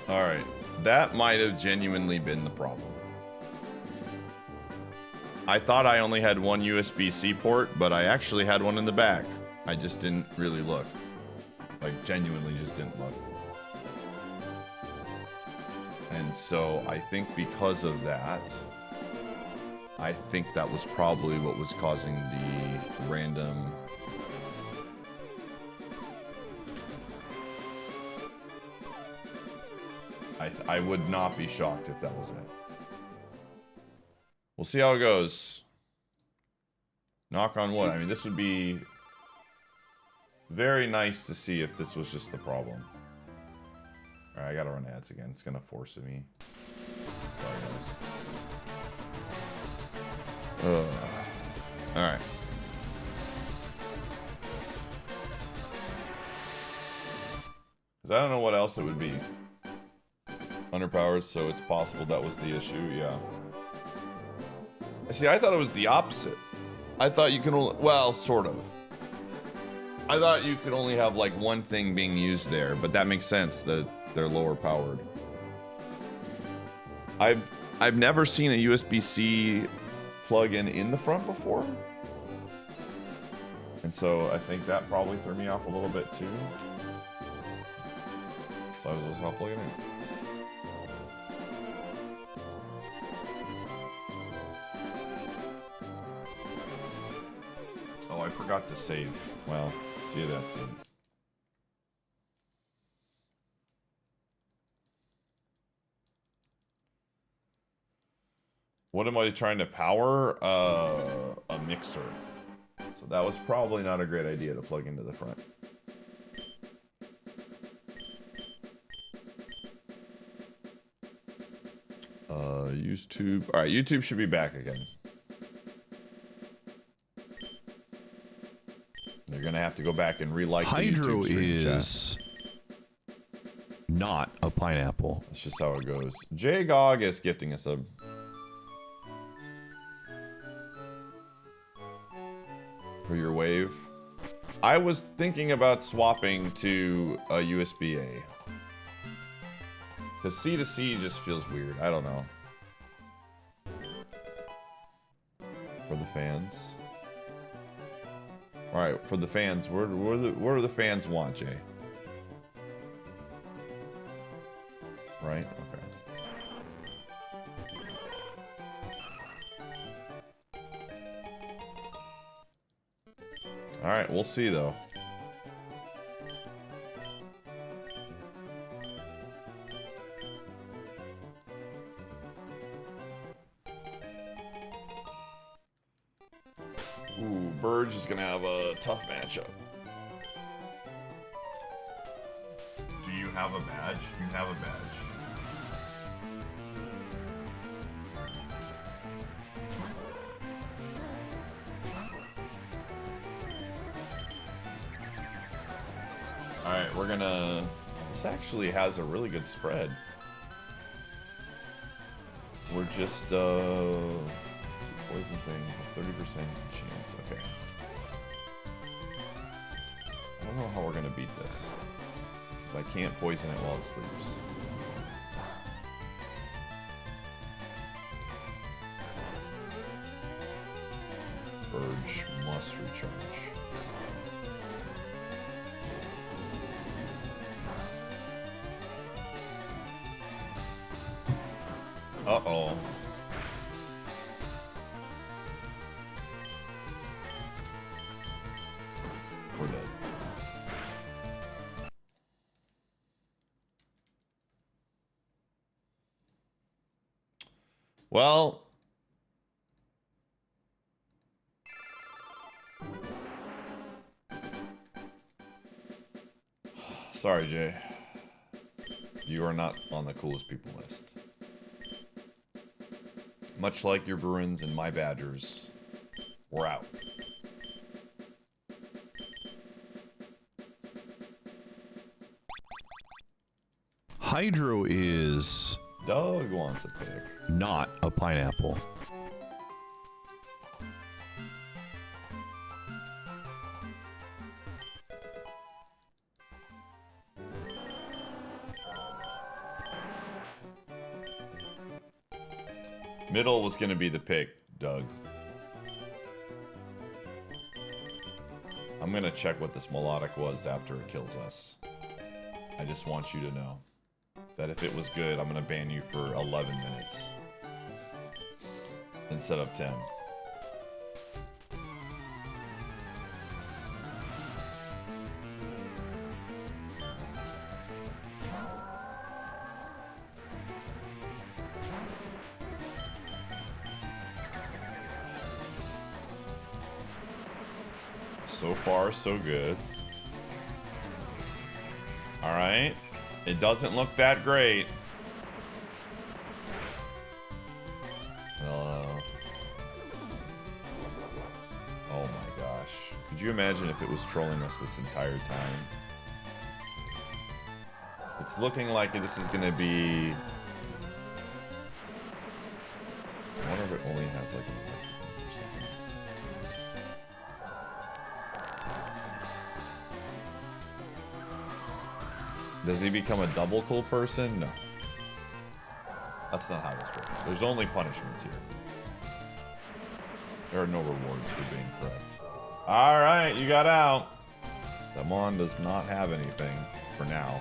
Alright. That might have genuinely been the problem. I thought I only had one USB-C port, but I actually had one in the back. I just didn't really look. Like, genuinely just didn't look. And so, I think because of that, I think that was probably what was causing the random... I would not be shocked if that was it. We'll see how it goes. Knock on wood. I mean, this would be very nice to see if this was just the problem. Alright, I gotta run ads again. It's gonna force me. Alright. Because I don't know what else it would be. Underpowered, so it's possible that was the issue, yeah. See, I thought it was the opposite. I thought you can only, well, sort of. I thought you could only have like one thing being used there, but that makes sense that they're lower powered. I've never seen a USB-C plug-in in the front before. And so I think that probably threw me off a little bit too. So I was just not plugging in. Oh, I forgot to save. Well, see you that soon. What am I trying to power? A mixer. So that was probably not a great idea to plug into the front. YouTube. Alright, YouTube should be back again. You're gonna have to go back and relight the YouTube stream chat. Is not a pineapple. That's just how it goes. J Gog is gifting a sub. For your wave. I was thinking about swapping to a USB-A. Because C to C just feels weird. I don't know. For the fans. Alright, for the fans. What do the fans want, Jay? Right? Okay. Alright, we'll see though. Ooh, Burge is gonna have a tough matchup. Do you have a badge? You have a badge. Alright, we're gonna... This actually has a really good spread. We're just, let's see, poison things, a 30% chance, okay. I don't know how we're gonna beat this. Because I can't poison it while it sleeps. Burge must recharge. Uh-oh. We're dead. Well... Sorry, Jay. You are not on the coolest people list. Much like your Bruins and my Badgers, we're out. Hydro is... Doug wants a pick. Not a pineapple. Middle was gonna be the pick, Doug. I'm gonna check what this melodic was after it kills us. I just want you to know that if it was good, I'm gonna ban you for 11 minutes instead of 10. So far, so good. Alright. It doesn't look that great. Oh my gosh. Could you imagine if it was trolling us this entire time? It's looking like this is gonna be... I wonder if it only has like an electrical or something. Does he become a double cool person? No. That's not how this works. There's only punishments here. There are no rewards for being correct. Alright, you got out. Damon does not have anything for now.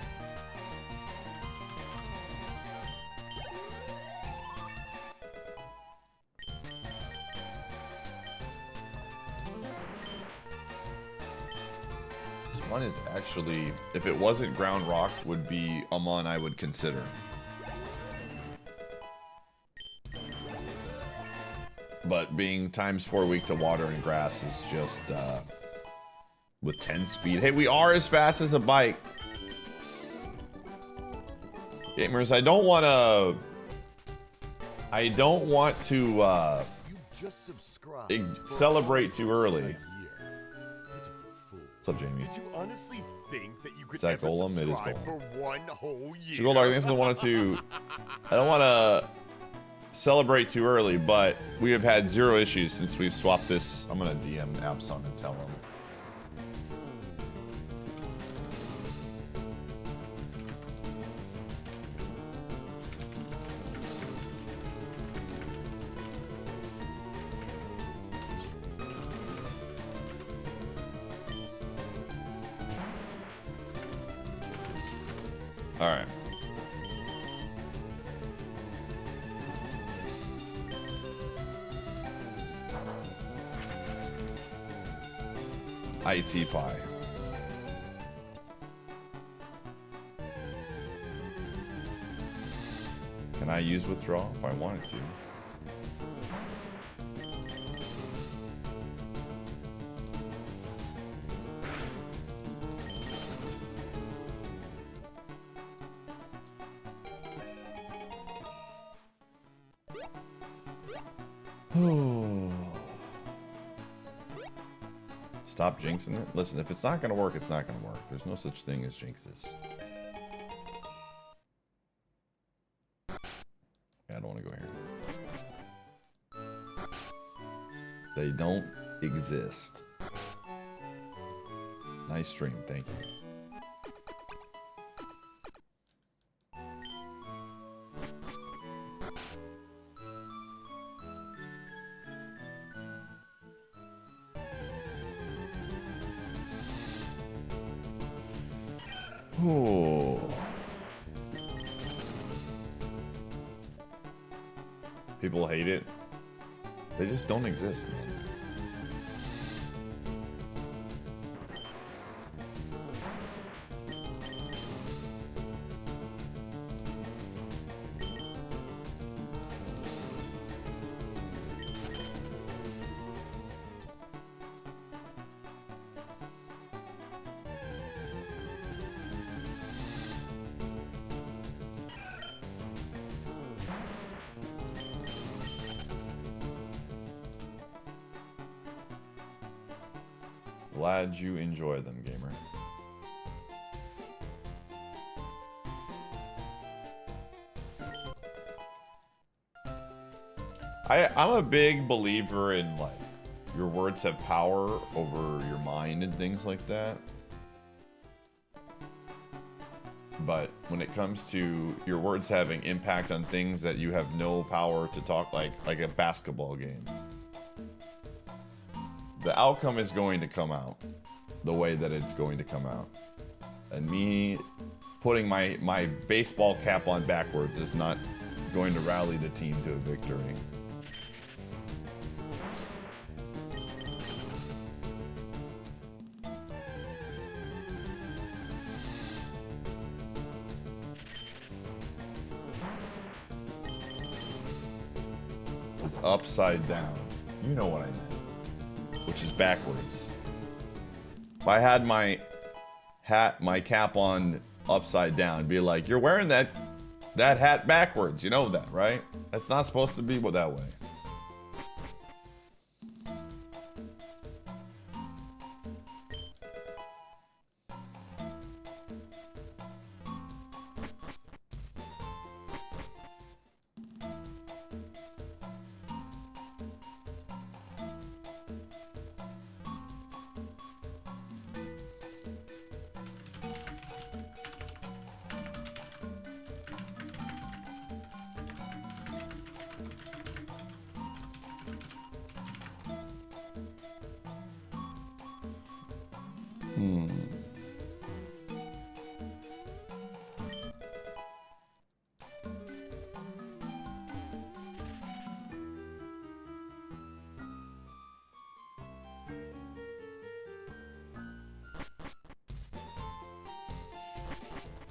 One is actually, if it wasn't ground rock, would be a mon I would consider. But being ×4 weak to water and grass is just with 10 speed. Hey, we are as fast as a bike. Gamers, I don't want to celebrate too early. What's up, Jamie? Did you honestly think that you could ever subscribe for one whole year? So, Goldar, I think I don't want to celebrate too early, but we have had 0 issues since we've swapped this. I'm gonna DM Abson and tell him. All right. Iateyourpie. Can I use withdraw if I wanted to? Stop jinxing it. Listen, if it's not gonna work, it's not gonna work. There's no such thing as jinxes. Yeah, I don't want to go here. They don't exist. Nice stream, thank you. Oh. People hate it. They just don't exist, man. Glad you enjoy them, gamer. I'm a big believer in, like, your words have power over your mind and things like that. But when it comes to your words having impact on things that you have no power to talk, like a basketball game, the outcome is going to come out the way that it's going to come out. And me putting my baseball cap on backwards is not going to rally the team to a victory. It's upside down. You know what I mean. Which is backwards. If I had my cap on upside down, be like, you're wearing that hat backwards. You know that, right? That's not supposed to be that way.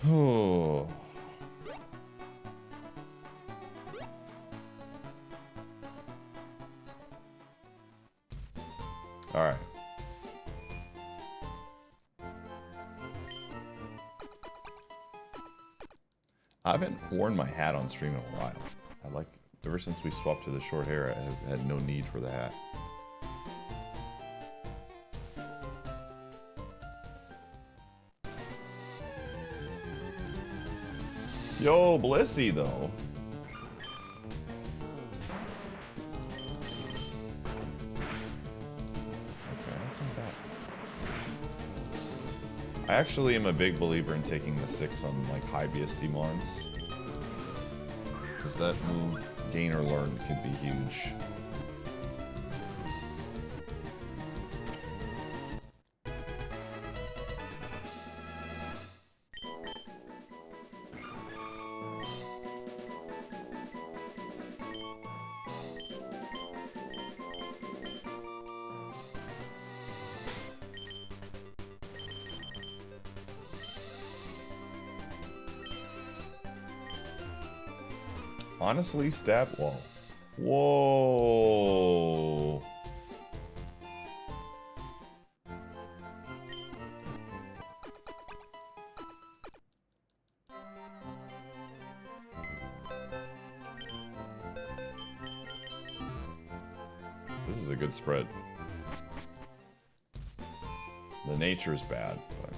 Oh. All right. I haven't worn my hat on stream in a while. Ever since we swapped to the short hair, I have had no need for the hat. Yo, Blissy, though. Okay, that's not bad. I actually am a big believer in taking the 6 on, like, high BST mons. Because that move, gain or learn, can be huge. Honestly, stab wall. Whoa. This is a good spread. The nature's bad, but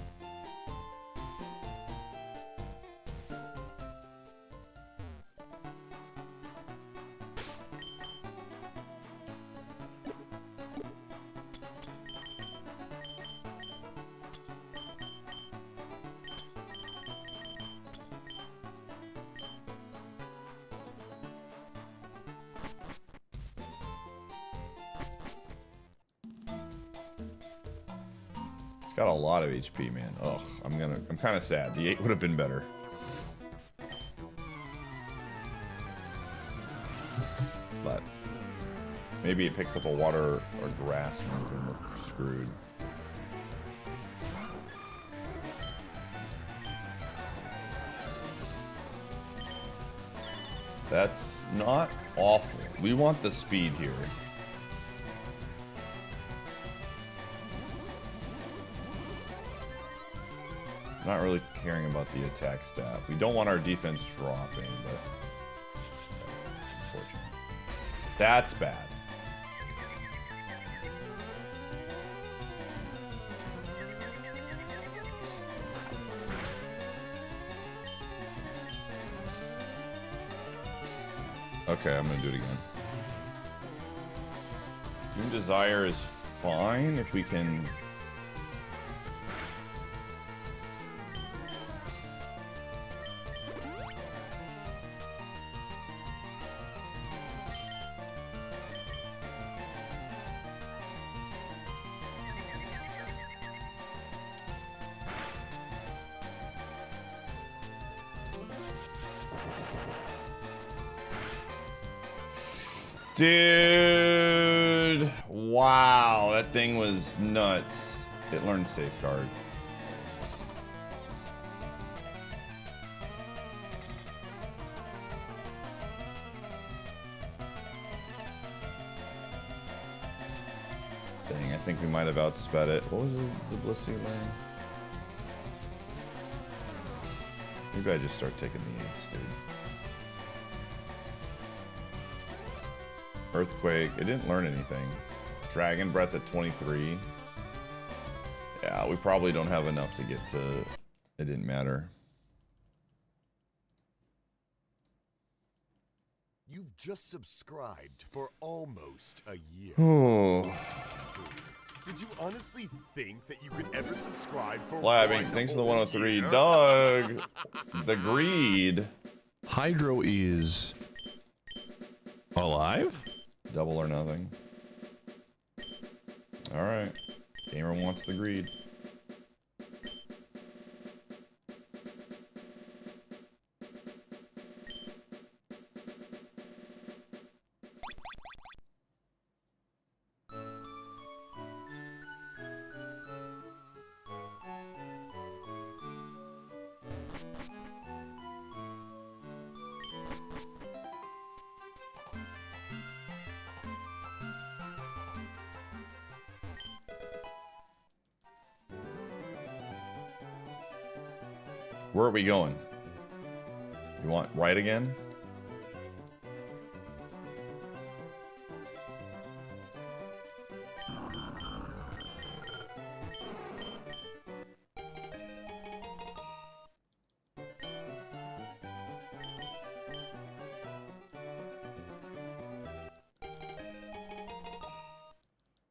got a lot of HP, man. Ugh, I'm kind of sad. The 8 would have been better. But maybe it picks up a water or grass move and we're screwed. That's not awful. We want the speed here. Not really caring about the attack stat. We don't want our defense dropping, but unfortunate. That's bad. Okay, I'm gonna do it again. Doom Desire is fine if we can. Dude, wow, that thing was nuts. It learned safeguard. Dang, I think we might have outsped it. What was the Blissey learn? Maybe I just start taking the 8s, dude. Earthquake, it didn't learn anything. Dragon Breath at 23. Yeah, we probably don't have enough to get to... It didn't matter. You've just subscribed for almost a year. Oh. Did you honestly think that you could ever subscribe for Blabbing, thanks for the 103. Doug, the greed. Hydro is alive? Double or nothing. Alright. Gamer wants the greed. Where are we going? You want right again?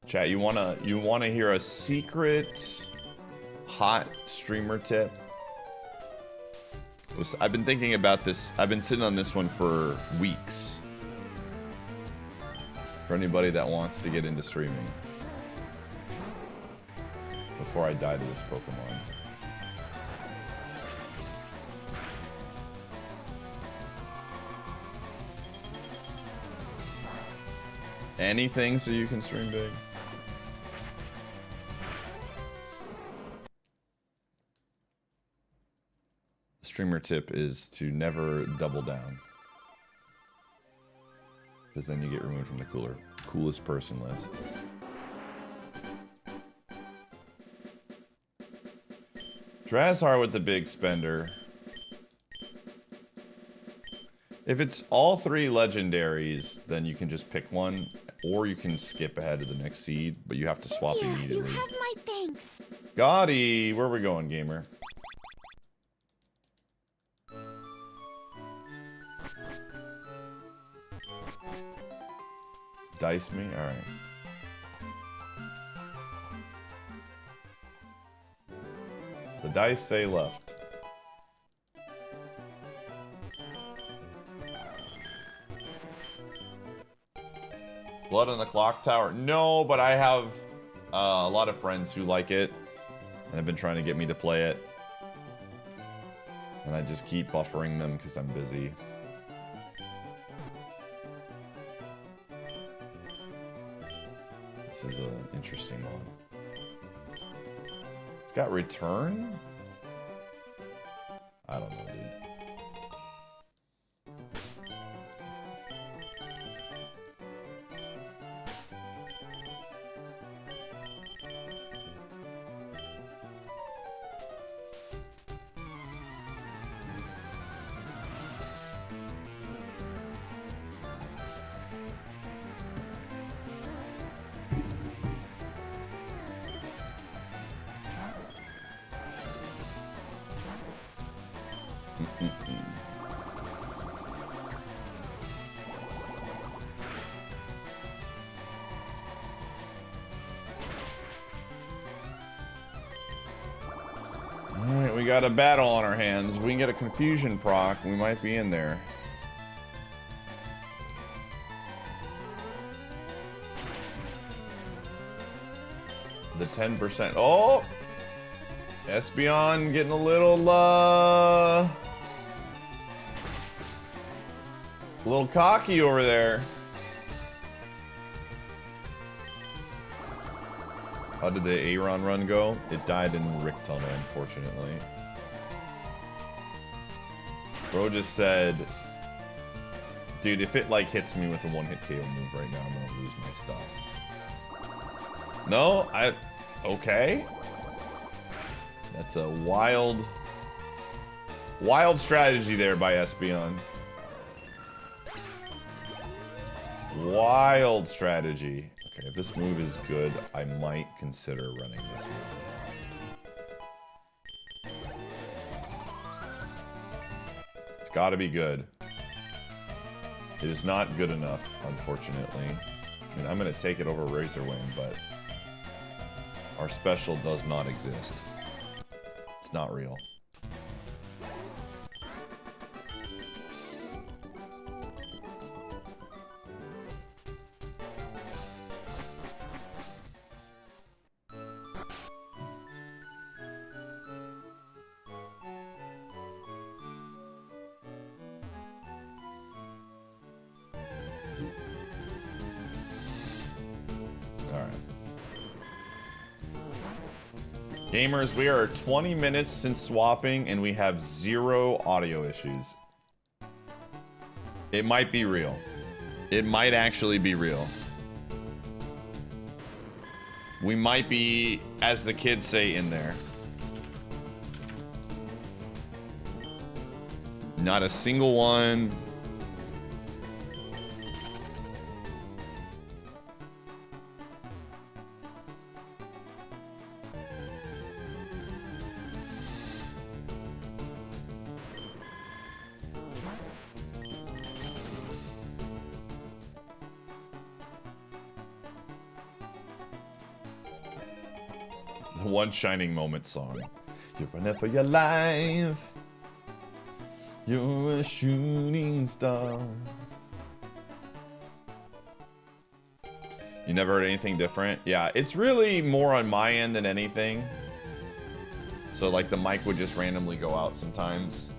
Chat, you wanna hear a secret hot streamer tip? I've been thinking about this. I've been sitting on this one for weeks. For anybody that wants to get into streaming. Before I die to this Pokemon. Anything so you can stream big. Streamer tip is to never double down. Because then you get removed from the coolest person list. Drazhar with the big spender. If it's all 3 legendaries, then you can just pick one, or you can skip ahead to the next seed, but you have to swap immediately. You have my thanks. Gotti, where are we going, gamer? Dice me? Alright. The dice say left. Blood on the Clock Tower? No, but I have a lot of friends who like it and have been trying to get me to play it. And I just keep buffering them because I'm busy. This is an interesting one. It's got return? I don't know, dude. Alright, we got a battle on our hands. If we can get a confusion proc, we might be in there. The 10%. Oh! Espeon getting a little cocky over there. How did the Aaron run go? It died in Rick Tunnel, unfortunately. Bro just said, dude, if it like hits me with a one-hit KO move right now, I'm gonna lose my stuff. No, okay. That's a wild strategy there by Espeon. Wild strategy. Okay, if this move is good, I might consider running this move. It's gotta be good. It is not good enough, unfortunately. I mean, I'm gonna take it over Razor Wing, but our special does not exist. It's not real. Gamers, we are 20 minutes since swapping and we have 0 audio issues. It might be real. It might actually be real. We might be, as the kids say, in there. Not a single one. One Shining Moment song. You're running for your life. You're a shooting star. You never heard anything different? Yeah, it's really more on my end than anything. So like the mic would just randomly go out sometimes.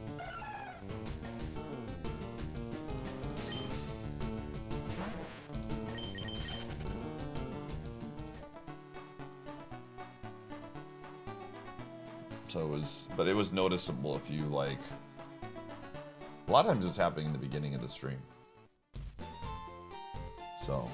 So it was, but it was noticeable if you like, a lot of times it's happening in the beginning of the stream. So.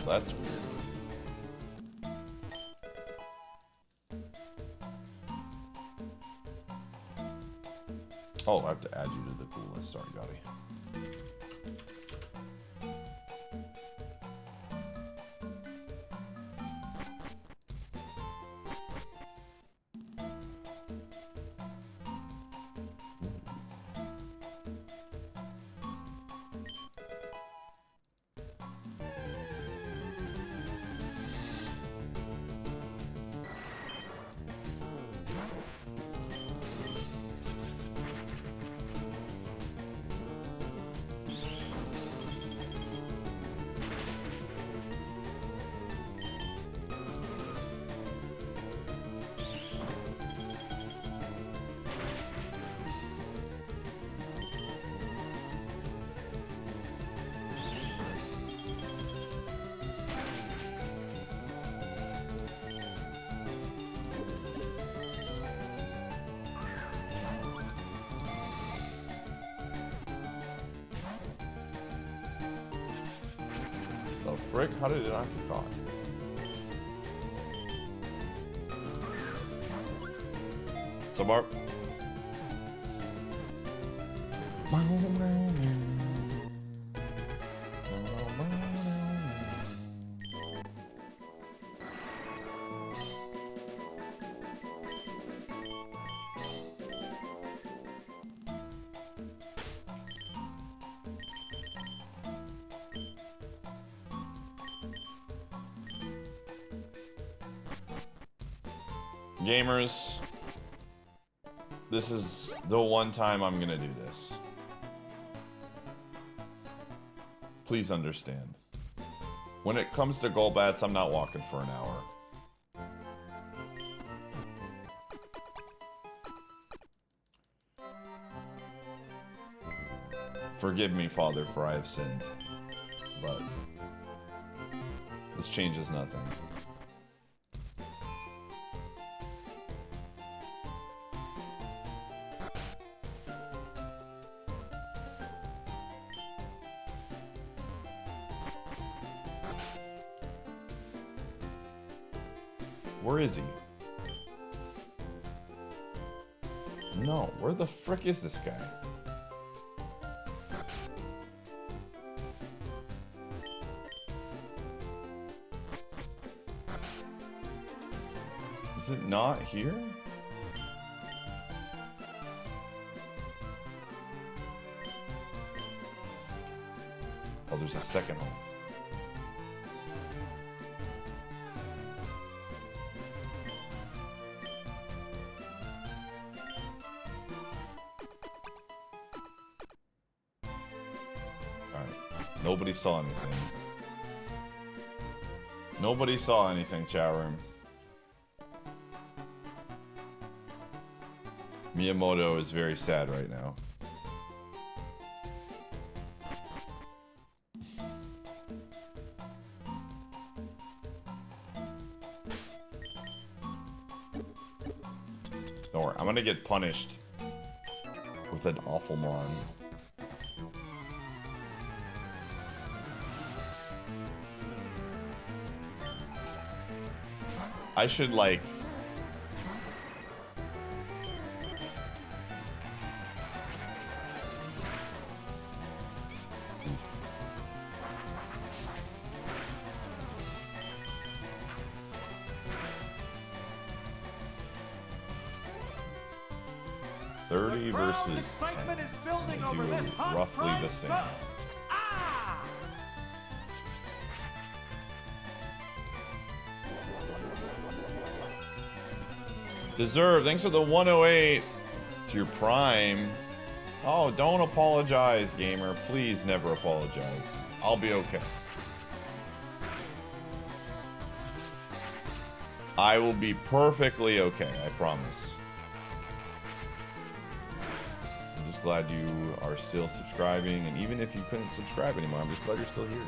That's weird. Oh, I have to add you to the cool list. Sorry, Gotti. Frick, how did it not get caught? So Mark. Gamers, this is the one time I'm gonna do this. Please understand. When it comes to Golbats, I'm not walking for an hour. Forgive me, Father, for I have sinned. But this changes nothing. Where is he? No, where the frick is this guy? Is it not here? Oh, there's a second hole. Nobody saw anything. Nobody saw anything, chat room. Miyamoto is very sad right now. Don't worry, I'm gonna get punished with an awful mon. I should, like... ...30 versus 10. I do roughly the same. Deserve, thanks for the 108 to your prime. Oh, don't apologize, gamer. Please never apologize. I'll be okay. I will be perfectly okay, I promise. I'm just glad you are still subscribing, and even if you couldn't subscribe anymore, I'm just glad you're still here.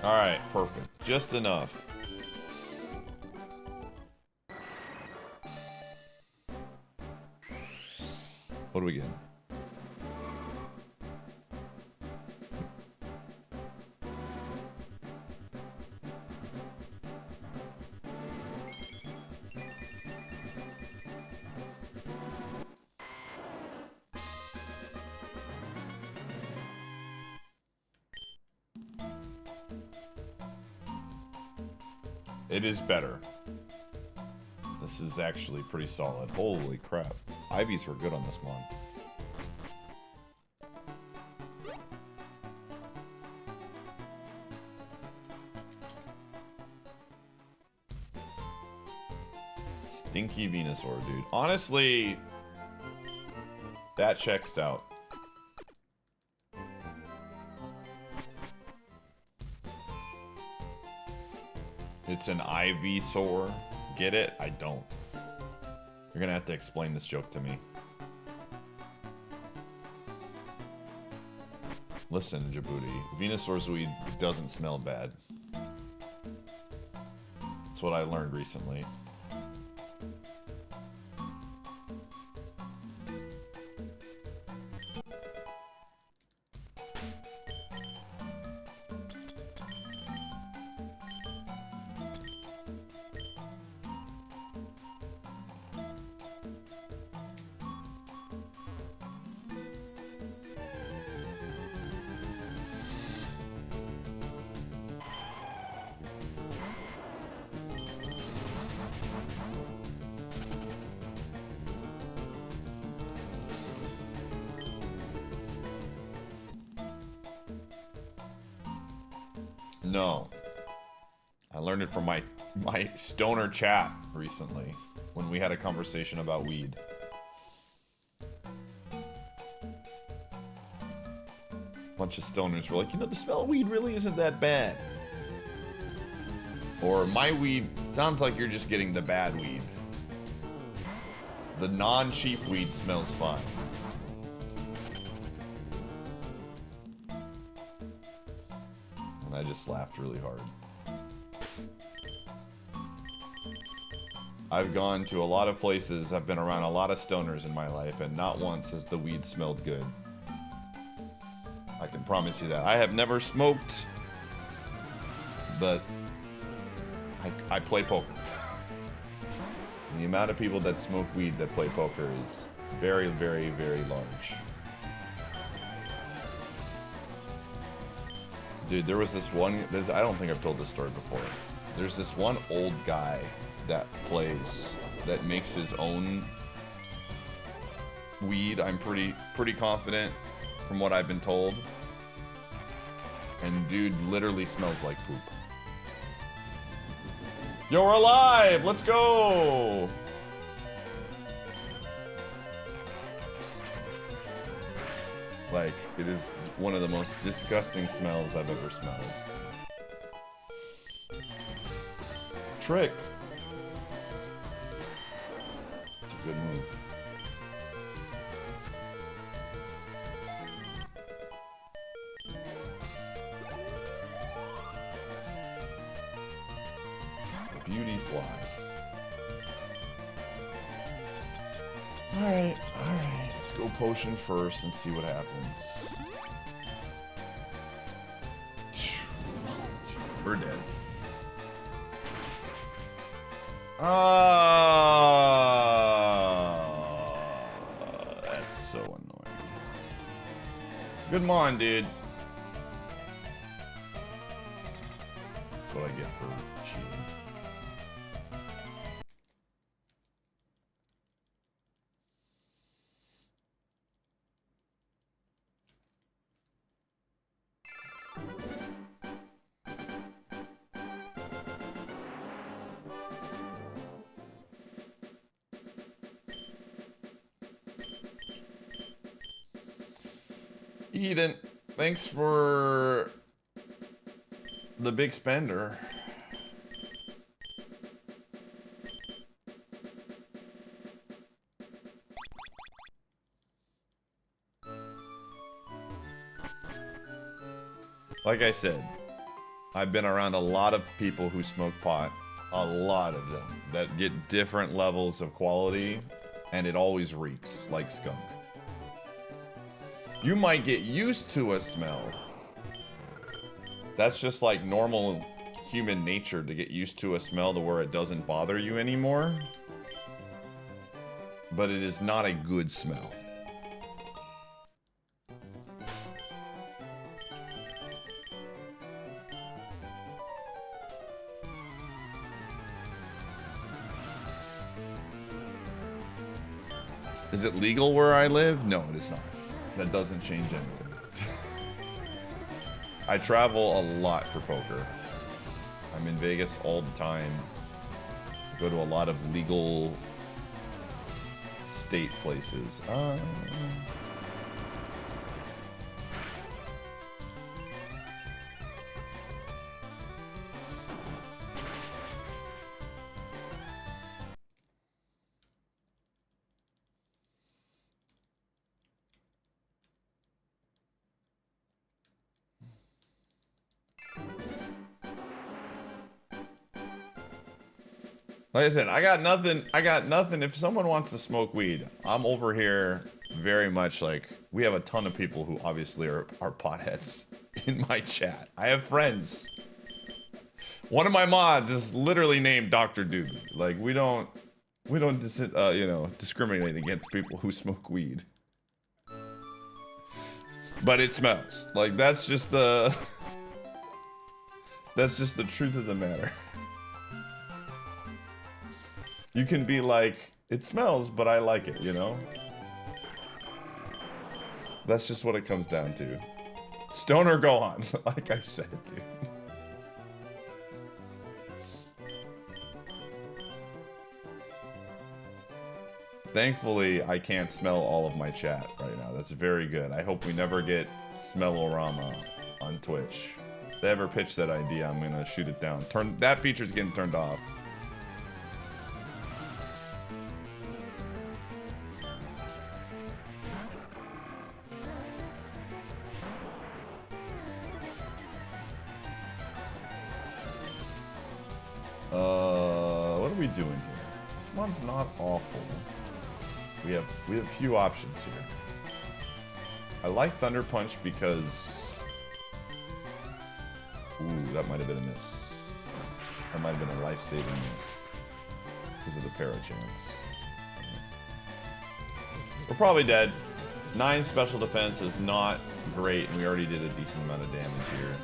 Alright, perfect. Just enough. What do we get? It is better. This is actually pretty solid. Holy crap. Ivies were good on this one. Stinky Venusaur, dude. Honestly, that checks out. It's an Ivysaur. Get it? I don't. You're gonna have to explain this joke to me. Listen, Djibouti. Venusaur's weed doesn't smell bad. That's what I learned recently. No. I learned it from my stoner chat recently when we had a conversation about weed. Bunch of stoners were like, you know, the smell of weed really isn't that bad. Or my weed sounds like you're just getting the bad weed. The non-cheap weed smells fine. And I just laughed really hard. I've gone to a lot of places, I've been around a lot of stoners in my life, and not once has the weed smelled good. I can promise you that. I have never smoked, but I play poker. The amount of people that smoke weed that play poker is very, very, very large. Dude, there was this one, I don't think I've told this story before. There's this one old guy that plays, that makes his own weed. I'm pretty confident from what I've been told. And dude literally smells like poop. Yo, we're alive! Let's go! Like, it is one of the most disgusting smells I've ever smelled. Trick! It's a good move. Beauty fly. Alright. Let's go potion first and see what happens. We're dead. That's so annoying. Good mon, dude. That's what I get for cheating. Eden, thanks for the big spender. Like I said, I've been around a lot of people who smoke pot, a lot of them, that get different levels of quality, and it always reeks like skunk. You might get used to a smell. That's just like normal human nature, to get used to a smell to where it doesn't bother you anymore. But it is not a good smell. Is it legal where I live? No, it is not. That doesn't change anything. I travel a lot for poker. I'm in Vegas all the time. I go to a lot of legal state places. Like I said, I got nothing. If someone wants to smoke weed, I'm over here very much like, we have a ton of people who obviously are potheads in my chat. I have friends. One of my mods is literally named Dr. Doobie. Like, we don't discriminate against people who smoke weed. But it smells. Like, that's just the truth of the matter. You can be like, it smells, but I like it, you know? That's just what it comes down to. Stoner, go on, like I said, dude. Thankfully, I can't smell all of my chat right now. That's very good. I hope we never get Smellorama on Twitch. If they ever pitch that idea, I'm gonna shoot it down. That feature's getting turned off. What are we doing here? This one's not awful. We have a few options here. I like Thunder Punch because... Ooh, that might have been a miss. That might have been a life-saving miss. Because of the para chance. We're probably dead. 9 special defense is not great, and we already did a decent amount of damage here.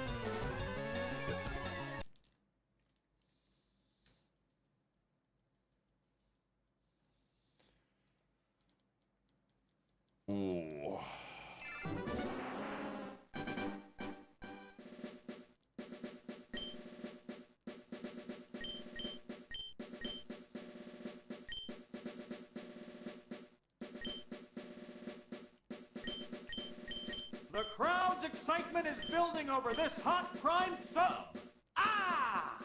Ooh. The crowd's excitement is building over this hot prime sub. Ah!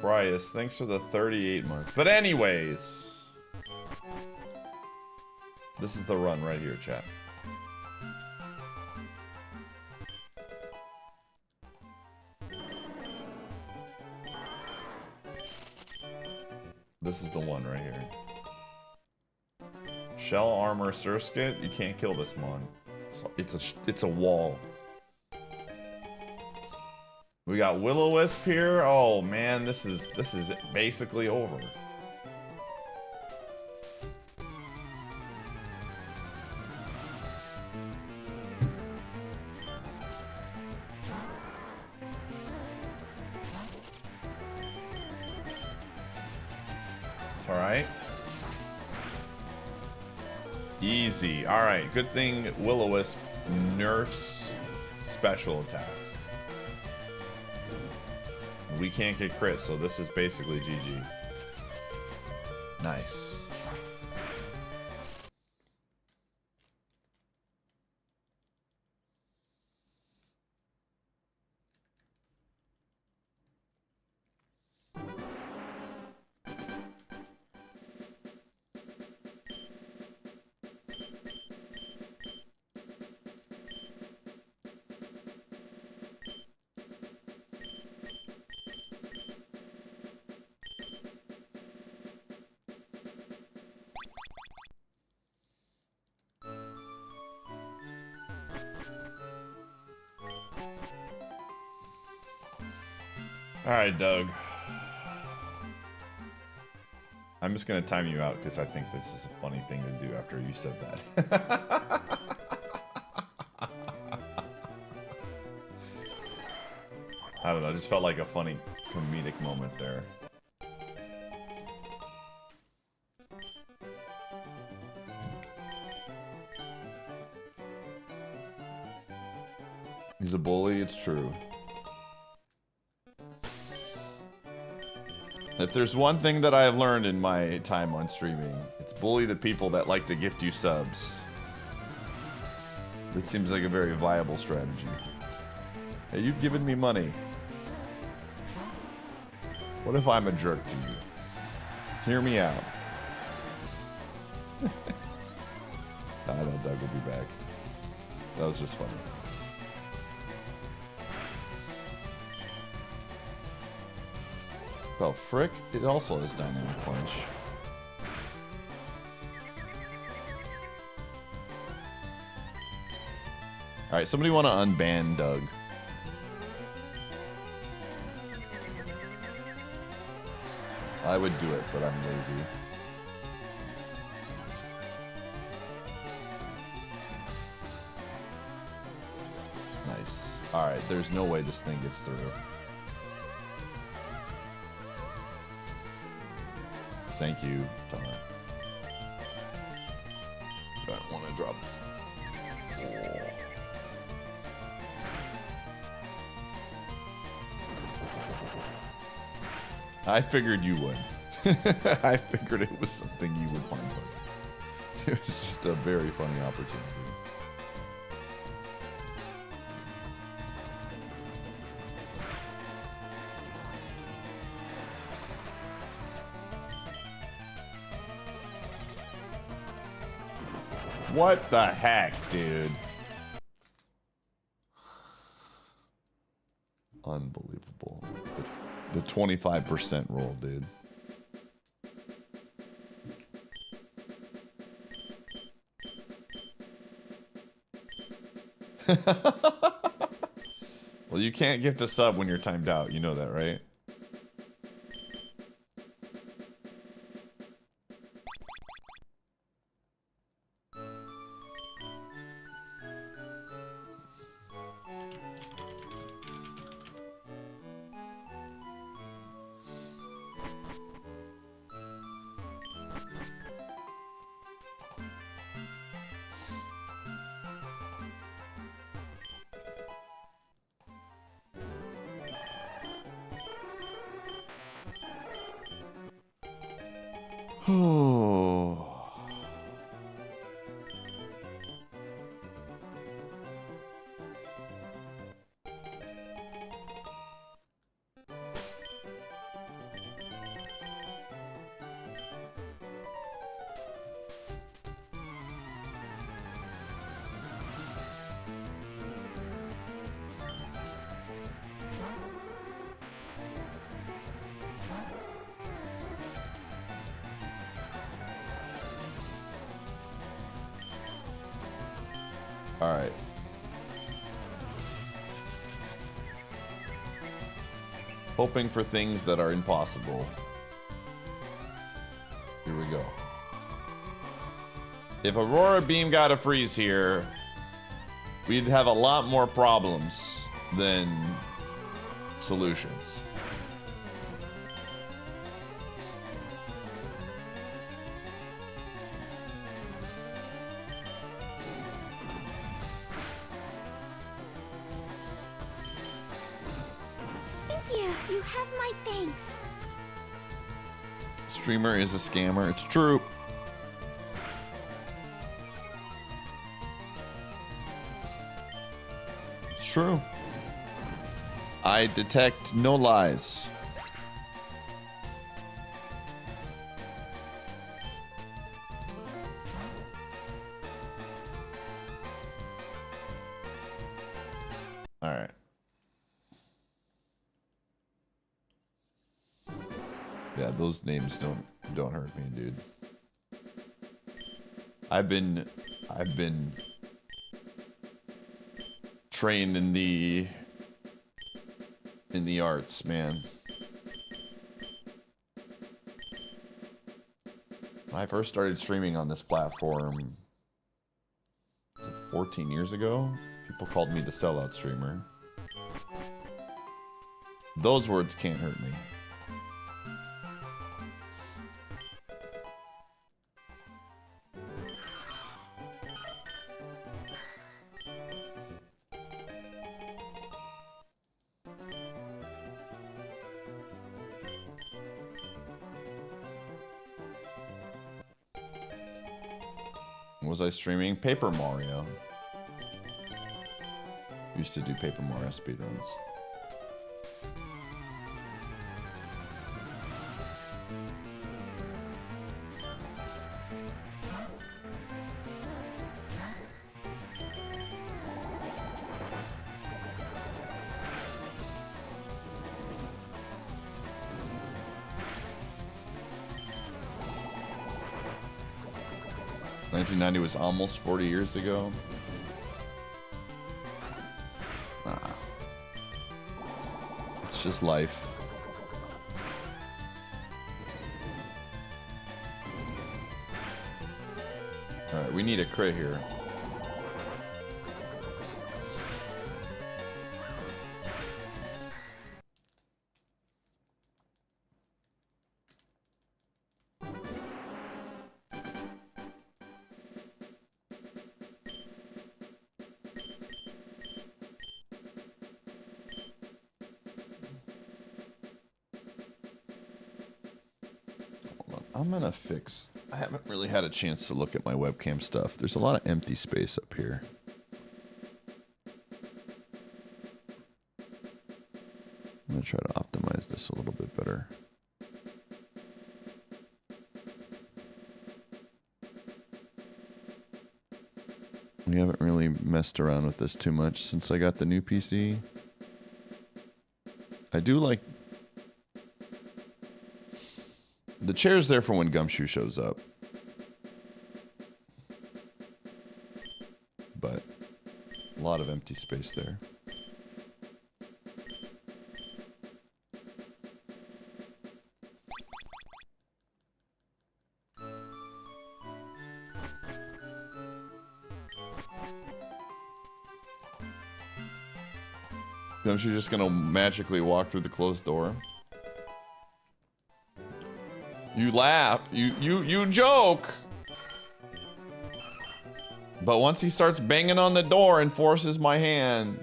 Cryus, thanks for the 38 months. But anyways... This is the run right here, chat. This is the one right here. Shell armor Surskit, you can't kill this mon. It's a wall. We got Will-O-Wisp here. Oh man, this is basically over. Alright. Easy. Alright, good thing Will-O-Wisp nerfs special attacks. We can't get crit, so this is basically GG. Nice. Alright, Doug. I'm just gonna time you out because I think this is a funny thing to do after you said that. I don't know, I just felt like a funny comedic moment there. He's a bully, it's true. If there's one thing that I have learned in my time on streaming, it's bully the people that like to gift you subs. This seems like a very viable strategy. Hey, you've given me money. What if I'm a jerk to you? Hear me out. I know Doug will be back. That was just funny. Oh, frick. It also has dynamic punch. Alright, somebody want to unban Doug. I would do it, but I'm lazy. Nice. Alright, there's no way this thing gets through. Thank you, Tana. Don't want to drop this. Oh. I figured you would. I figured it was something you would find funny. It was just a very funny opportunity. What the heck, dude? Unbelievable. The 25% roll, dude. Well, you can't gift a sub when you're timed out. You know that, right? Oh. All right. Hoping for things that are impossible. Here we go. If Aurora Beam got a freeze here, we'd have a lot more problems than solutions. You have my thanks. Streamer is a scammer. It's true. It's true. I detect no lies. All right. Yeah, those names don't hurt me, dude. I've been trained in the arts, man. When I first started streaming on this platform 14 years ago, people called me the sellout streamer. Those words can't hurt me. Was I streaming Paper Mario? Used to do Paper Mario speedruns. '90 was almost 40 years ago. It's just life. Alright, we need a crit here. I'm gonna fix. I haven't really had a chance to look at my webcam stuff. There's a lot of empty space up here. I'm gonna try to optimize this a little bit better. We haven't really messed around with this too much since I got the new PC. I do like... The chair's there for when Gumshoe shows up. But a lot of empty space there. Gumshoe just gonna magically walk through the closed door? You laugh. You joke. But once he starts banging on the door and forces my hand,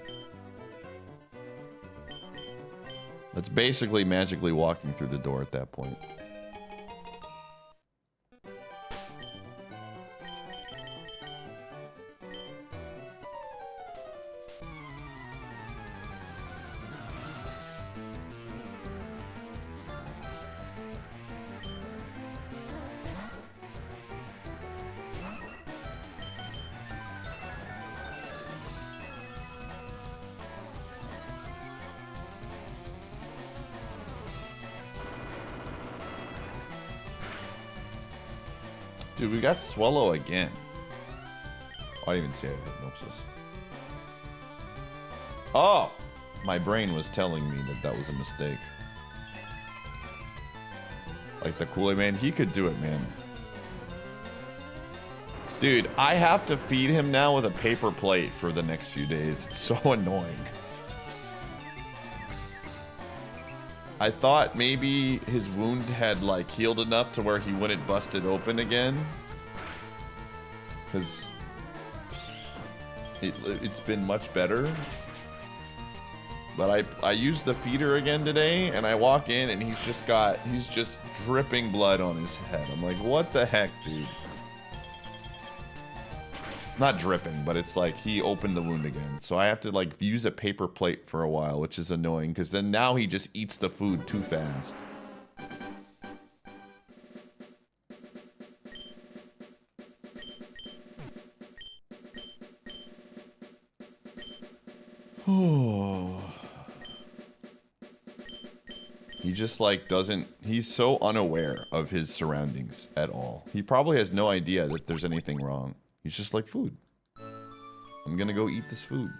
that's basically magically walking through the door at that point. Dude, we got Swallow again. Oh, I didn't even see it. Hypnosis. Oh! My brain was telling me that that was a mistake. Like the Kool-Aid Man, he could do it, man. Dude, I have to feed him now with a paper plate for the next few days. It's so annoying. I thought maybe his wound had like healed enough to where he wouldn't bust it open again. Because it's been much better. But I used the feeder again today and I walk in and he's just dripping blood on his head. I'm like, what the heck, dude? Not dripping, but it's like he opened the wound again. So I have to like use a paper plate for a while, which is annoying because then now he just eats the food too fast. Oh. He just like doesn't, he's so unaware of his surroundings at all. He probably has no idea that there's anything wrong. He's just like, food. I'm gonna go eat this food.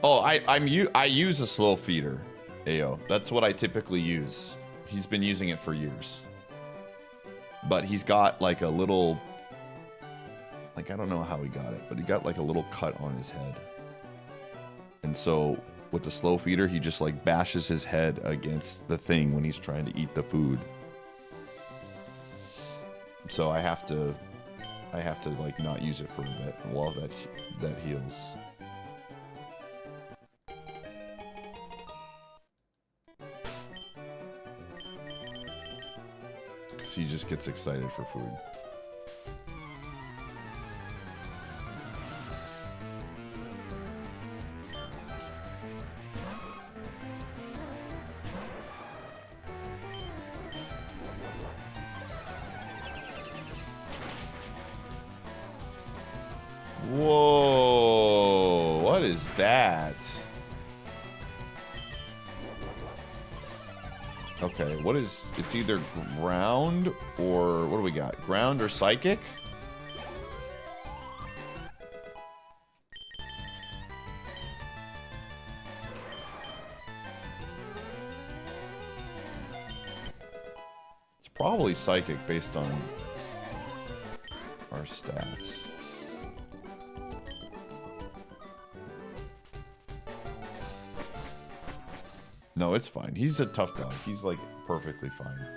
Oh, I use a slow feeder, Ayo. That's what I typically use. He's been using it for years. But he's got like a little, like I don't know how he got it, but he got like a little cut on his head. And so with the slow feeder, he just like bashes his head against the thing when he's trying to eat the food. So I have to like not use it for a bit while that heals. He just gets excited for food. Whoa, what is that? Okay, what is... It's either ground or... What do we got? Ground or psychic? It's probably psychic based on our stats. No, it's fine. He's a tough dog. He's like perfectly fine.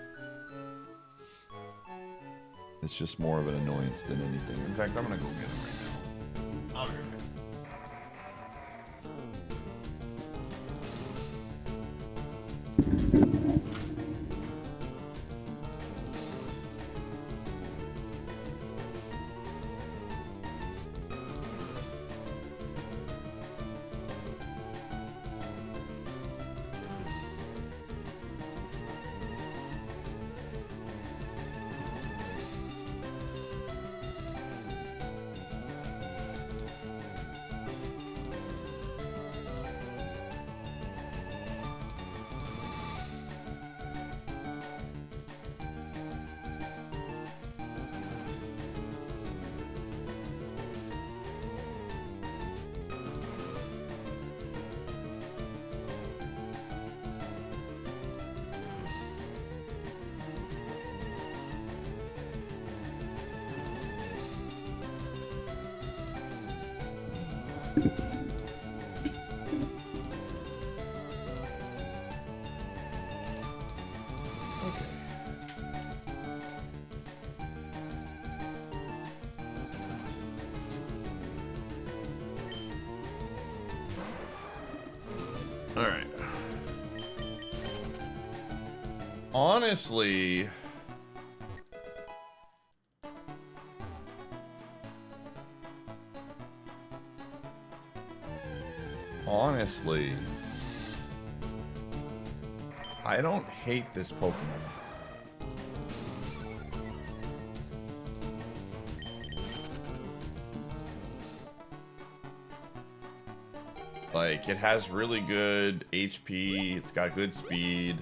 It's just more of an annoyance than anything. In fact, I'm gonna go get him right now. I'll be right back. All right. Honestly, I don't hate this Pokemon. Like, it has really good HP, it's got good speed.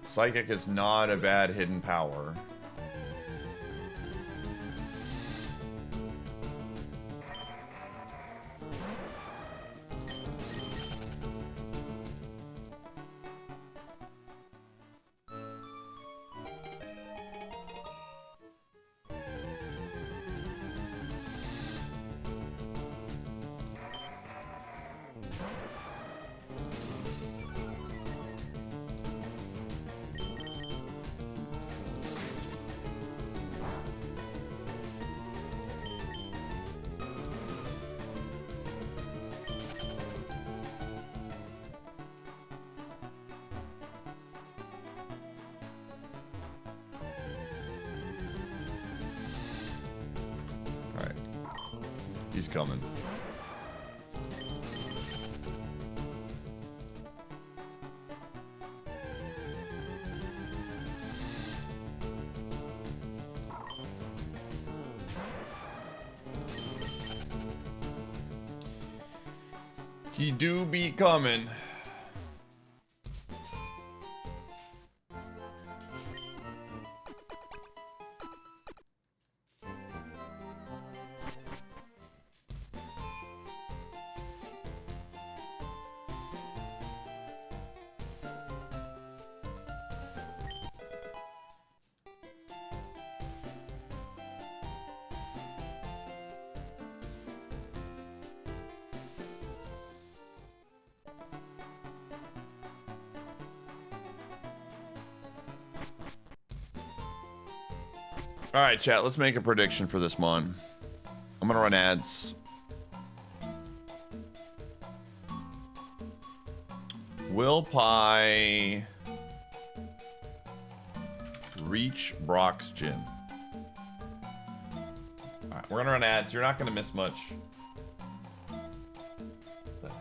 Psychic is not a bad hidden power. He's coming. He do be coming. All right, chat, let's make a prediction for this mon. I'm gonna run ads. Will Pie reach Brock's gym? All right, we're gonna run ads. You're not gonna miss much. What the heck?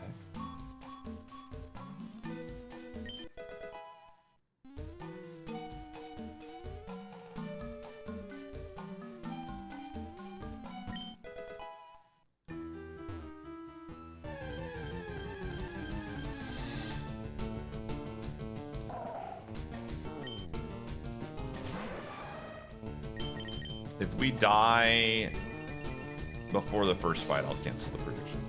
If we die before the first fight, I'll cancel the prediction.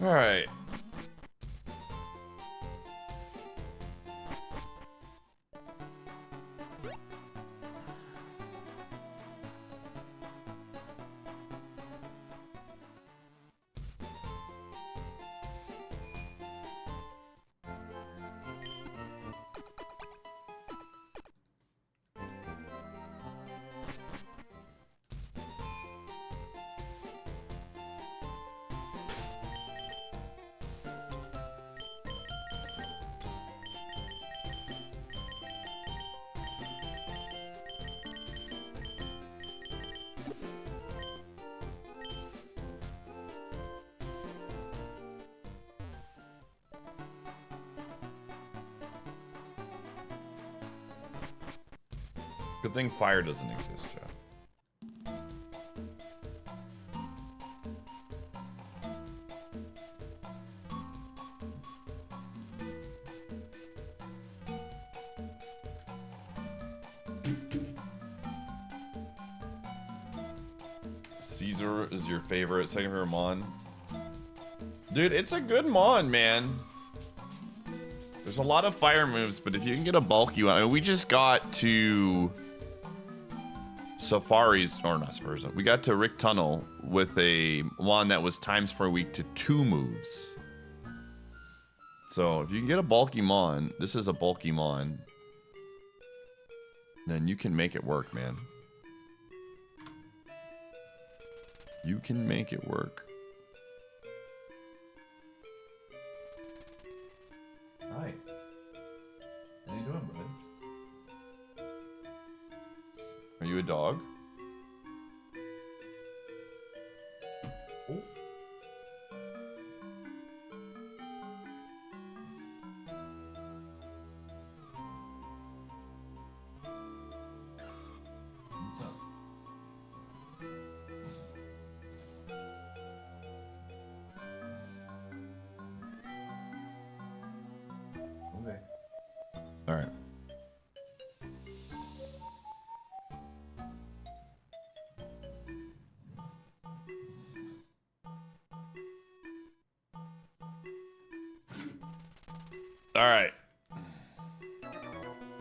All right. Good thing fire doesn't exist, Jeff. Caesar is your favorite, second favorite Mon. Dude, it's a good Mon, man. There's a lot of fire moves, but if you can get a bulky one, I mean, we just got to Safari's, or not Safari's, we got to Rick Tunnel with a Mon that was times per week to 2 moves. So if you can get a bulky Mon, this is a bulky Mon, then you can make it work, man. You can make it work. Hi. How you doing, bud? Are you a dog? Oh. What's up? Okay. All right. All right.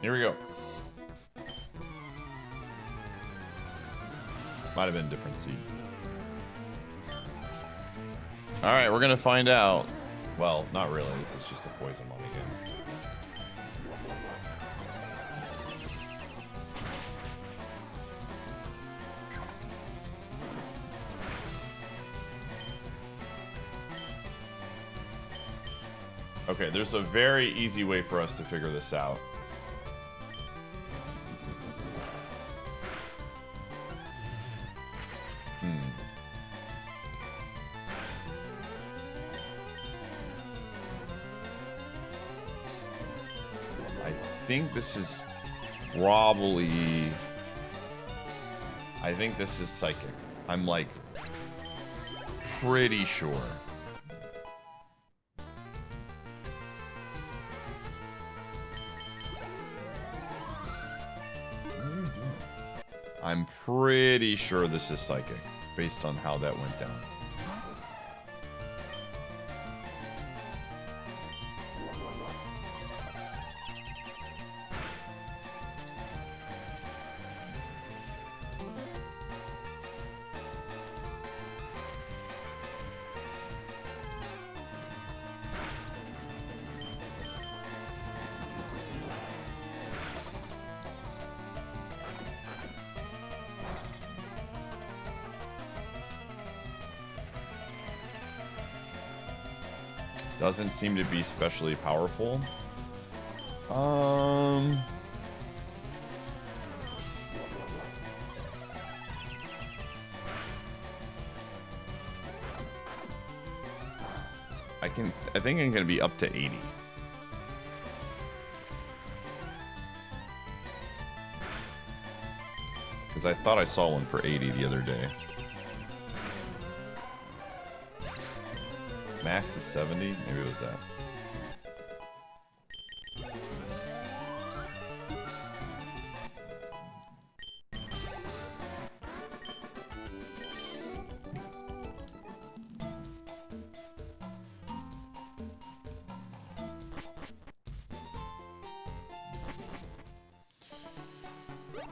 Here we go. Might have been a different seed. All right, we're gonna find out. Well, not really. This is just a poison one again. Okay, there's a very easy way for us to figure this out. I think this is probably... I think this is psychic. I'm like pretty sure. I'm pretty sure this is psychic, based on how that went down. Doesn't seem to be especially powerful. I think I'm gonna be up to 80. Because I thought I saw one for 80 the other day. Max is 70? Maybe it was that.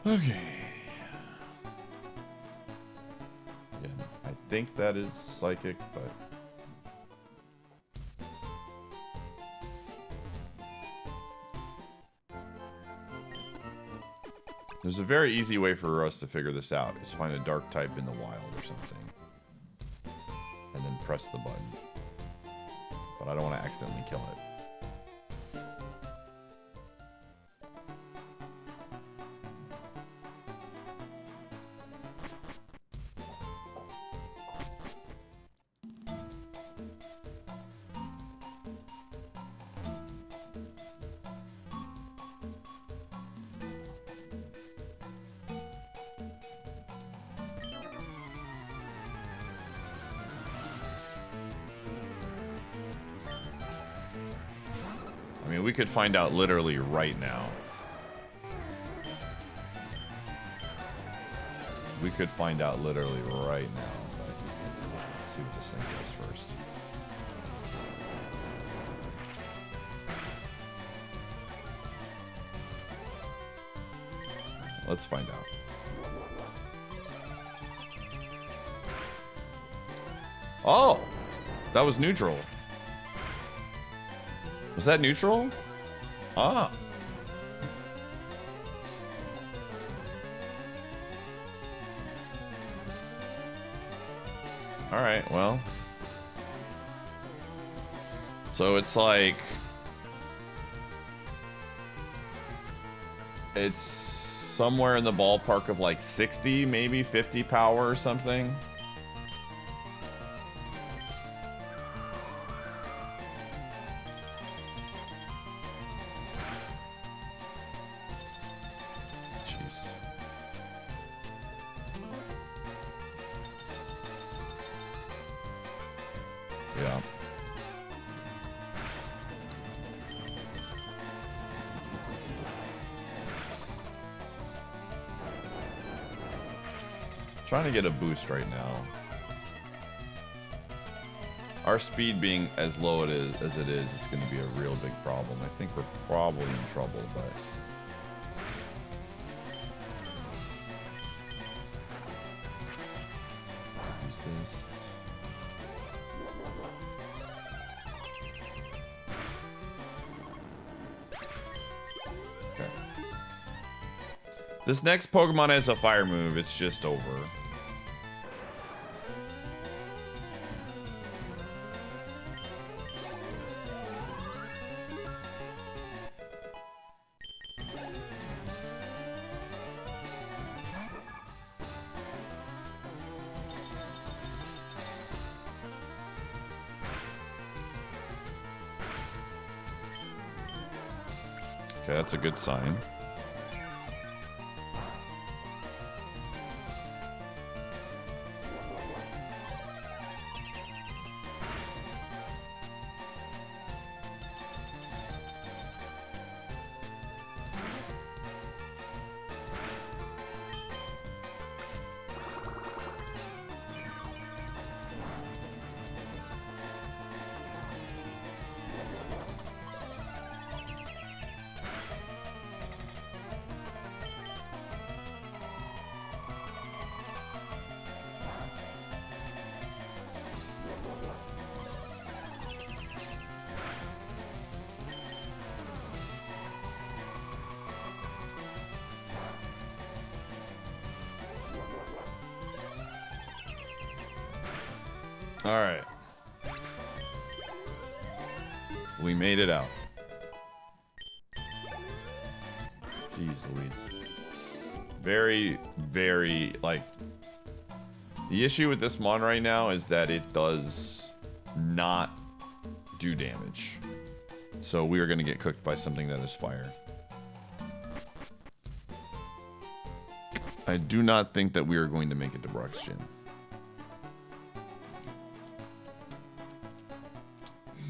Okay. Again, I think that is psychic, but... There's a very easy way for us to figure this out, is find a dark type in the wild or something. And then press the button. But I don't want to accidentally kill it. I mean, we could find out literally right now. We could find out literally right now, but let's see what this thing does first. Let's find out. Oh! That was neutral. Was that neutral? Ah. Alright, well. So it's like... It's somewhere in the ballpark of like 60, maybe 50 power or something. Yeah. Trying to get a boost right now. Our speed being as low as it is, it's going to be a real big problem. I think we're probably in trouble, but... Okay. This next Pokemon has a fire move. It's just over. Okay, that's a good sign. All right. We made it out. Jeez Louise. Very, very, like... The issue with this mon right now is that it does not do damage. So we are going to get cooked by something that is fire. I do not think that we are going to make it to Brock's Gym.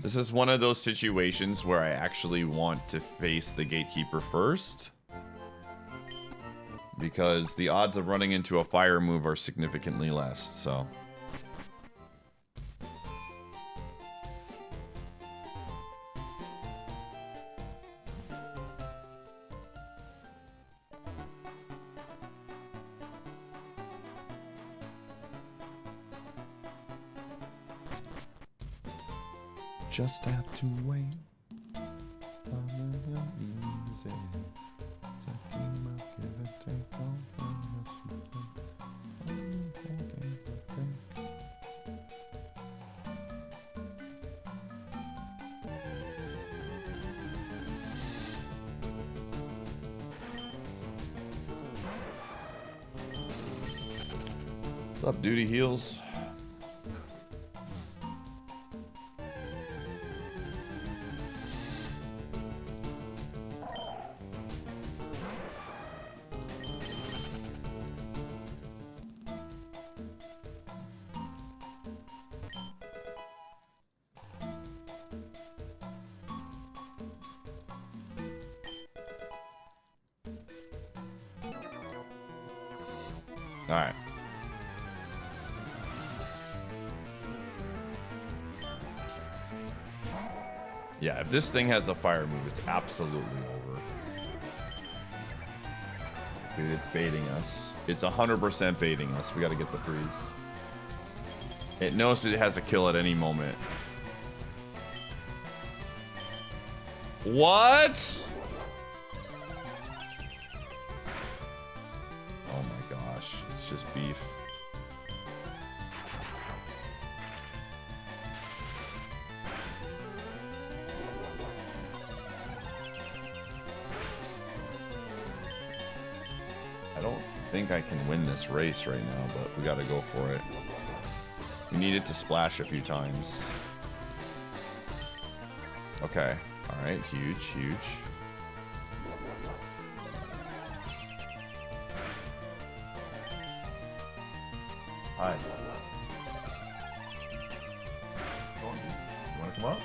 This is one of those situations where I actually want to face the gatekeeper first, because the odds of running into a fire move are significantly less, so. just have to wait. What's up, duty heels? All right. Yeah, if this thing has a fire move, it's absolutely over. Dude, it's baiting us. It's 100% baiting us. We got to get the freeze. It knows it has a kill at any moment. What? Oh my gosh, it's just beef. I don't think I can win this race right now, but we gotta go for it. We need it to splash a few times. Okay. Alright, huge, huge. Hi. You wanna come up?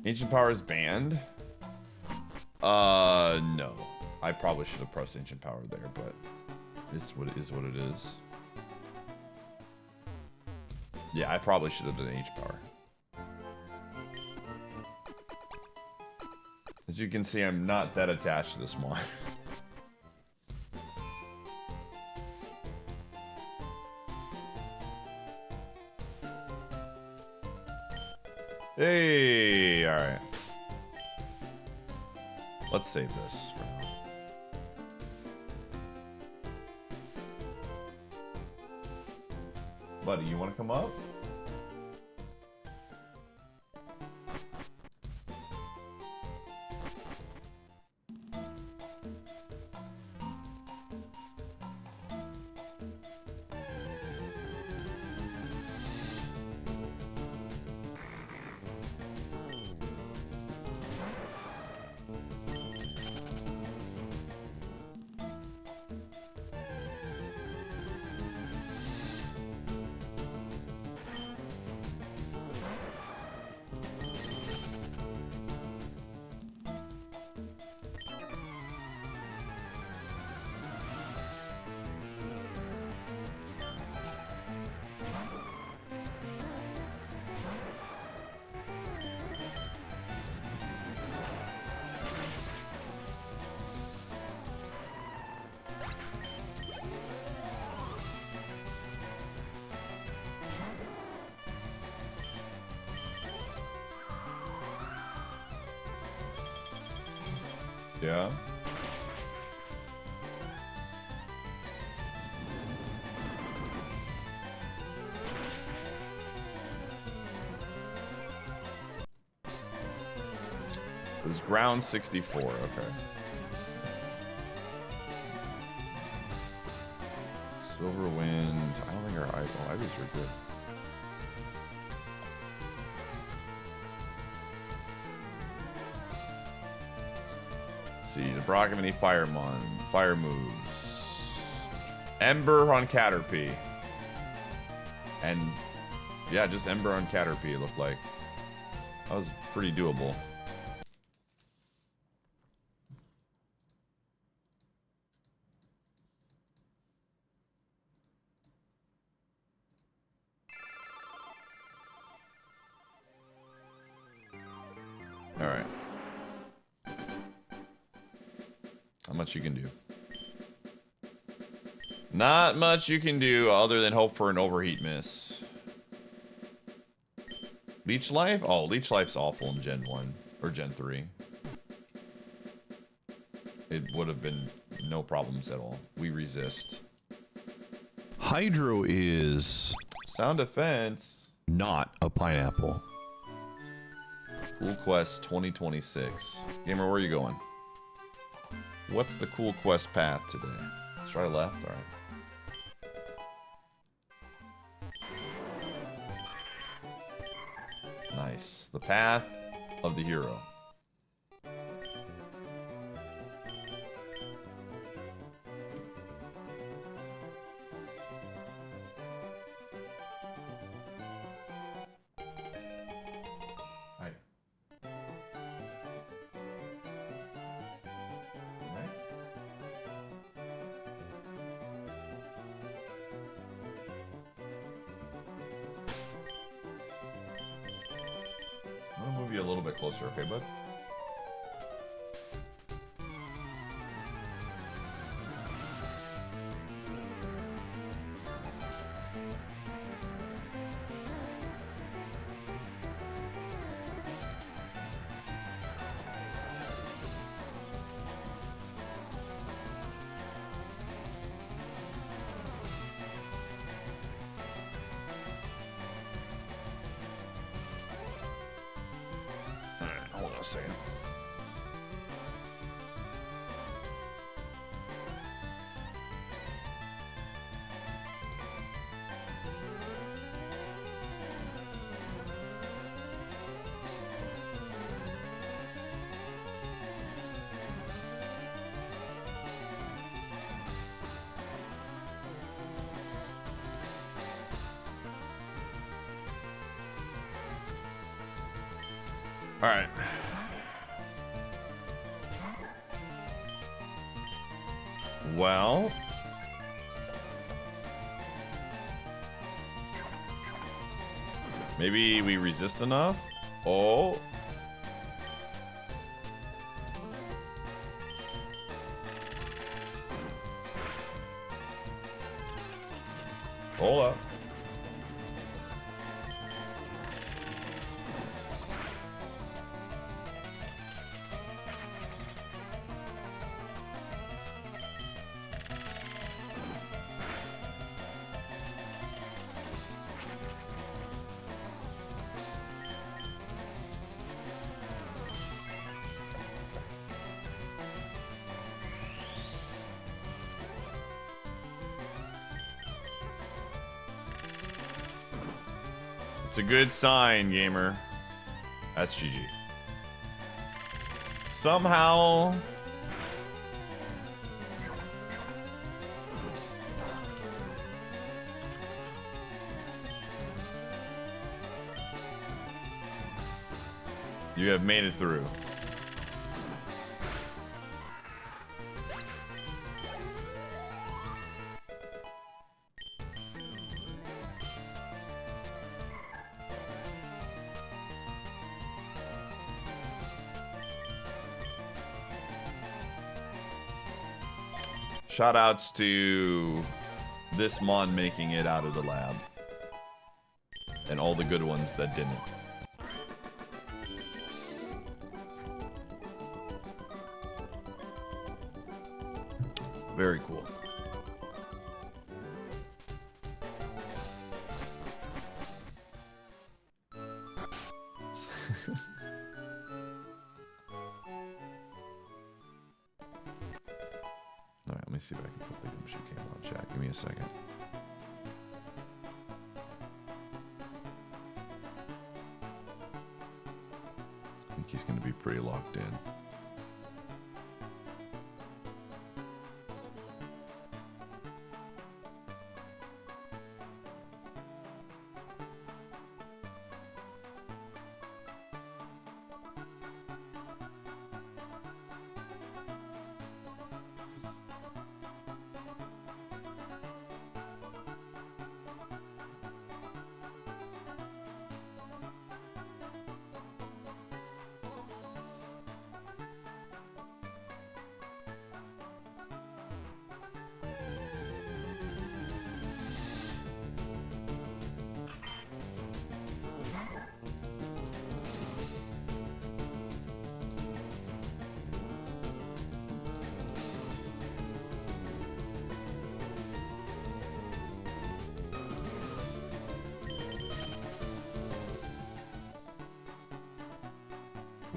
Ancient Power is banned? No. I probably should have pressed Ancient Power there, but it's what it is what it is. Yeah, I probably should have done Ancient Power. As you can see, I'm not that attached to this mod. Hey, all right. Let's save this for now. Buddy, you want to come up? Yeah. It was ground 64, okay. Silver Wind. I don't think our eyes. Oh, Ivies are good. Let's see, the Brockamini Firemon. Fire moves. Ember on Caterpie. And yeah, just Ember on Caterpie, it looked like. That was pretty doable. All right. How much you can do? Not much you can do other than hope for an overheat miss. Leech life? Oh, leech life's awful in Gen 1 or Gen 3. It would have been no problems at all. We resist. Hydro is Sound defense. not a pineapple. Cool Quest 2026. Gamer, where are you going? What's the Cool Quest path today? Let's try left. All right. Nice. The path of the hero. Hi. Right. I'm gonna move you a little bit closer, okay, bud? Hold on a second. All right. Well, maybe we resist enough. Oh. Hold up. It's a good sign, gamer. That's GG. Somehow... you have made it through. Shoutouts to this Mon making it out of the lab. And all the good ones that didn't. Very cool. Alright, let me see if I can put the Gumshoe cam on chat. Give me a second. I think he's going to be pretty locked in.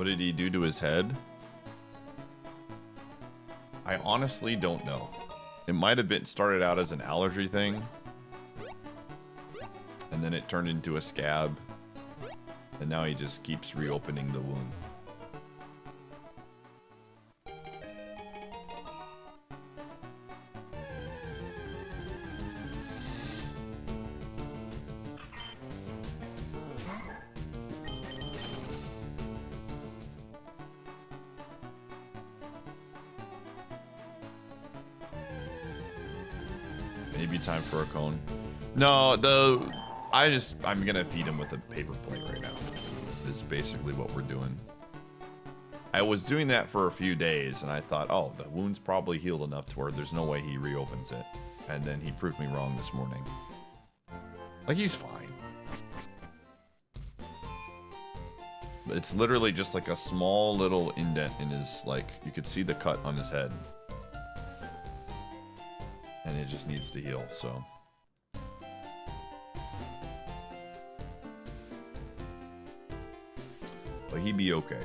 What did he do to his head? I honestly don't know. It might have been started out as an allergy thing, and then it turned into a scab, and now he just keeps reopening the wound. Maybe time for a cone. No, I'm gonna feed him with a paper plate right now. Is basically what we're doing. I was doing that for a few days, and I thought, oh, the wound's probably healed enough to where there's no way he reopens it. And then he proved me wrong this morning. Like, he's fine. But it's literally just like a small little indent in his, like, you could see the cut on his head. And it just needs to heal, so. But he'd be okay.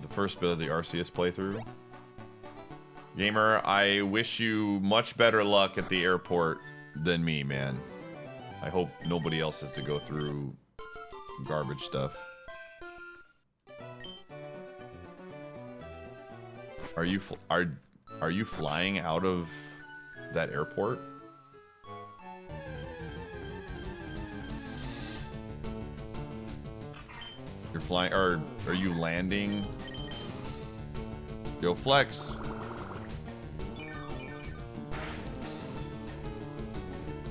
The first bit of the RCS playthrough. Gamer, I wish you much better luck at the airport than me, man. I hope nobody else has to go through garbage stuff. Are you flying out of that airport? You're flying, or are you landing? Yo, Flex.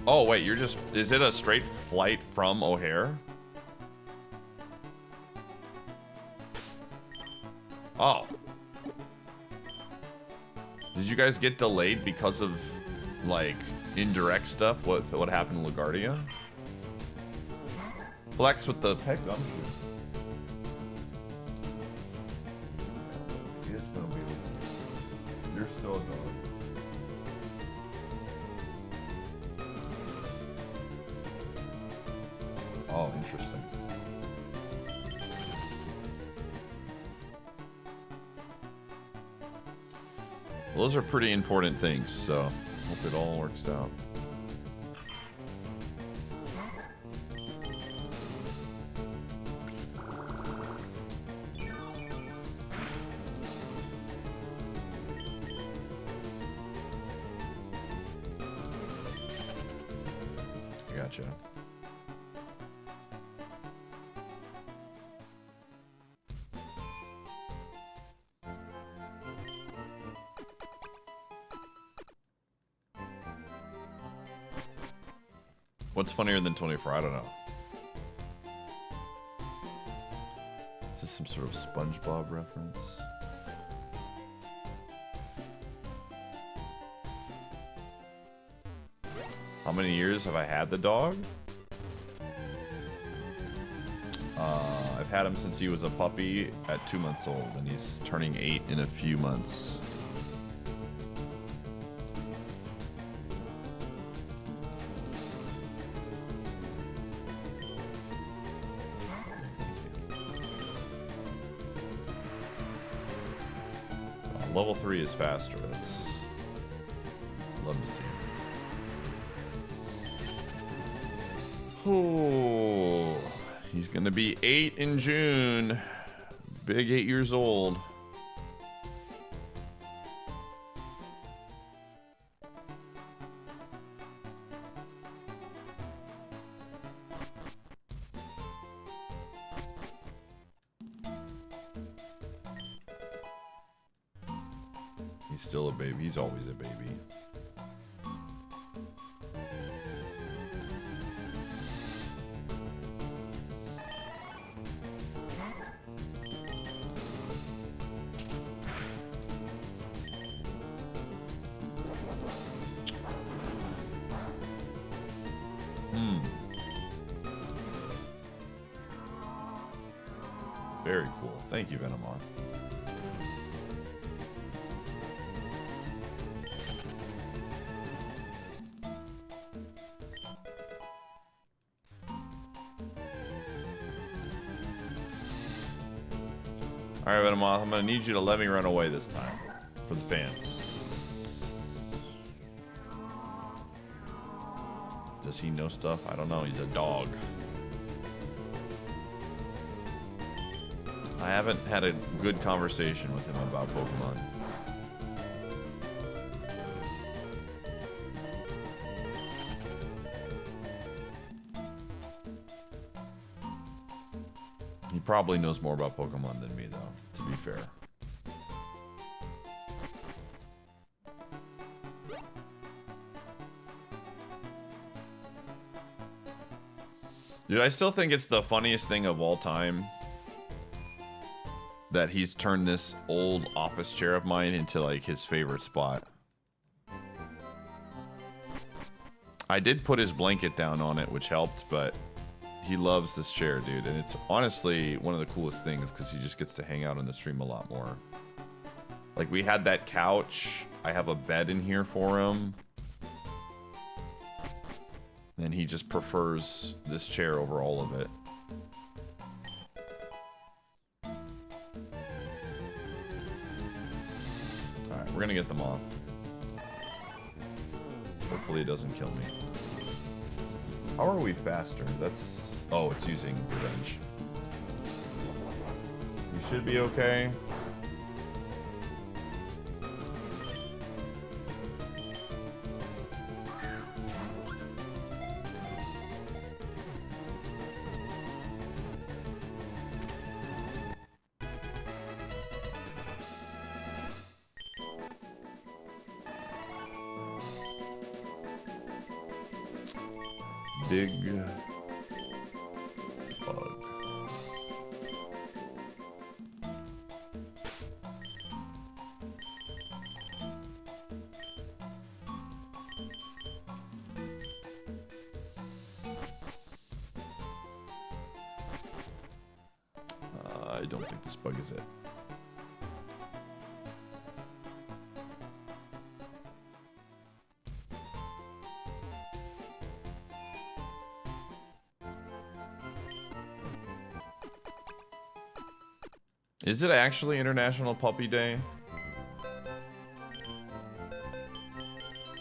Oh, wait, you're just... Is it a straight flight from O'Hare? Oh. Did you guys get delayed because of, like, indirect stuff? What happened to LaGuardia? Flex with the peg gumshoe. He is gonna be... You're still a dog. Oh, interesting. Well, those are pretty important things, so hope it all works out. Gotcha. What's funnier than 24? I don't know. Is this some sort of SpongeBob reference? How many years have I had the dog? I've had him since he was a puppy at 2 months old, and he's turning 8 in a few months. Level 3 is faster. That's... love to see. Oh, he's gonna be 8 in June. Big 8 years old. He's still a baby. He's always a baby. Very cool. Thank you, Venomoth. Alright, Venomoth, I'm gonna need you to let me run away this time. For the fans. Does he know stuff? I don't know. He's a dog. I haven't had a good conversation with him about Pokemon. He probably knows more about Pokemon than me, though, to be fair. Dude, I still think it's the funniest thing of all time that he's turned this old office chair of mine into, like, his favorite spot. I did put his blanket down on it, which helped, but he loves this chair, dude. And it's honestly one of the coolest things because he just gets to hang out on the stream a lot more. Like, we had that couch. I have a bed in here for him. And he just prefers this chair over all of it. Alright, we're gonna get them off. Hopefully it doesn't kill me. How are we faster? That's... Oh, it's using revenge. We should be okay. Big bug. I don't think this bug is it. Is it actually International Puppy Day?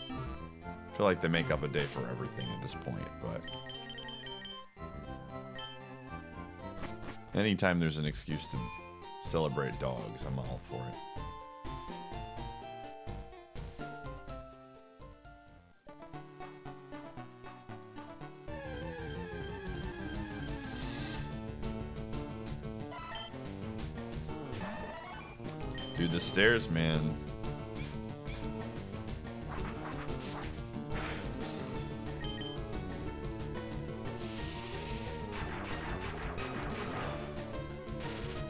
I feel like they make up a day for everything at this point, but... Anytime there's an excuse to celebrate dogs, I'm all for it. Dude, the stairs, man.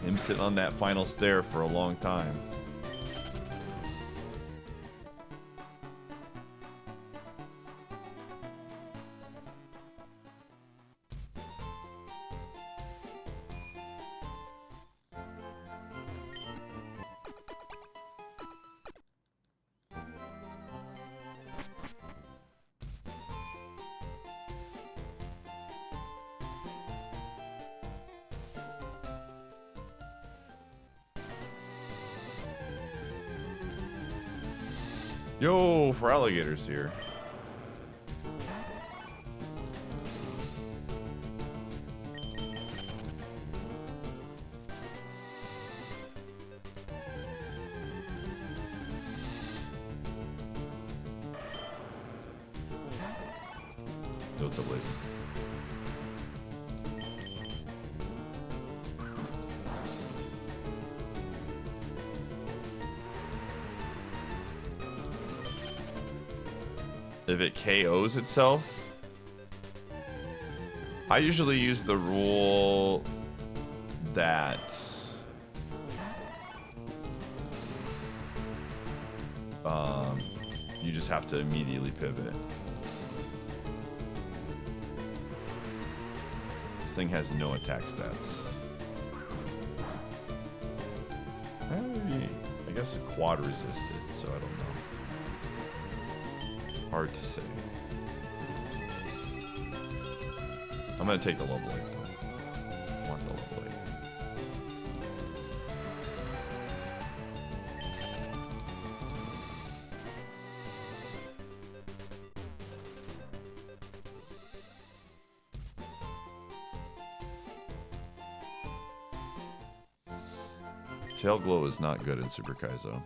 Him sitting on that final stair for a long time. Yo, for alligators here. Yo, what's up, ladies? If it KOs itself, I usually use the rule that you just have to immediately pivot. This thing has no attack stats. I guess it quad resisted, so I don't know. Hard to say. I'm gonna take the level 8 though. I want the level 8. Tail glow is not good in Super Kaizo.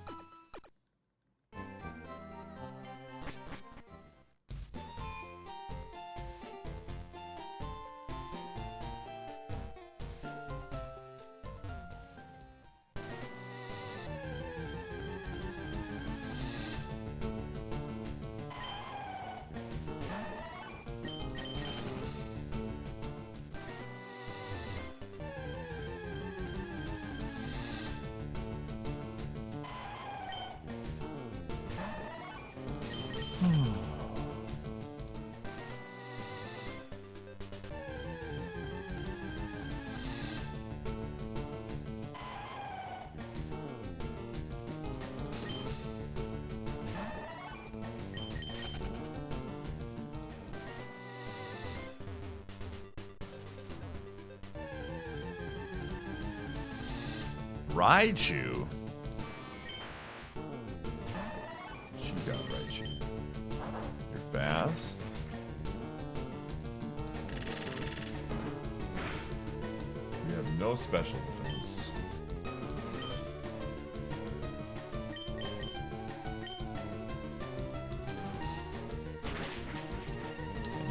Raichu? You got Raichu. You're fast. You have no special defense.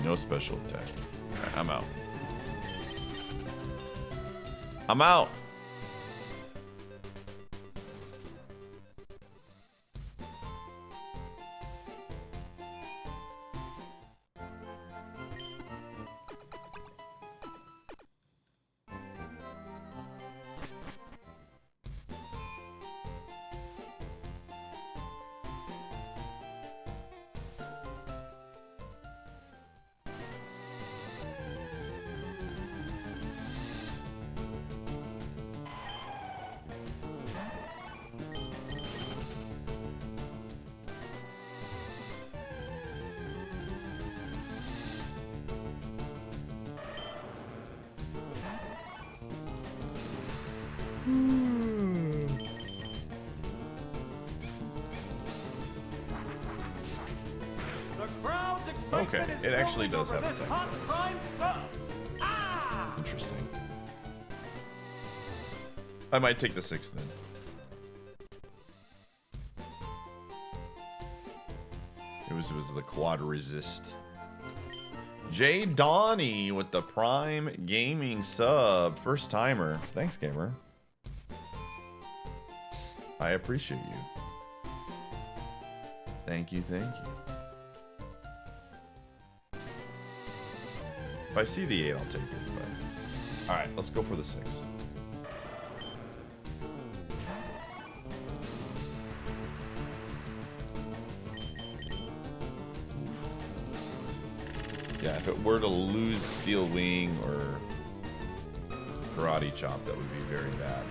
No special attack. Alright, I'm out. I'm out! Okay, it actually does have a text. Interesting. I might take the 6th then. It was the quad resist. Jay Donnie with the Prime Gaming sub. First timer. Thanks, gamer. I appreciate you. Thank you, thank you. If I see the 8, I'll take it. But... Alright, let's go for the 6. Yeah, if it were to lose Steel Wing or Karate Chop, that would be very bad.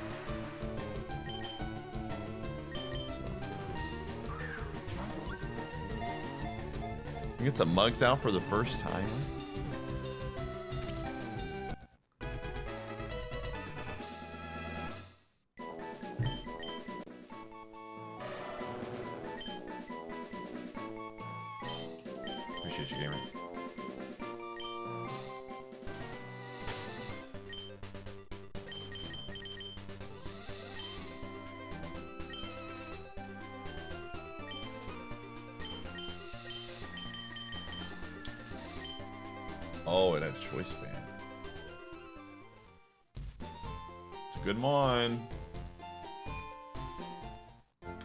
So. Get some mugs out for the first time. Appreciate you, gamer. Oh, it had a choice band. It's a good mon.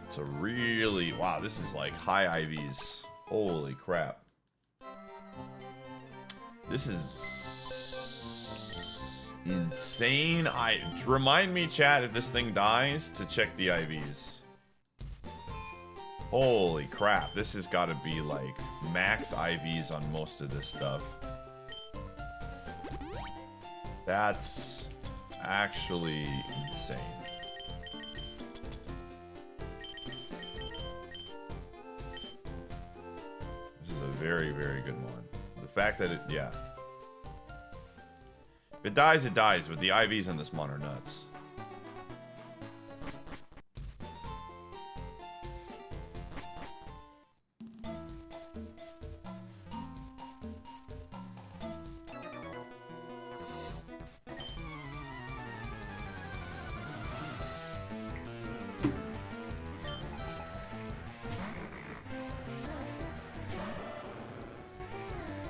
It's a really... Wow, this is like high IVs. Holy crap. This is insane. Remind me, chat, if this thing dies, to check the IVs. Holy crap. This has got to be like max IVs on most of this stuff. That's actually insane. This is a very, very good one. The fact that it, yeah. If it dies, it dies, but the IVs on this mon are nuts.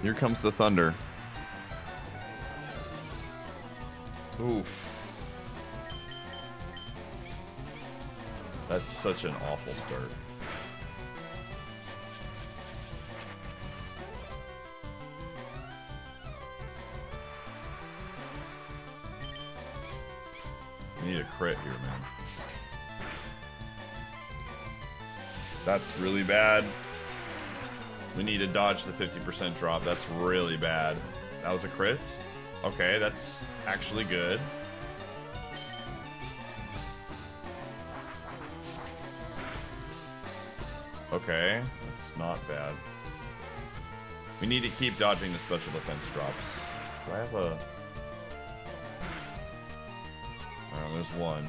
Here comes the thunder. Oof. That's such an awful start. We need a crit here, man. That's really bad. We need to dodge the 50% drop. That's really bad. That was a crit? Okay, that's actually good. Okay, that's not bad. We need to keep dodging the special defense drops. Do I have a... Oh, there's one.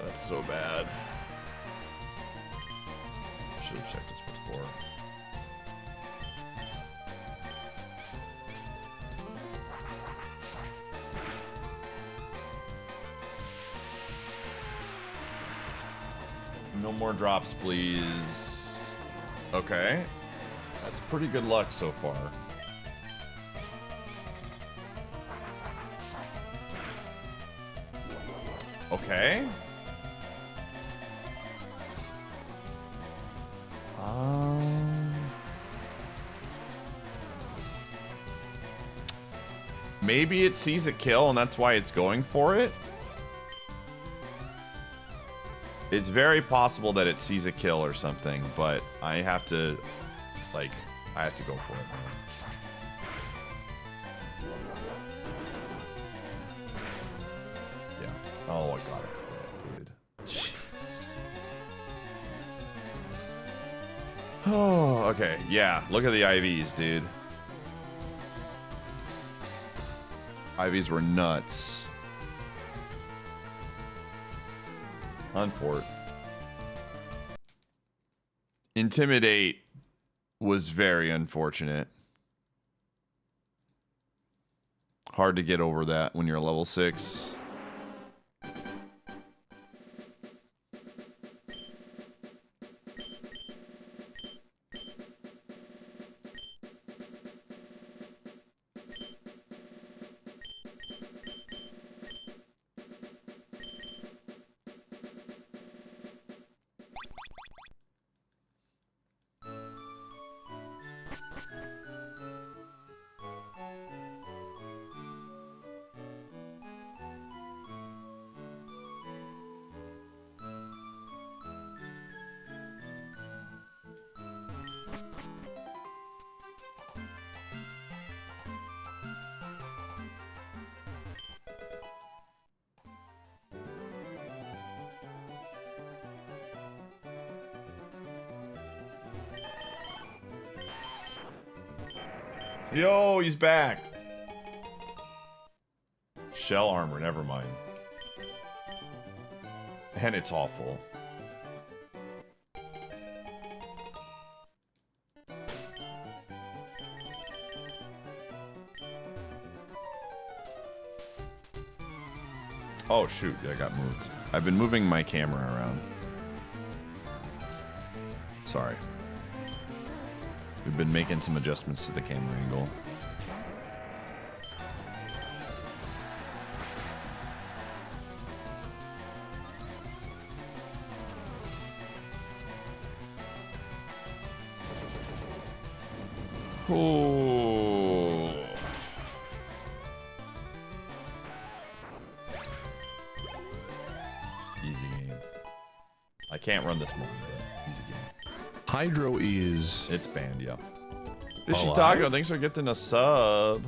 That's so bad. Should have checked this before. No more drops, please. Okay. That's pretty good luck so far. Okay. Maybe it sees a kill and that's why it's going for it. It's very possible that it sees a kill or something, but I have to, like, I have to go for it, man. Yeah. Oh, I got it, dude. Jeez. Oh, okay. Yeah, look at the IVs, dude. IVs were nuts. Unfort. Intimidate was very unfortunate. Hard to get over that when you're level 6. Yo, he's back. Shell armor, never mind. And it's awful. Oh shoot, I got moved. I've been moving my camera around. Sorry. We've been making some adjustments to the camera angle. Oh. Easy game. I can't run this one, but easy game. Hydro is... It's banned, yeah. Fishy Alive? Taco, thanks for getting a sub.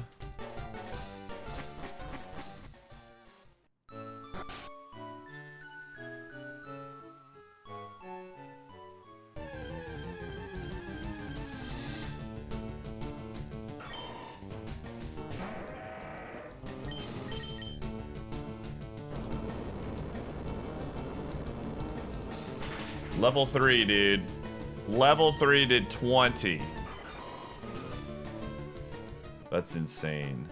Level 3, dude. Level 3 did 20. That's insane.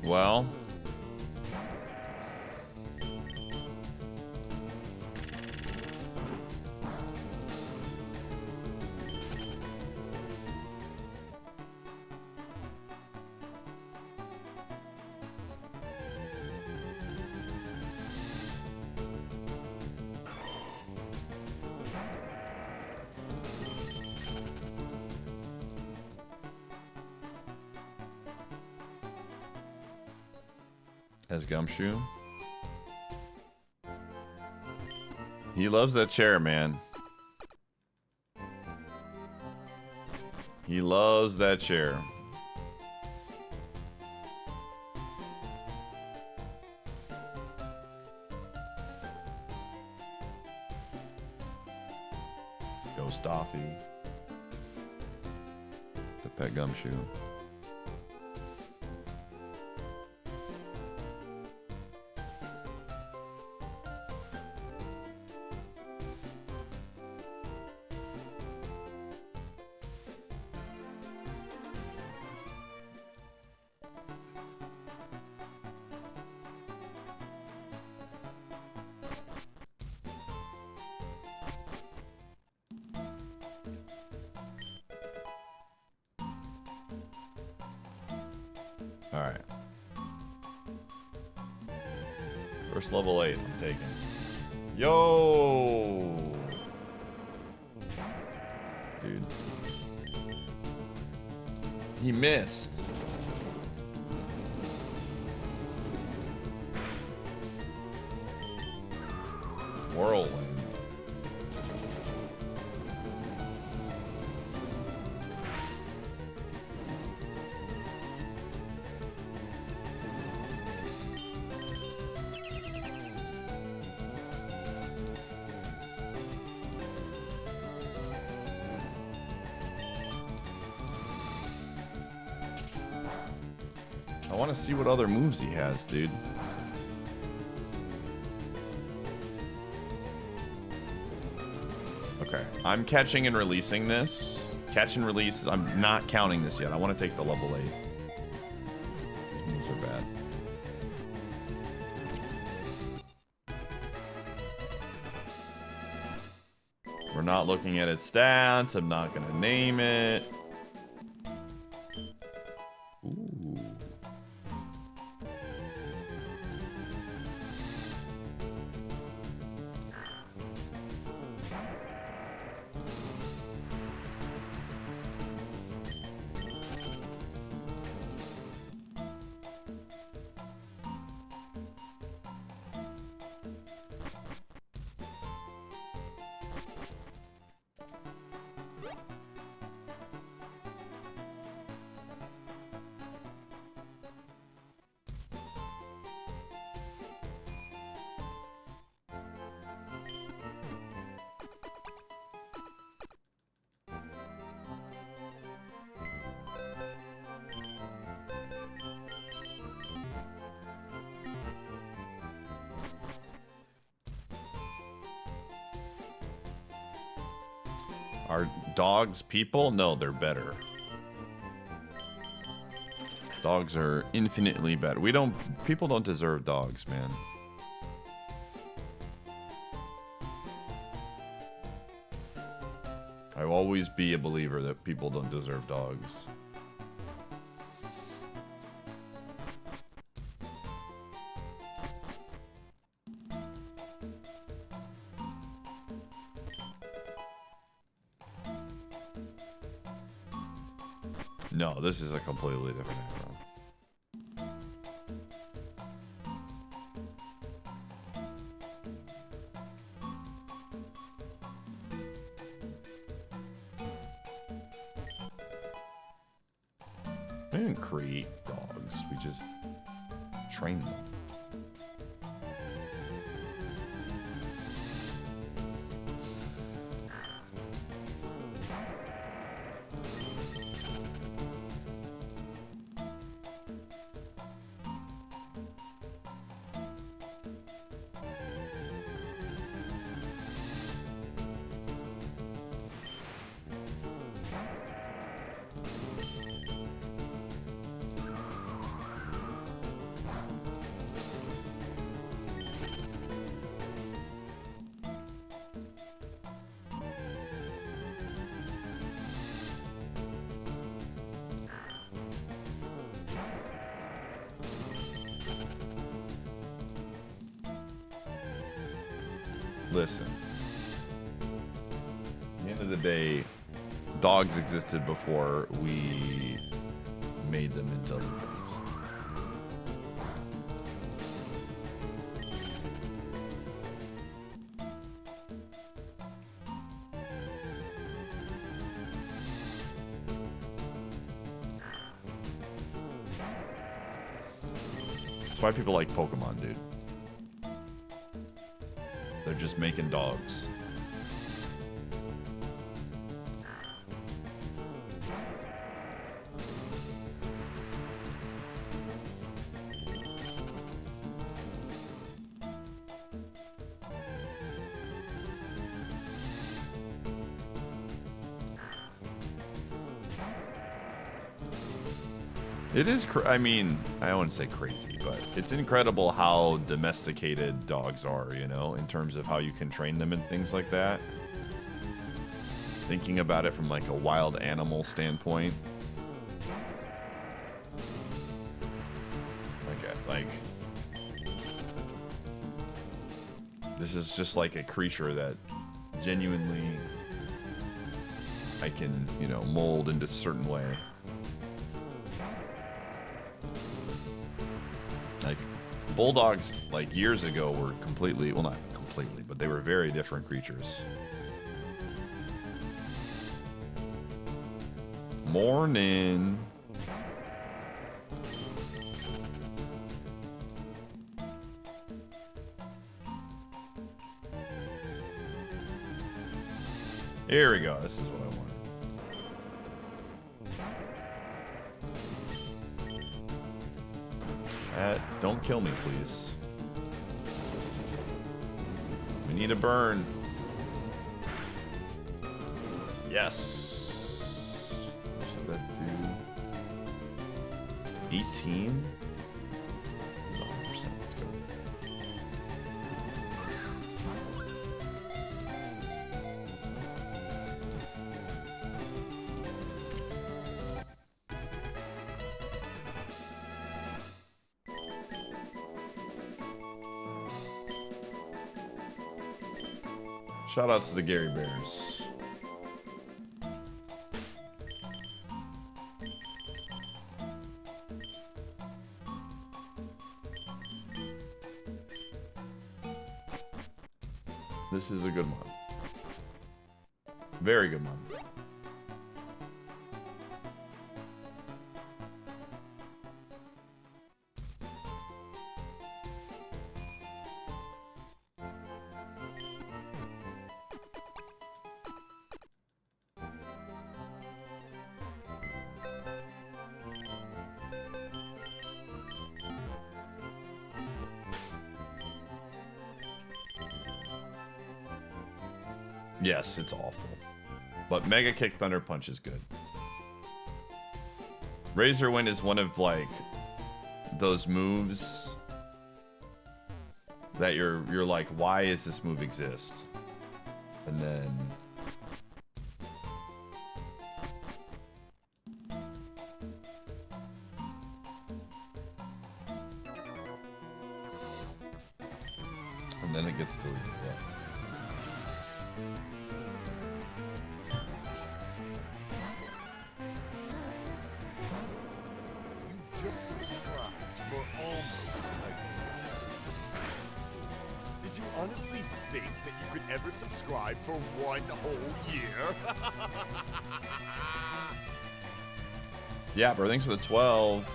Well, as Gumshoe. He loves that chair, man. He loves that chair. Go Stoffy. The pet Gumshoe. Alright. First level 8, I'm taking. Yo! Dude. He missed. Whirlwind. I want to see what other moves he has, dude. Okay, I'm catching and releasing this. Catch and release, I'm not counting this yet. I want to take the level 8. These moves are bad. We're not looking at its stats. I'm not going to name it. Ooh. Are dogs people? No, they're better. Dogs are infinitely better. People don't deserve dogs, man. I will always be a believer that people don't deserve dogs. No, this is a completely different animal. We didn't create dogs, we just trained them. listen. At the end of the day, dogs existed before we made them into other things. That's why people like Pokemon, dude. They're just making dogs. It is, I mean, I wouldn't say crazy, but it's incredible how domesticated dogs are, you know, in terms of how you can train them and things like that. Thinking about it from like a wild animal standpoint. Like, this is just like a creature that genuinely I can, you know, mold into a certain way. Like, bulldogs, like, years ago were completely, well, not completely, but they were very different creatures. Morning. Here we go. This is what I wanted. Don't kill me, please. We need a burn. Yes. What should that do? 18? This is 100%. Let's go. Shout outs to the Gary Bears. This is a good one. Very good one. Yes, it's awful. But Mega Kick Thunder Punch is good. Razor Wind is one of, like, those moves that you're like, why does this move exist? And then it gets to, yeah. Just subscribed for almost a year. Did you honestly think that you could ever subscribe for 1 whole year? Yeah, bro, thanks for the 12.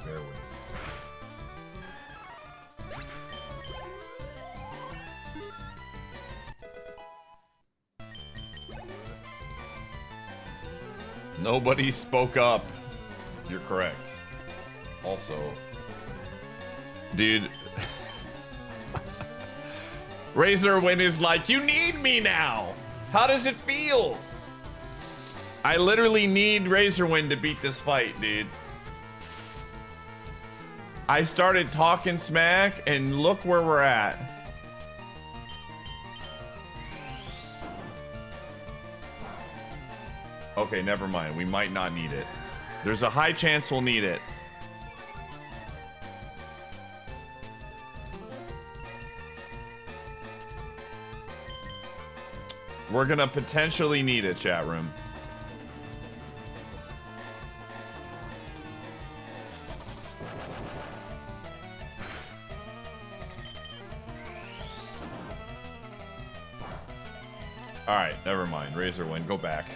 Bear with me. Nobody spoke up. You're correct. Also, dude, Razor Wind is like, you need me now. How does it feel? I literally need Razor Wind to beat this fight, dude. I started talking smack and look where we're at. Okay, never mind. We might not need it. There's a high chance we'll need it. We're gonna potentially need it, chat room. Alright, never mind. Razor Wind, go back.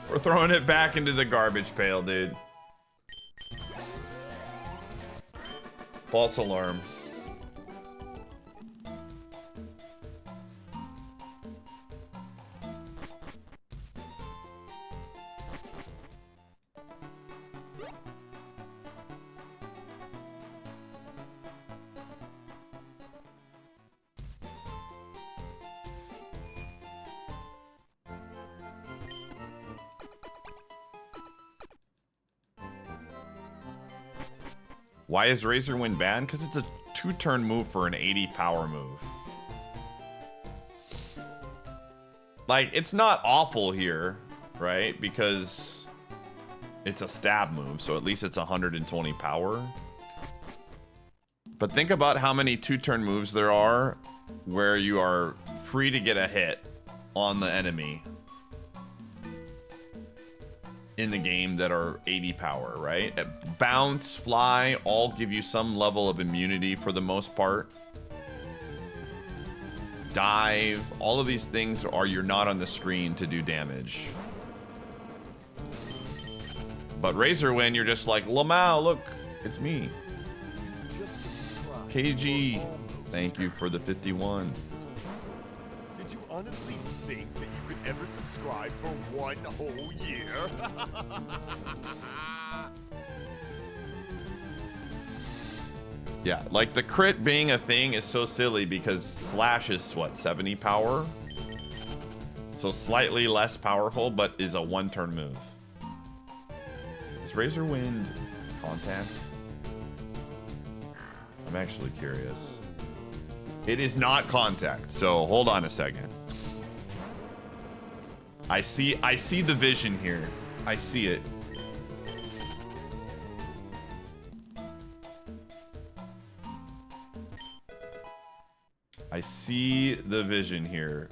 We're throwing it back into the garbage pail, dude. False alarm. Why is Razor Wind banned? Because it's a 2-turn move for an 80 power move. Like, it's not awful here, right? Because it's a stab move, so at least it's 120 power. But think about how many 2-turn moves there are where you are free to get a hit on the enemy in the game that are 80 power, right? Bounce, fly, all give you some level of immunity for the most part. Dive, all of these things are you're not on the screen to do damage. But Razor Wind, you're just like, Lamau, look, it's me. Just subscribe. KG, thank you for the 51. Did you honestly think that you could ever subscribe for 1 whole year? Yeah, like the crit being a thing is so silly because Slash is what, 70 power? So slightly less powerful, but is a 1-turn move. Is Razor Wind contact? I'm actually curious. It is not contact, so hold on a second. I see the vision here. I see it. I see the vision here.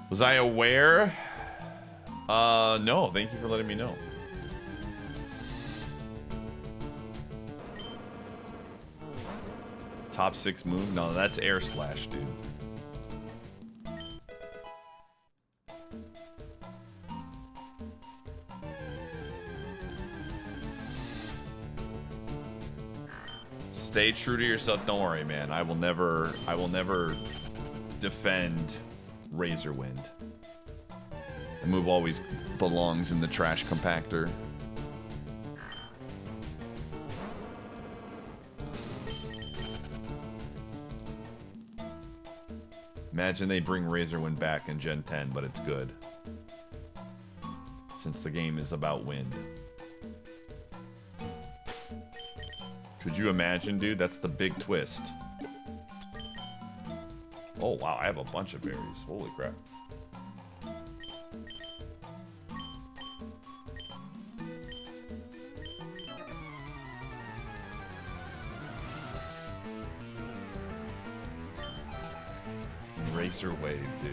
Was I aware? No. Thank you for letting me know. Top 6 move? No, that's Air Slash, dude. Stay true to yourself. Don't worry, man. I will never defend Razor Wind. The move always belongs in the trash compactor. Imagine they bring Razor Wind back in Gen 10, but it's good. Since the game is about wind. Could you imagine, dude? That's the big twist. Oh, wow. I have a bunch of berries. Holy crap. Racer Wave, dude.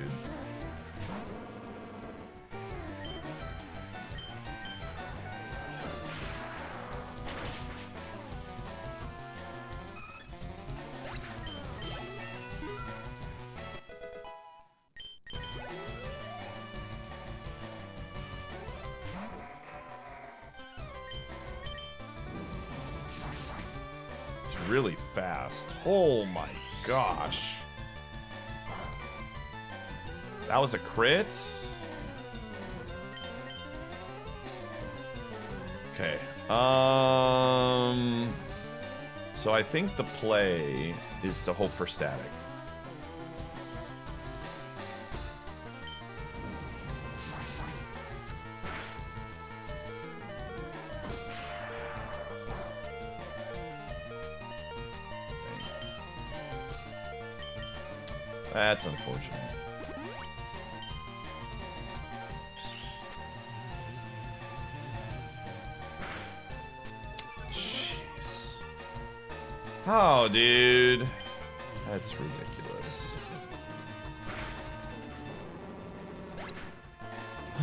It's really fast. Oh my gosh. That was a crit? Okay. So I think the play is to hope for static. That's unfortunate. Oh, dude. That's ridiculous.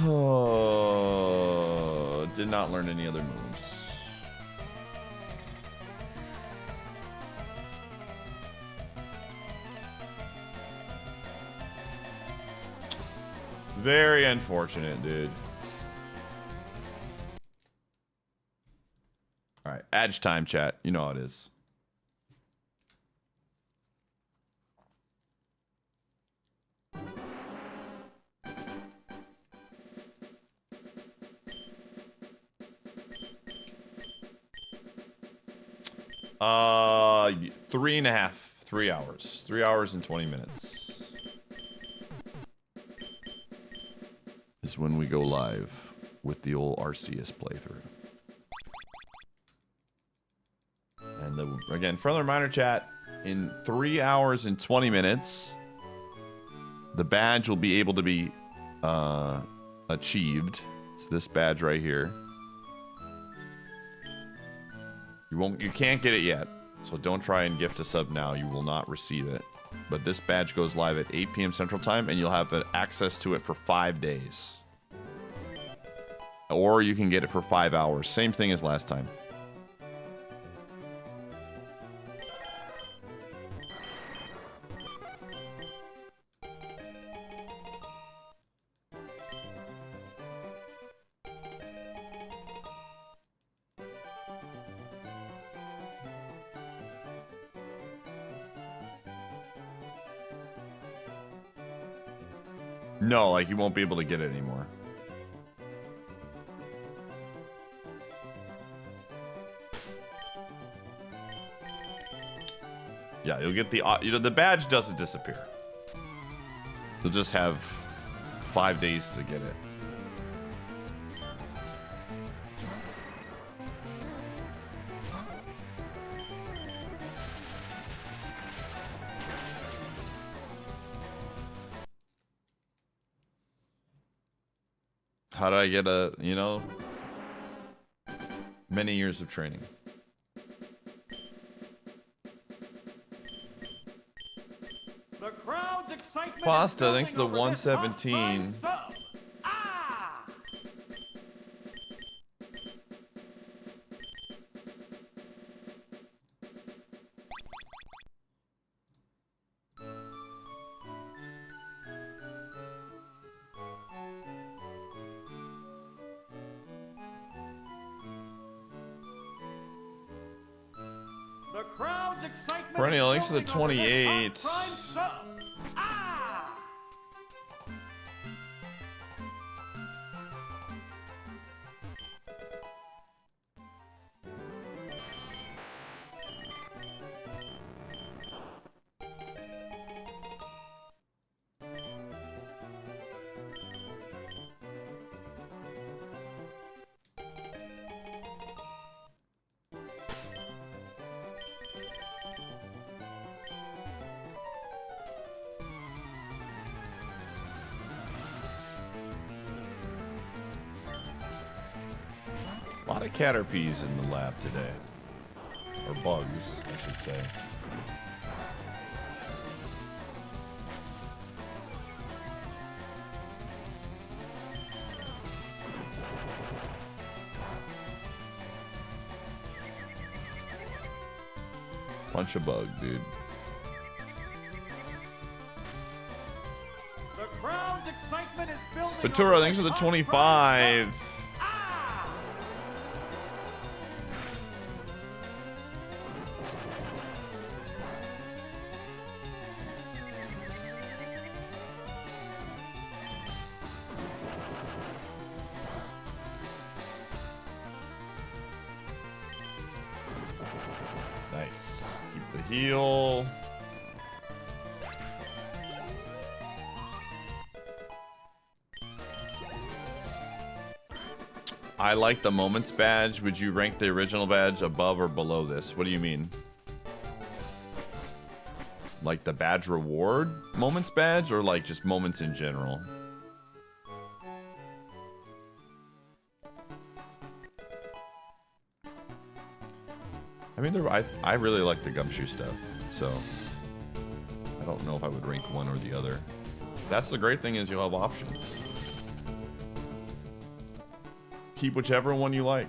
Oh, did not learn any other moves. Very unfortunate, dude. All right, edge time, chat. You know how it is. Uh, 3 hours. 3 hours and 20 minutes. Is when we go live with the old RCS playthrough. And again, further reminder, chat, in 3 hours and 20 minutes, the badge will be able to be achieved. It's this badge right here. You can't get it yet, so don't try and gift a sub now. You will not receive it. But this badge goes live at 8 p.m. Central Time, and you'll have access to it for 5 days. Or you can get it for 5 hours. Same thing as last time. No, like you won't be able to get it anymore. Yeah, you'll get the the badge doesn't disappear. You'll just have 5 days to get it. How did I get a, you know, many years of training? The crowd's excitement Pasta, is thanks to the building over this hot 117. prime sub. Ah! The crowd's excitement Perennial, is thanks to the building over this 28. hot prime sub. Ah! A lot of Caterpies in the lab today. Or bugs, I should say. Bunch of bug, dude. The crowd's excitement is building Batura, over thanks for this the hot 25. prime sub. Ah! Nice. Keep the heal. I like the moments badge. Would you rank the original badge above or below this? What do you mean? Like the badge reward moments badge, or like just moments in general? I mean, I really like the gumshoe stuff, so I don't know if I would rank one or the other. That's the great thing is you'll have options. Keep whichever one you like.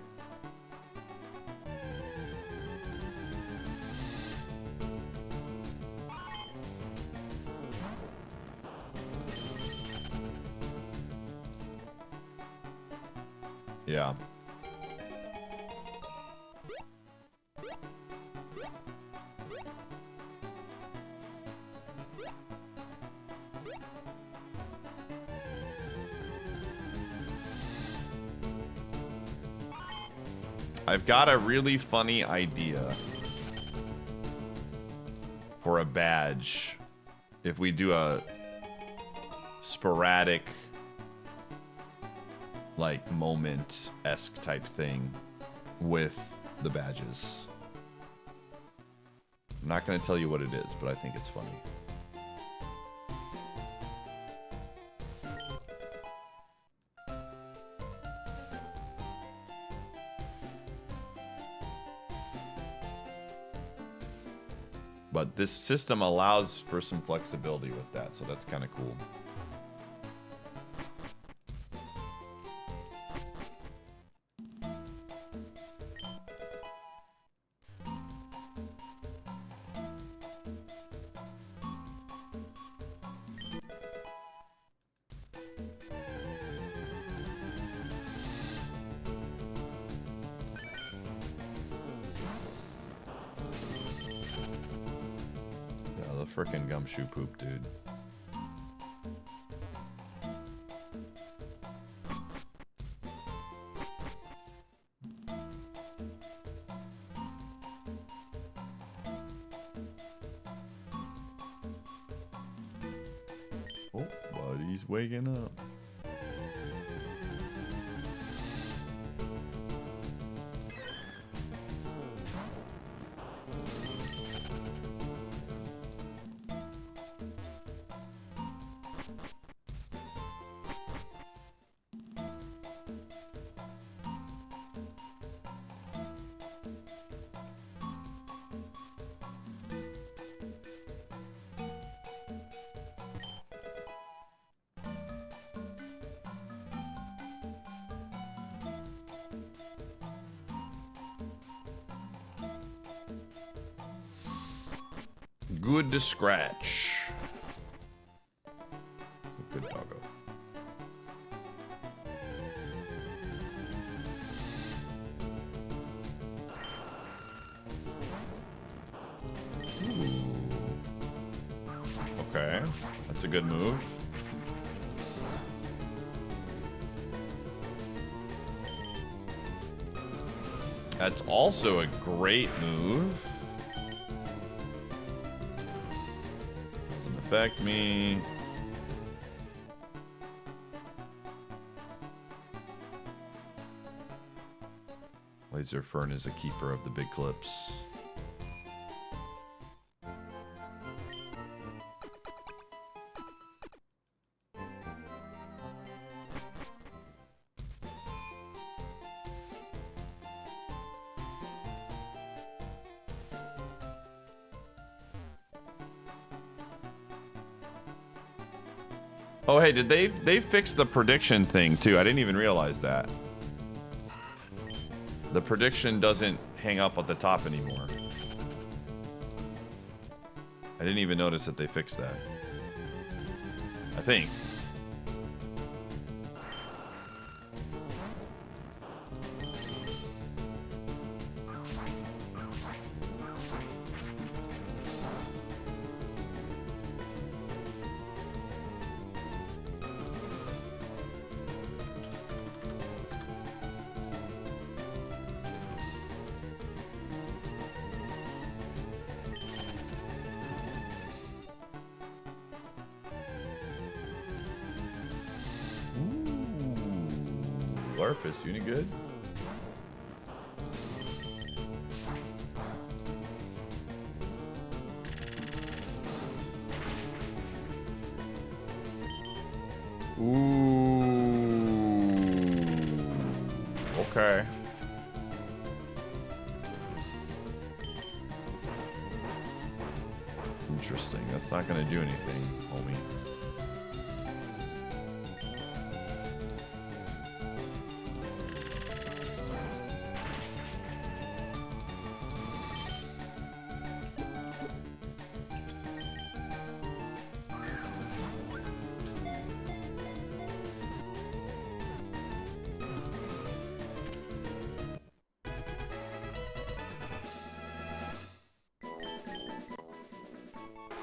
Yeah. I've got a really funny idea for a badge if we do a sporadic like moment-esque type thing with the badges. I'm not going to tell you what it is, but I think it's funny. But this system allows for some flexibility with that, so that's kind of cool. Frickin' gumshoe poop, dude. Oh, buddy's waking up. Good to scratch. Good doggo. Ooh. Okay, that's a good move. That's also a great move. Affect me. Laser Fern is a keeper of the big clips. Oh, hey, did they fix the prediction thing too? I didn't even realize that. The prediction doesn't hang up at the top anymore. I didn't even notice that they fixed that. I think. Larpus, you any good? Ooh. Okay. Interesting. That's not gonna do anything, homie.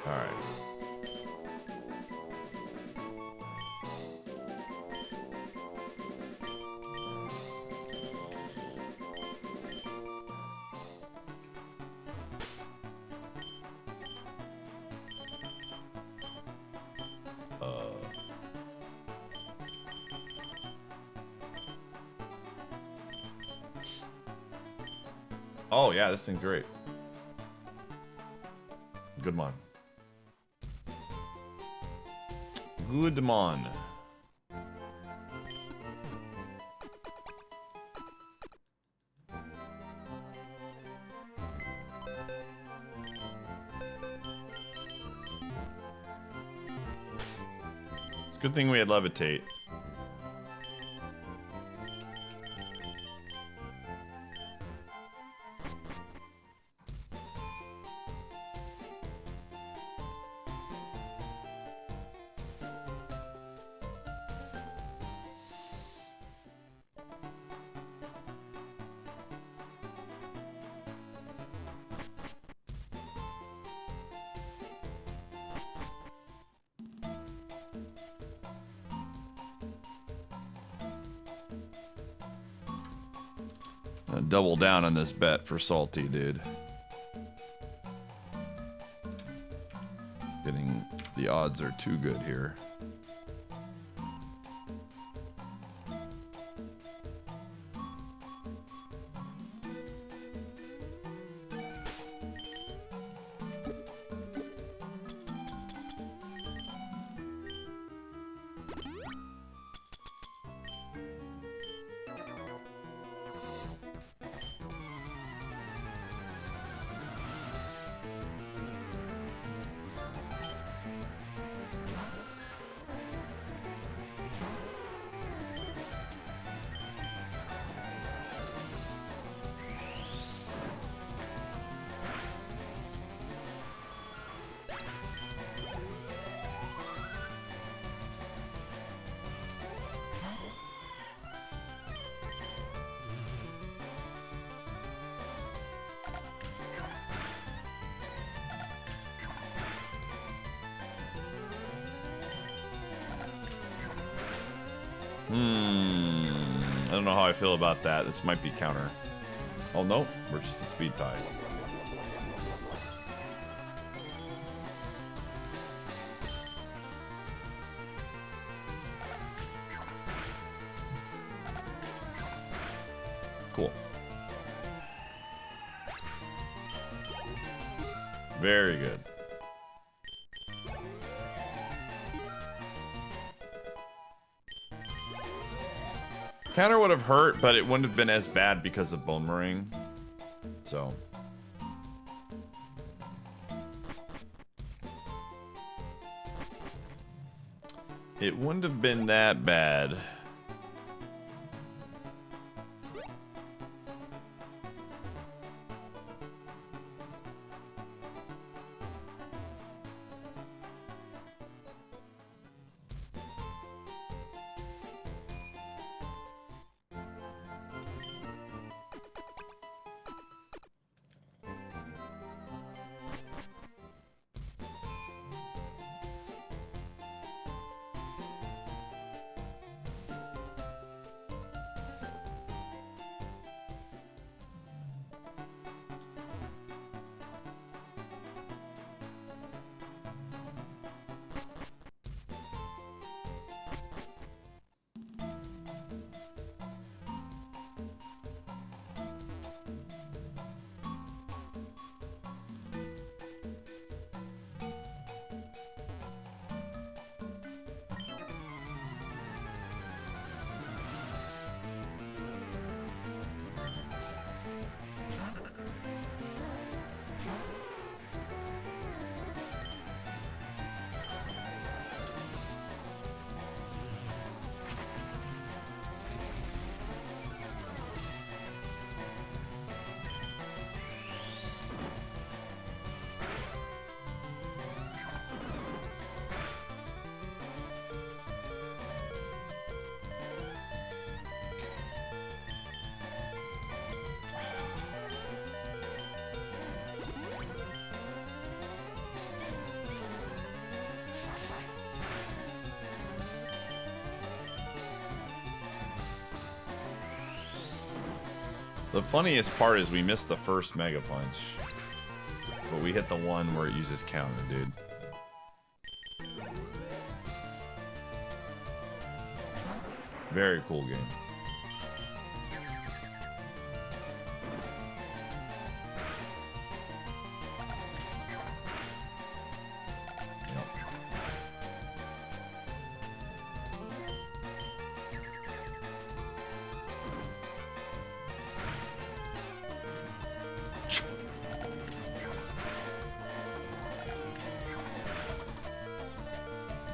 Alright. Oh yeah, this thing's great. Good mon. Good mon. It's a good thing we had levitate. Double down on this bet for Salty, dude. Getting the odds are too good here. I don't know how I feel about that. This might be counter. Oh no, we're just a speed tie. Cool. Very good. Counter would have hurt, but it wouldn't have been as bad because of Bone Meringue. So. It wouldn't have been that bad. The funniest part is we missed the first Mega Punch. But we hit the one where it uses counter, dude. Very cool game.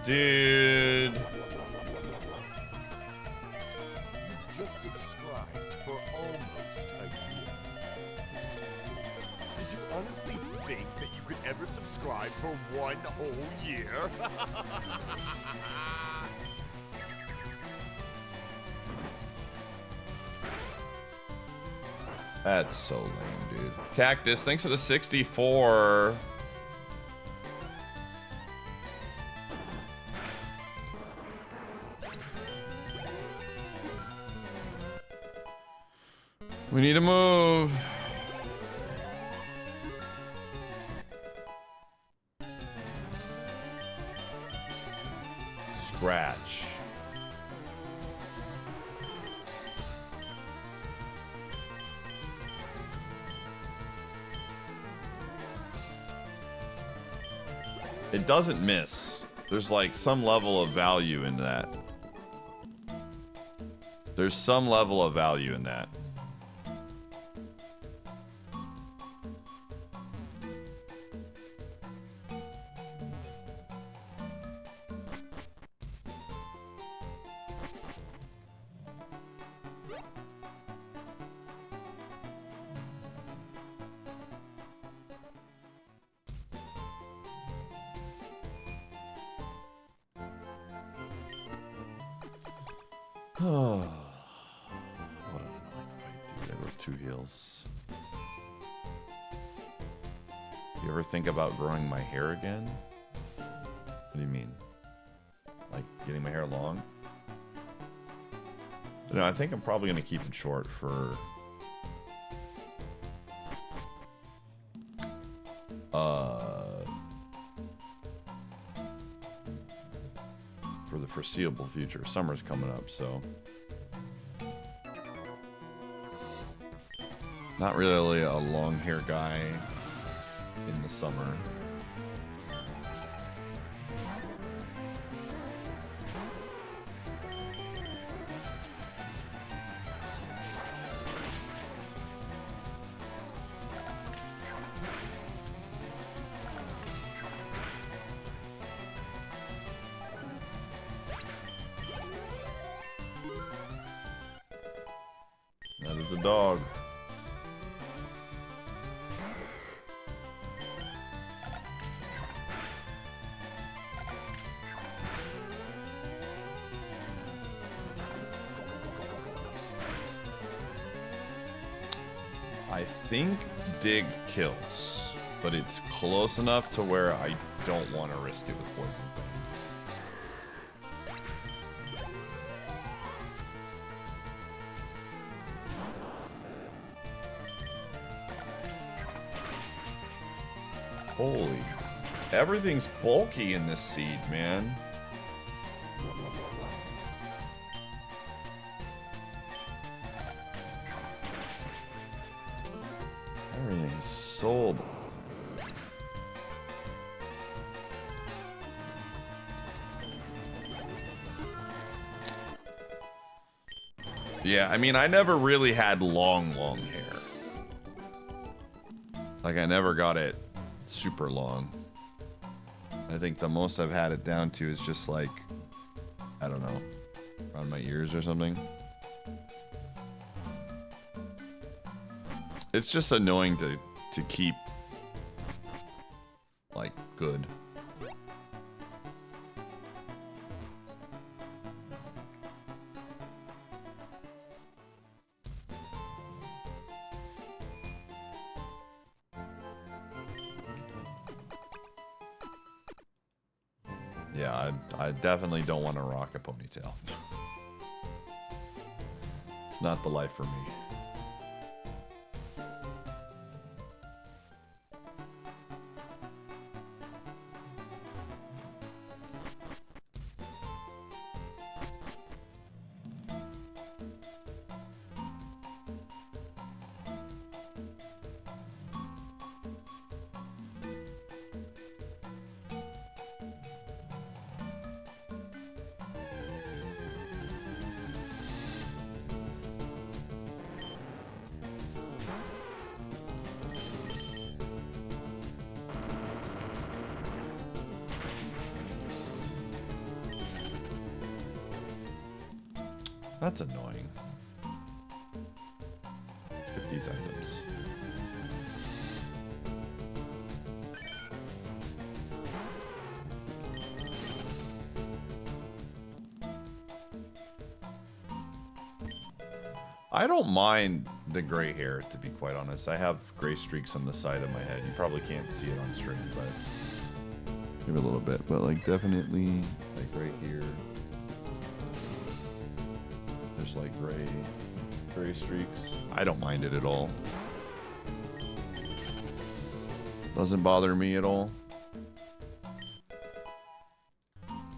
Dude. Just subscribed for almost a year. Did you honestly think that you could ever subscribe for one whole year? That's so lame, dude. Cactus, thanks for the 64. We need to move. Scratch. It doesn't miss. There's like some level of value in that. There's some level of value in that. What an annoying fight, dude. With 2 heals. You ever think about growing my hair again? What do you mean? Like getting my hair long? No, I think I'm probably gonna keep it short for the foreseeable future. Summer's coming up, so not really a long hair guy in the summer. That is a dog. I think dig kills, but it's close enough to where I don't want to risk it with poison. Holy, everything's bulky in this seed, man. Everything's sold. Yeah, I mean, I never really had long hair. Like, I never got it super long. I think the most I've had it down to is just like, I don't know, around my ears or something. It's just annoying to keep like good. Yeah, I definitely don't want to rock a ponytail. It's not the life for me. That's annoying. Let's get these items. I don't mind the gray hair, to be quite honest. I have gray streaks on the side of my head. You probably can't see it on stream, but maybe a little bit. But like definitely like right here. There's like gray streaks. I don't mind it at all. Doesn't bother me at all.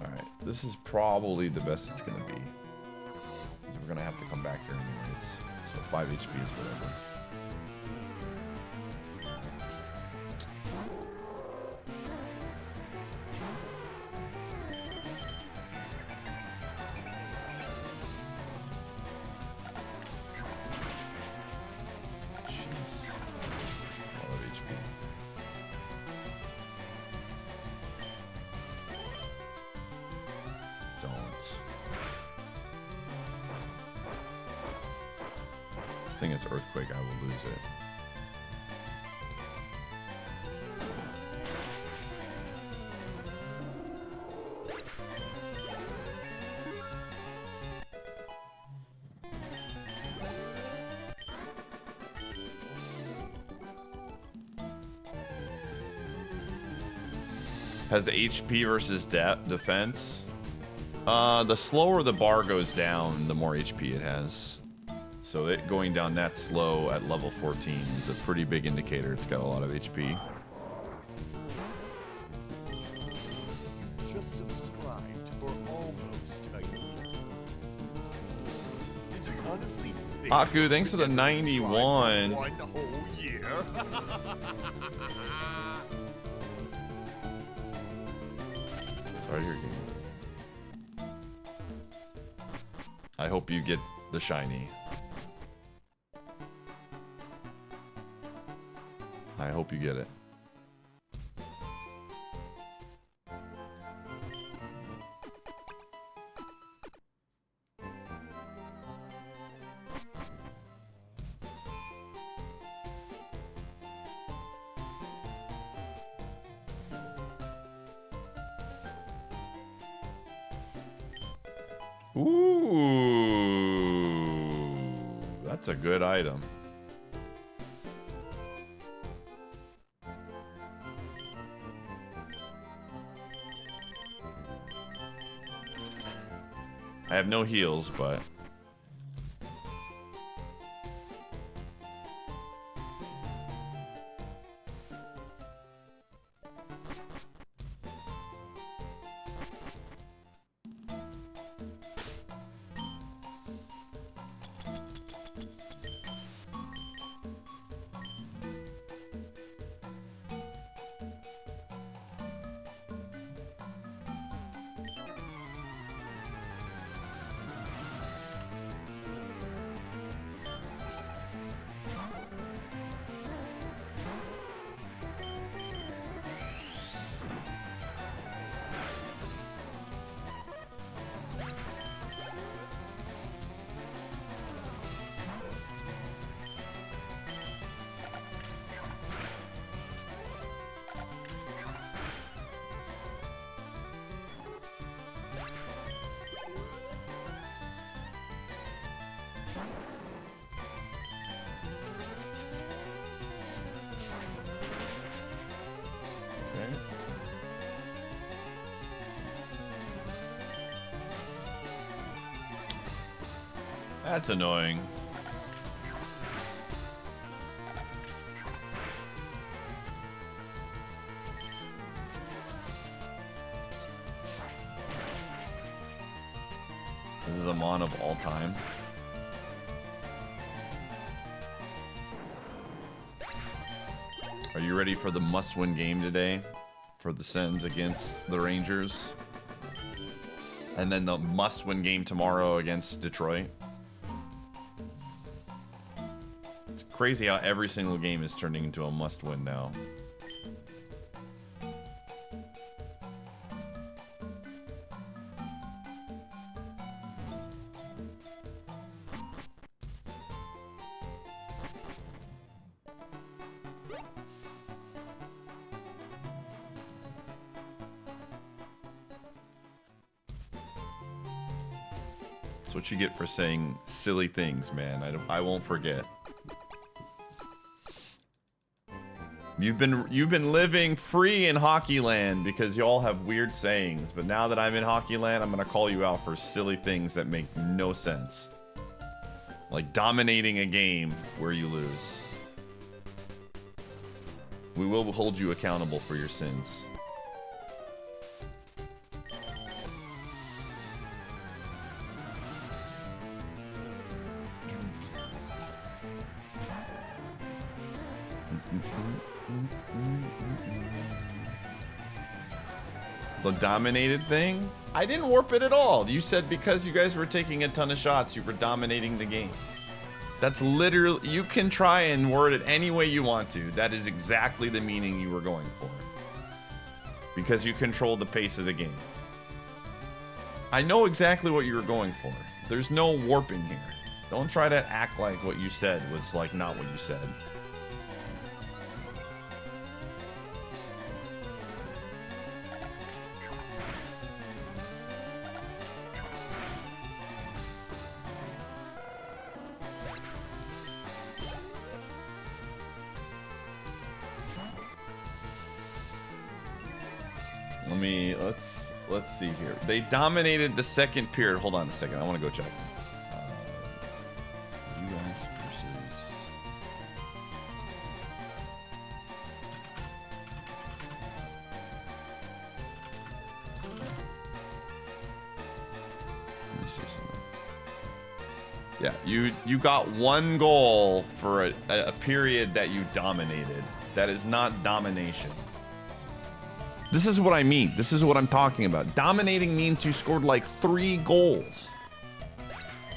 Alright, this is probably the best it's gonna be. We're gonna have to come back here anyways. So 5 HP is whatever. Jeez. A lot of HP. Don't. Thing is earthquake, I will lose it. Has HP versus defense? The slower the bar goes down, the more HP it has. So it going down that slow at level 14 is a pretty big indicator it's got a lot of HP. Just subscribed for almost a year. Did you honestly think Aku, thanks for you the would get subscribed 91. for 1 whole year? Sorry to hear you. I hope you get the shiny. I hope you get it. Ooh, that's a good item. I have no heals, but that's annoying. This is a mon of all time. Are you ready for the must-win game today? For the Sens against the Rangers? And then the must-win game tomorrow against Detroit? It's crazy how every single game is turning into a must-win now. That's what you get for saying silly things, man. I won't forget. You've been living free in Hockey Land because y'all have weird sayings, but now that I'm in Hockey Land, I'm gonna call you out for silly things that make no sense. Like dominating a game where you lose. We will hold you accountable for your sins. The dominated thing? I didn't warp it at all. You said because you guys were taking a ton of shots, you were dominating the game. That's literally, you can try and word it any way you want to. That is exactly the meaning you were going for. Because you controlled the pace of the game. I know exactly what you were going for. There's no warping here. Don't try to act like what you said was like not what you said. Let's see here. They dominated the second period. Hold on a second. I want to go check. US versus. Let me see something. Yeah, you got one goal for a period that you dominated. That is not domination. This is what I mean. This is what I'm talking about. Dominating means you scored like 3 goals.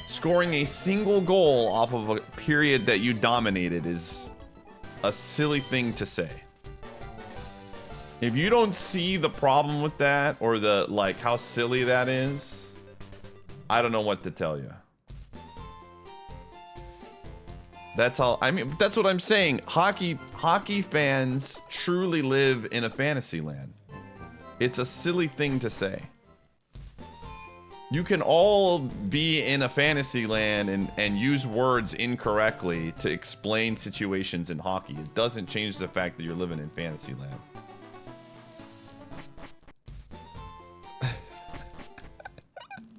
Scoring a single goal off of a period that you dominated is a silly thing to say. If you don't see the problem with that or the like how silly that is, I don't know what to tell you. That's all. I mean, that's what I'm saying. Hockey fans truly live in a fantasy land. It's a silly thing to say. You can all be in a fantasy land and use words incorrectly to explain situations in hockey. It doesn't change the fact that you're living in fantasy land.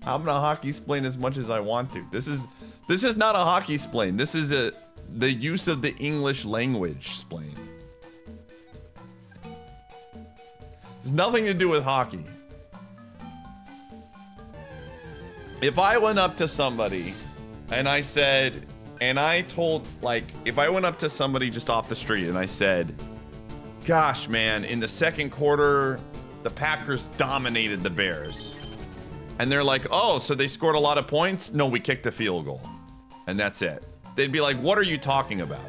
I'm gonna hockey explain as much as I want to. This is not a hockey explain. This is the use of the English language explain. It's nothing to do with hockey. If I went up to somebody and I said, and I told, like, if I went up to somebody just off the street and I said, gosh, man, in the second quarter, the Packers dominated the Bears. And they're like, oh, so they scored a lot of points? No, we kicked a field goal. And that's it. They'd be like, what are you talking about?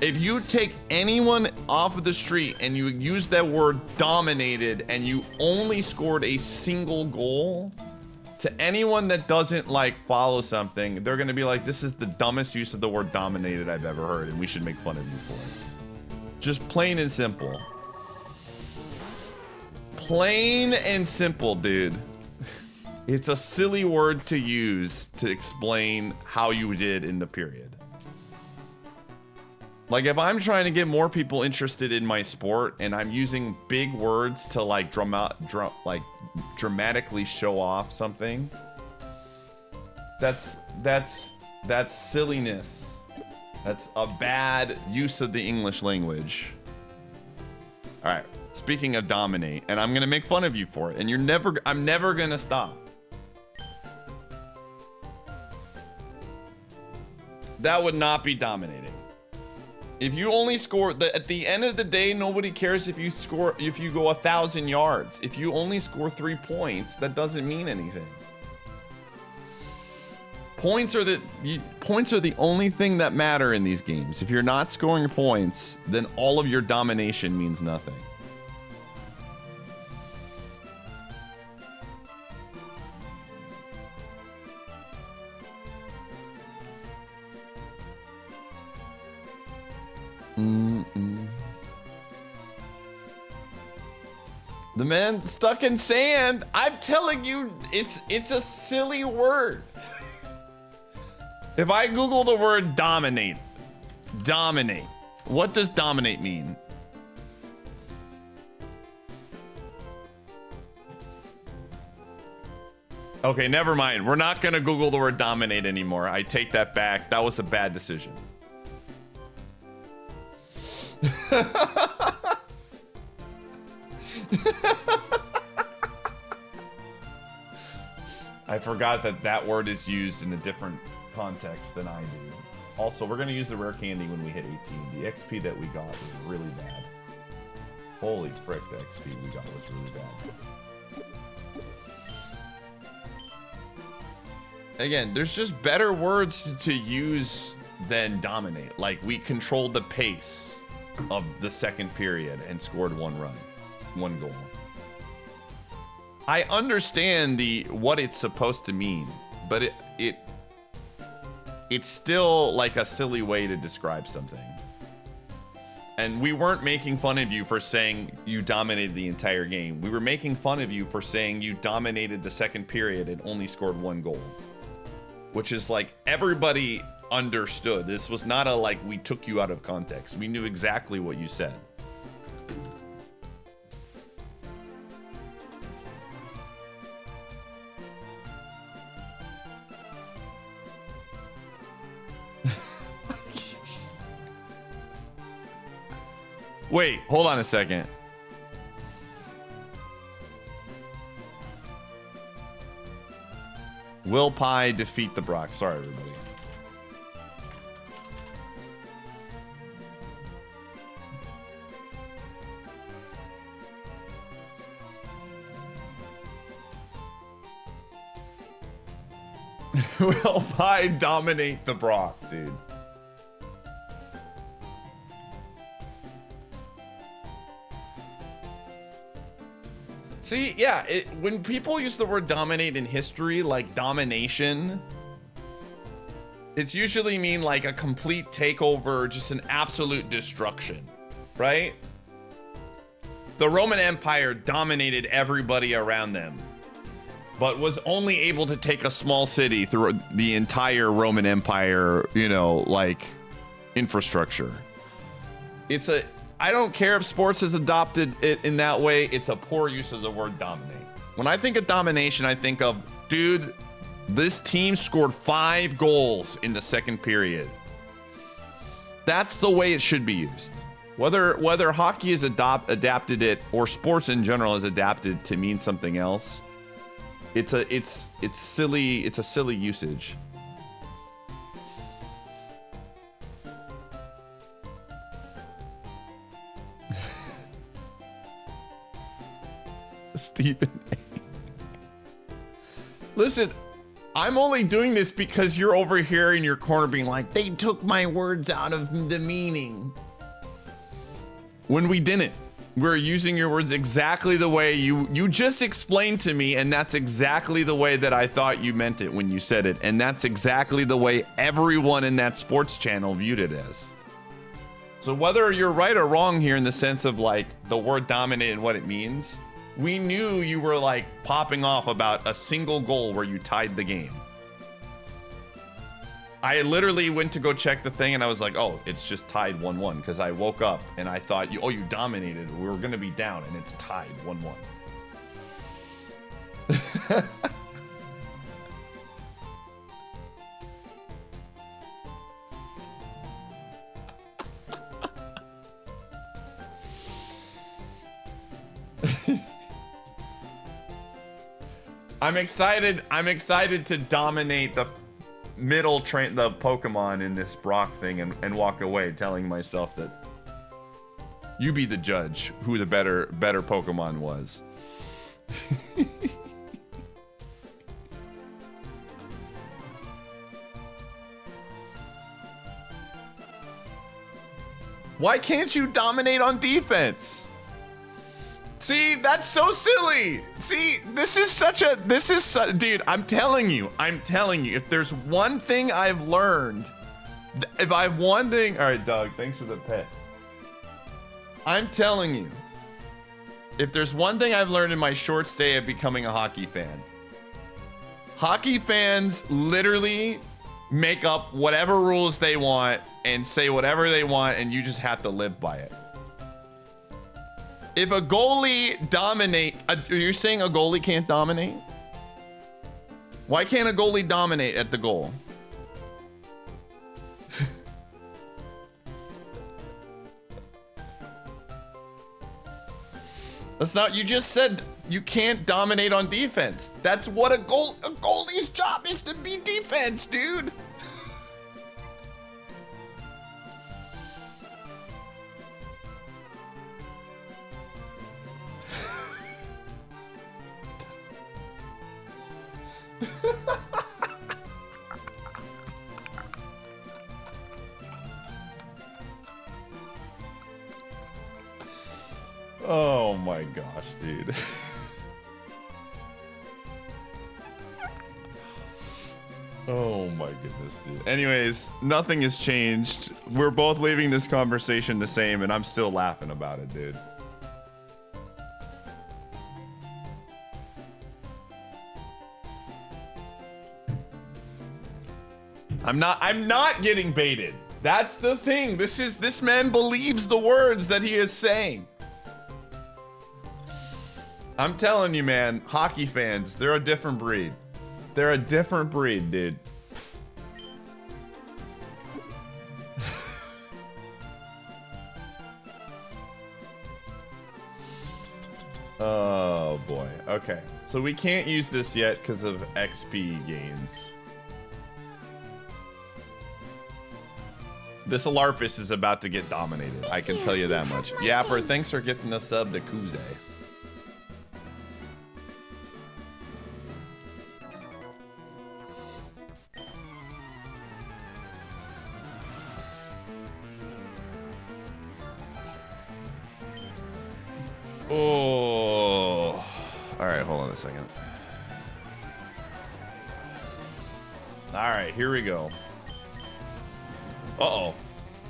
If you take anyone off of the street and you use that word dominated and you only scored a single goal, to anyone that doesn't like follow something, they're going to be like, this is the dumbest use of the word dominated I've ever heard and we should make fun of you for it. Just plain and simple. Plain and simple, dude. It's a silly word to use to explain how you did in the period. Like, if I'm trying to get more people interested in my sport and I'm using big words to like dramatically show off something, that's silliness. That's a bad use of the English language. All right, speaking of dominate, and I'm gonna make fun of you for it, and I'm never gonna stop. That would not be dominating. If you only score, at the end of the day, nobody cares if you go 1,000 yards. If you only score 3 points, that doesn't mean anything. Points are the only thing that matter in these games. If you're not scoring points, then all of your domination means nothing. The man stuck in sand. I'm telling you, it's a silly word. If I Google the word dominate, what does dominate mean? Okay, never mind. We're not gonna Google the word dominate anymore. I take that back. That was a bad decision. I forgot that that word is used in a different context than I do. Also, we're going to use the rare candy when we hit 18. The XP that we got was really bad. Holy frick, the XP we got was really bad. Again, there's just better words to use than dominate. Like, we controlled the pace of the second period and scored one goal. I understand what it's supposed to mean, but it's still like a silly way to describe something. And we weren't making fun of you for saying you dominated the entire game. We were making fun of you for saying you dominated the second period and only scored one goal. Which is like, everybody understood. This was not a like we took you out of context. We knew exactly what you said. Wait, hold on a second. Will Pie defeat the Brock? Sorry, everybody. Will Pie dominate the Brock, dude? See, yeah, when people use the word dominate in history, like domination, it's usually mean like a complete takeover, just an absolute destruction, right? The Roman Empire dominated everybody around them, but was only able to take a small city through the entire Roman Empire, you know, like infrastructure. I don't care if sports has adopted it in that way. It's a poor use of the word dominate. When I think of domination, I think of, dude, this team scored 5 goals in the second period. That's the way it should be used. Whether hockey has adapted it or sports in general has adapted to mean something else, it's silly. It's a silly usage. Stephen A. Listen, I'm only doing this because you're over here in your corner being like, they took my words out of the meaning. When we didn't. We're using your words exactly the way you just explained to me, and that's exactly the way that I thought you meant it when you said it, and that's exactly the way everyone in that sports channel viewed it as. So whether you're right or wrong here in the sense of like the word dominate and what it means, we knew you were like popping off about a single goal where you tied the game. I literally went to go check the thing and I was like, oh, it's just tied 1-1 because I woke up and I thought, you dominated. We were going to be down and it's tied 1-1. I'm excited to dominate the the Pokemon in this Brock thing and walk away telling myself that you be the judge who the better Pokemon was. Why can't you dominate on defense? See, that's so silly. See, dude, I'm telling you, if there's one thing I've learned, all right, Doug, thanks for the pet. I'm telling you, if there's one thing I've learned in my short stay of becoming a hockey fan, hockey fans literally make up whatever rules they want and say whatever they want, and you just have to live by it. If a goalie you're saying a goalie can't dominate? Why can't a goalie dominate at the goal? That's not, you just said you can't dominate on defense. That's what a goalie's job is, to be defense, dude. Oh my gosh, dude. Oh my goodness, dude. Anyways, nothing has changed. We're both leaving this conversation the same, and I'm still laughing about it, dude. I'm not getting baited. That's the thing. This man believes the words that he is saying. I'm telling you, man, hockey fans, they're a different breed. They're a different breed, dude. Oh boy. Okay. So we can't use this yet because of XP gains. This Alarpus is about to get dominated. I can tell you that much. Yapper, thanks for getting a sub to Kuze. Oh. All right, hold on a second. All right, here we go. Uh-oh.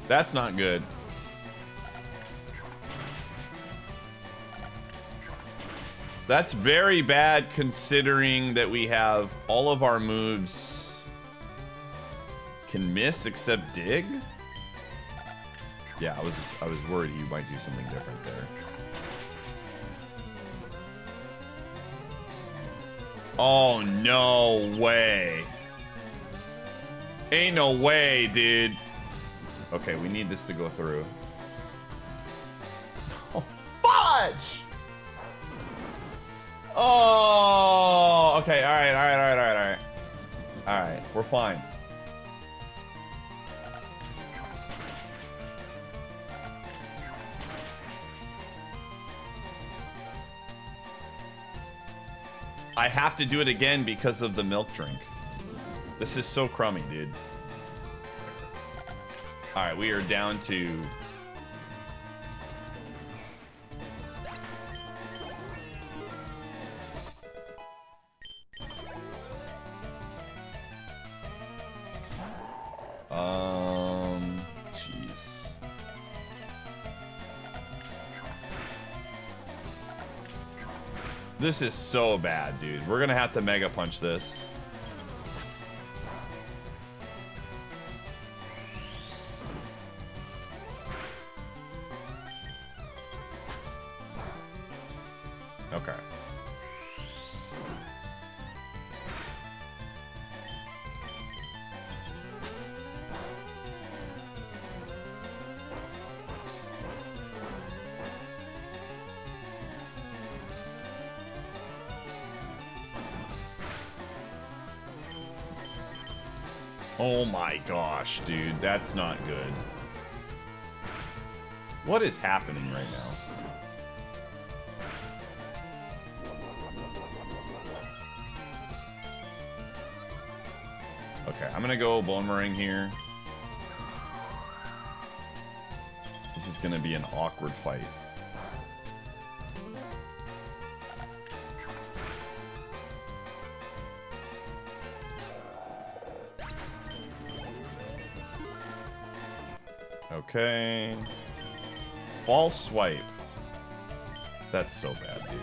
That's not good. That's very bad considering that we have all of our moves can miss except dig. Yeah, I was worried he might do something different there. Oh, no way. Ain't no way, dude. Okay, we need this to go through. Oh, fudge! Oh, okay, all right. All right, we're fine. I have to do it again because of the milk drink. This is so crummy, dude. All right, we are down to... Jeez. This is so bad, dude. We're gonna have to Mega Punch this. Okay. Oh my gosh, dude. That's not good. What is happening right now? Okay, I'm gonna go Bone Meringue here. This is gonna be an awkward fight. Okay. False swipe. That's so bad, dude.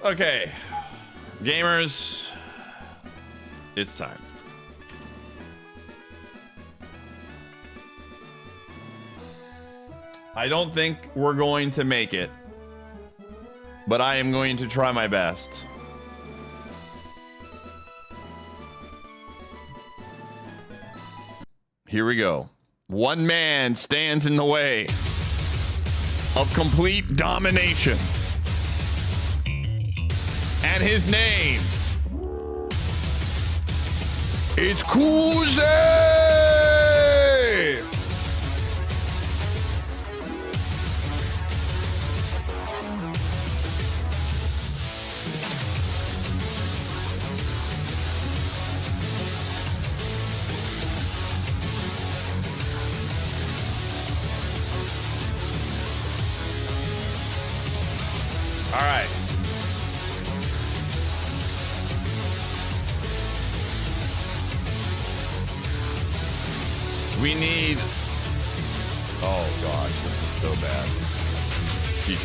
Okay, gamers, it's time. I don't think we're going to make it, but I am going to try my best. Here we go. One man stands in the way of complete domination. And his name is Kuze! All right. We need... Oh gosh, this is so bad. GG.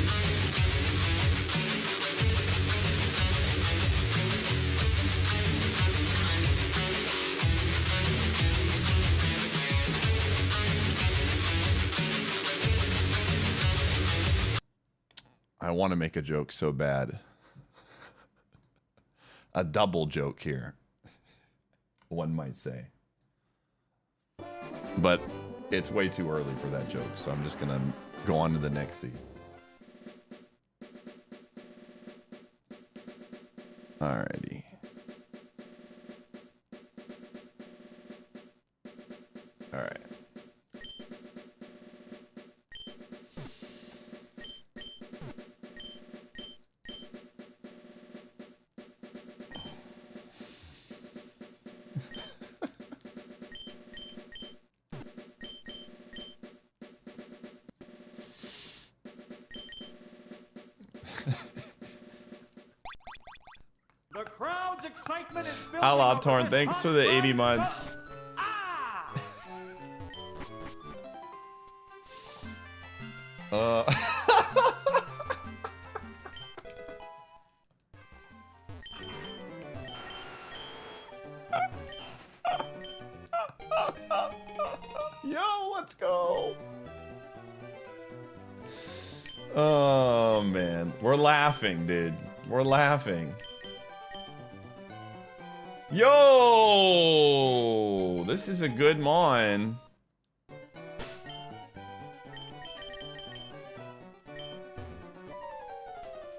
I want to make a joke so bad. A double joke here, one might say. But it's way too early for that joke, so I'm just gonna go on to the next scene. Alrighty. Alright. The crowd's excitement is building. Hello, over Torn. this Thanks hot for the 80 prime months. sub. Ah! Yo, let's go. Oh, man. We're laughing, dude. We're laughing. Yo! This is a good mon.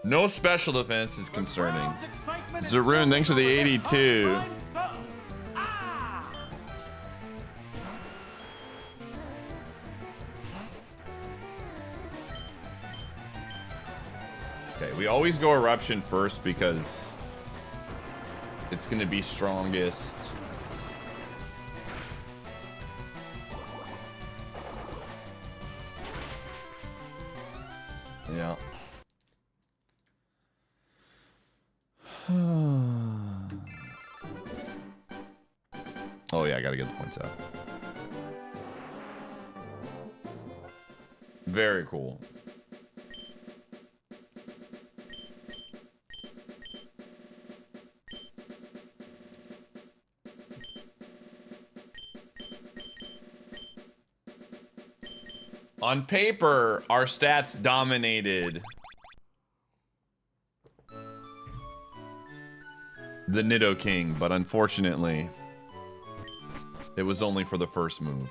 No special defense is concerning. Zaroon, thanks for the 82. Okay, we always go eruption first because it's gonna be strongest. Yeah. Oh yeah, I gotta get the points out. Very cool. On paper, our stats dominated the Nido King, but unfortunately, it was only for the first move.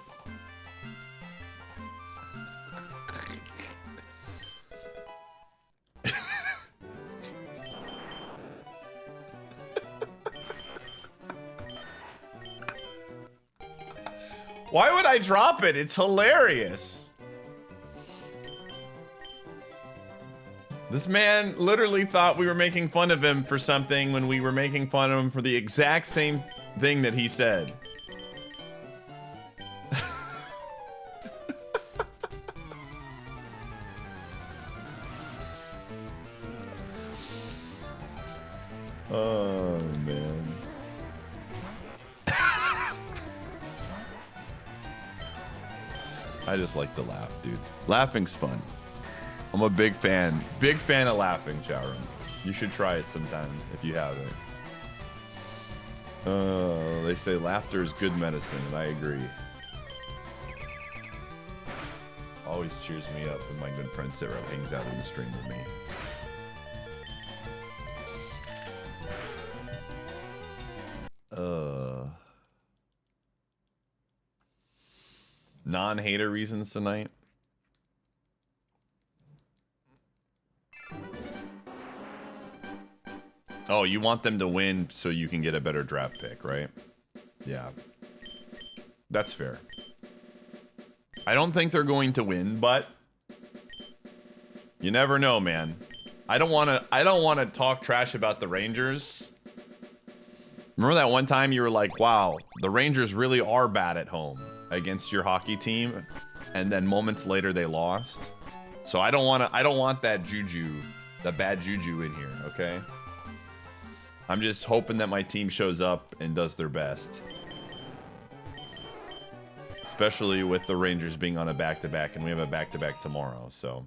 Why would I drop it? It's hilarious. This man literally thought we were making fun of him for something when we were making fun of him for the exact same thing that he said. Oh, man. I just like to laugh, dude. Laughing's fun. I'm a big fan of laughing, Chatroom. You should try it sometime if you haven't. They say laughter is good medicine, and I agree. Always cheers me up when my good friend Sarah hangs out in the stream with me. Non-hater reasons tonight. Oh, you want them to win so you can get a better draft pick, right? Yeah. That's fair. I don't think they're going to win, but you never know, man. I don't want to talk trash about the Rangers. Remember that one time you were like, "Wow, the Rangers really are bad at home against your hockey team," and then moments later they lost. So I don't want that juju, the bad juju in here, okay? I'm just hoping that my team shows up and does their best. Especially with the Rangers being on a back-to-back, and we have a back-to-back tomorrow, so.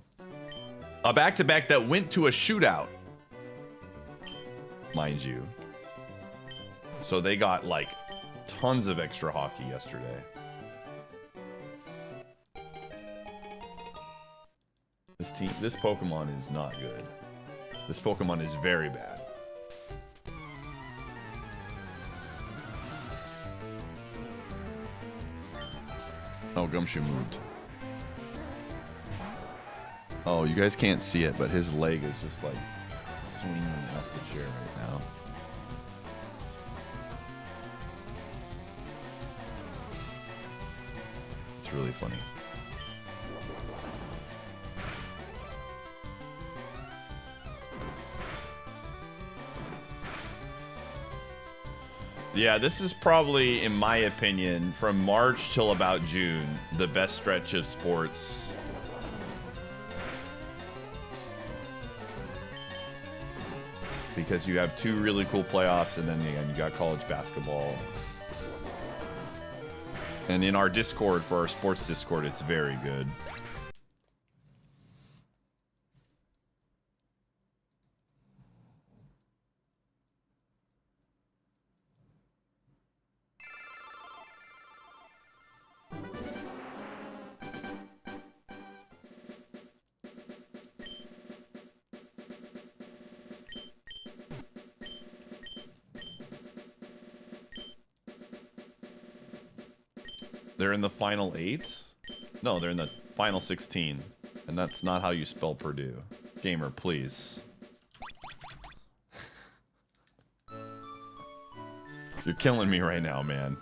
A back-to-back that went to a shootout, mind you. So they got, like, tons of extra hockey yesterday. This Pokemon is not good. This Pokemon is very bad. Oh, Gumshoe moved. Oh, you guys can't see it, but his leg is just like swinging off the chair right now. It's really funny. Yeah, this is probably, in my opinion, from March till about June, the best stretch of sports. Because you have two really cool playoffs, and then again, you got college basketball. And in our Discord, for our sports Discord, it's very good. They're in the final 8? No, they're in the final 16. And that's not how you spell Purdue. Gamer, please. You're killing me right now, man.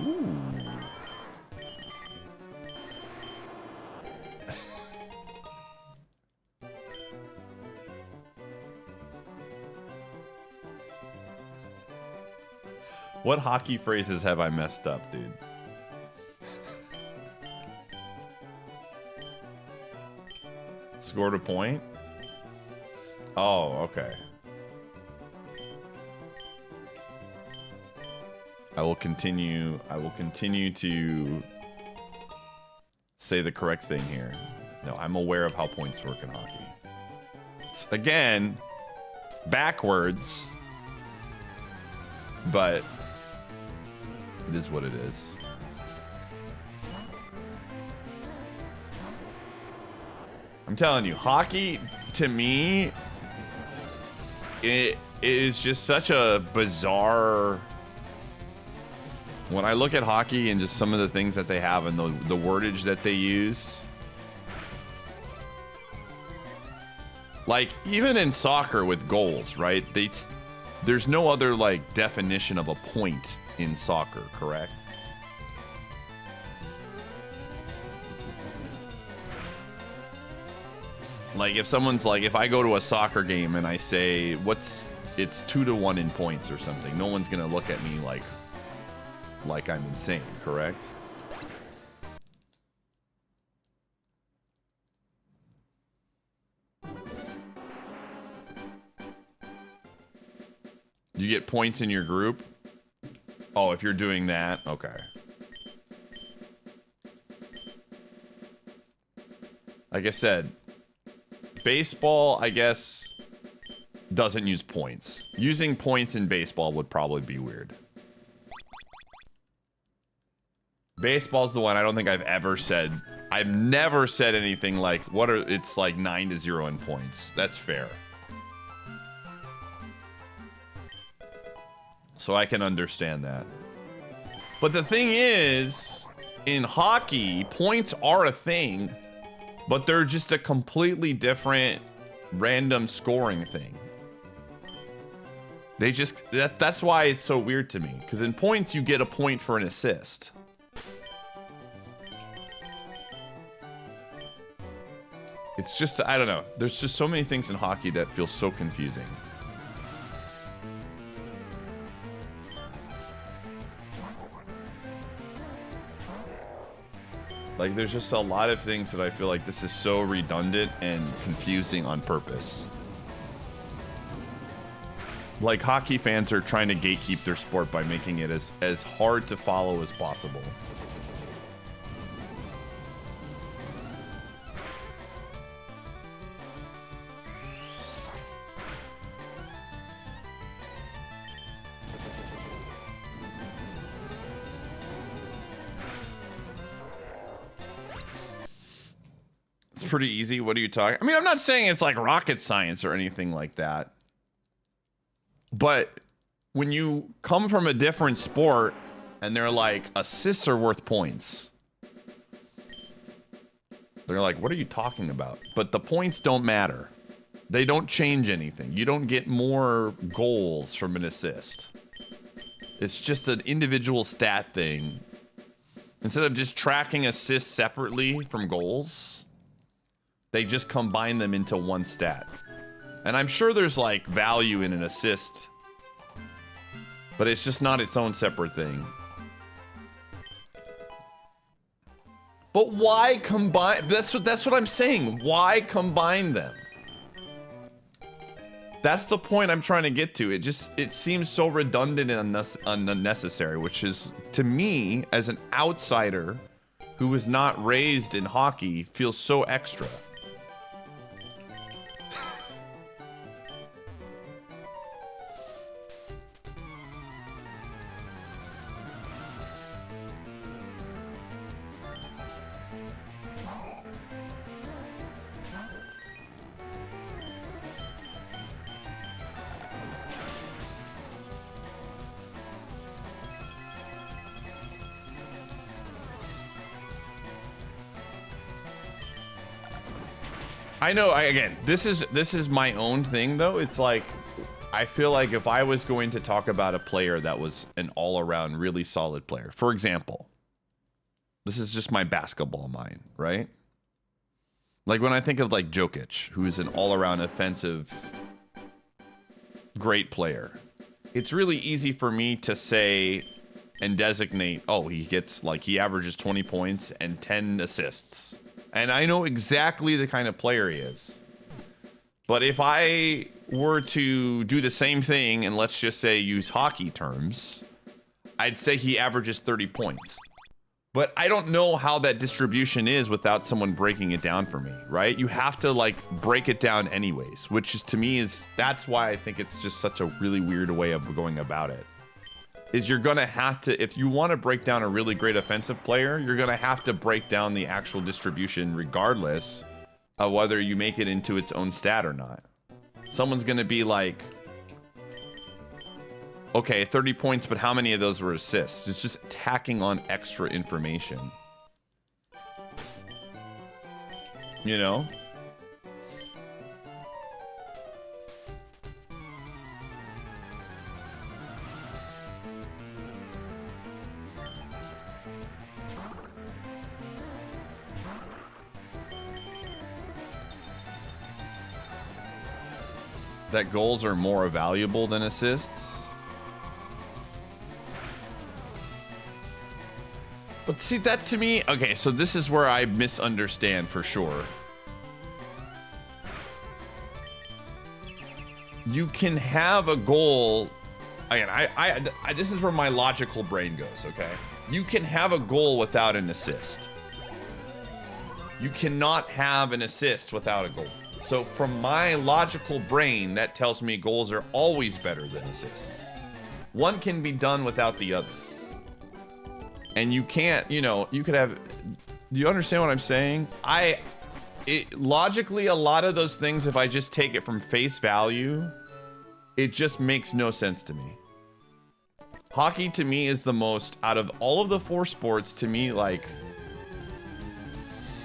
Ooh. What hockey phrases have I messed up, dude? Scored a point? Oh, okay. I will continue to say the correct thing here. No, I'm aware of how points work in hockey. It's, again, backwards, but it is what it is. I'm telling you, hockey, to me, it is just such a bizarre... When I look at hockey and just some of the things that they have and the wordage that they use... Like, even in soccer with goals, right? There's no other, like, definition of a point in soccer, correct? Like, if someone's like, if I go to a soccer game and I say, it's 2-1 in points or something, no one's gonna look at me like, like I'm insane, correct? You get points in your group? Oh, if you're doing that, okay. Like I said, baseball, I guess, doesn't use points. Using points in baseball would probably be weird. Baseball's the one I don't think I've ever said. I've never said anything like, it's like 9-0 in points. That's fair. So I can understand that. But the thing is, in hockey, points are a thing, but they're just a completely different random scoring thing. They just, that's why it's so weird to me. Because in points, you get a point for an assist. It's just, I don't know. There's just so many things in hockey that feel so confusing. Like, there's just a lot of things that I feel like this is so redundant and confusing on purpose. Like, hockey fans are trying to gatekeep their sport by making it as hard to follow as possible. It's pretty easy. What are you talking? I mean, I'm not saying it's like rocket science or anything like that. But when you come from a different sport and they're like, assists are worth points. They're like, what are you talking about? But the points don't matter. They don't change anything. You don't get more goals from an assist. It's just an individual stat thing. Instead of just tracking assists separately from goals, they just combine them into one stat. And I'm sure there's like value in an assist, but it's just not its own separate thing. But why combine? That's what I'm saying. Why combine them? That's the point I'm trying to get to. It seems so redundant and unnecessary, which is, to me, as an outsider who was not raised in hockey, feels so extra. I know, again, this is my own thing, though. It's like, I feel like if I was going to talk about a player that was an all-around really solid player, for example, this is just my basketball mind, right? Like when I think of like Jokic, who is an all-around offensive great player, it's really easy for me to say and designate, oh, he averages 20 points and 10 assists. And I know exactly the kind of player he is. But if I were to do the same thing and let's just say use hockey terms, I'd say he averages 30 points. But I don't know how that distribution is without someone breaking it down for me, right? You have to like break it down anyways, which is, to me, that's why I think it's just such a really weird way of going about it. Is you're gonna have to, if you want to break down a really great offensive player, you're gonna have to break down the actual distribution regardless of whether you make it into its own stat or not. Someone's gonna be like, okay, 30 points, but how many of those were assists? It's just tacking on extra information. You know? That goals are more valuable than assists. But see, that to me, okay, so this is where I misunderstand for sure. You can have a goal. Again, this is where my logical brain goes, okay? You can have a goal without an assist. You cannot have an assist without a goal. So from my logical brain, that tells me goals are always better than assists. One can be done without the other. And you can't, you know, you could have, do you understand what I'm saying? Logically, a lot of those things, if I just take it from face value, it just makes no sense to me. Hockey to me is the most, out of all of the 4 sports, to me, like,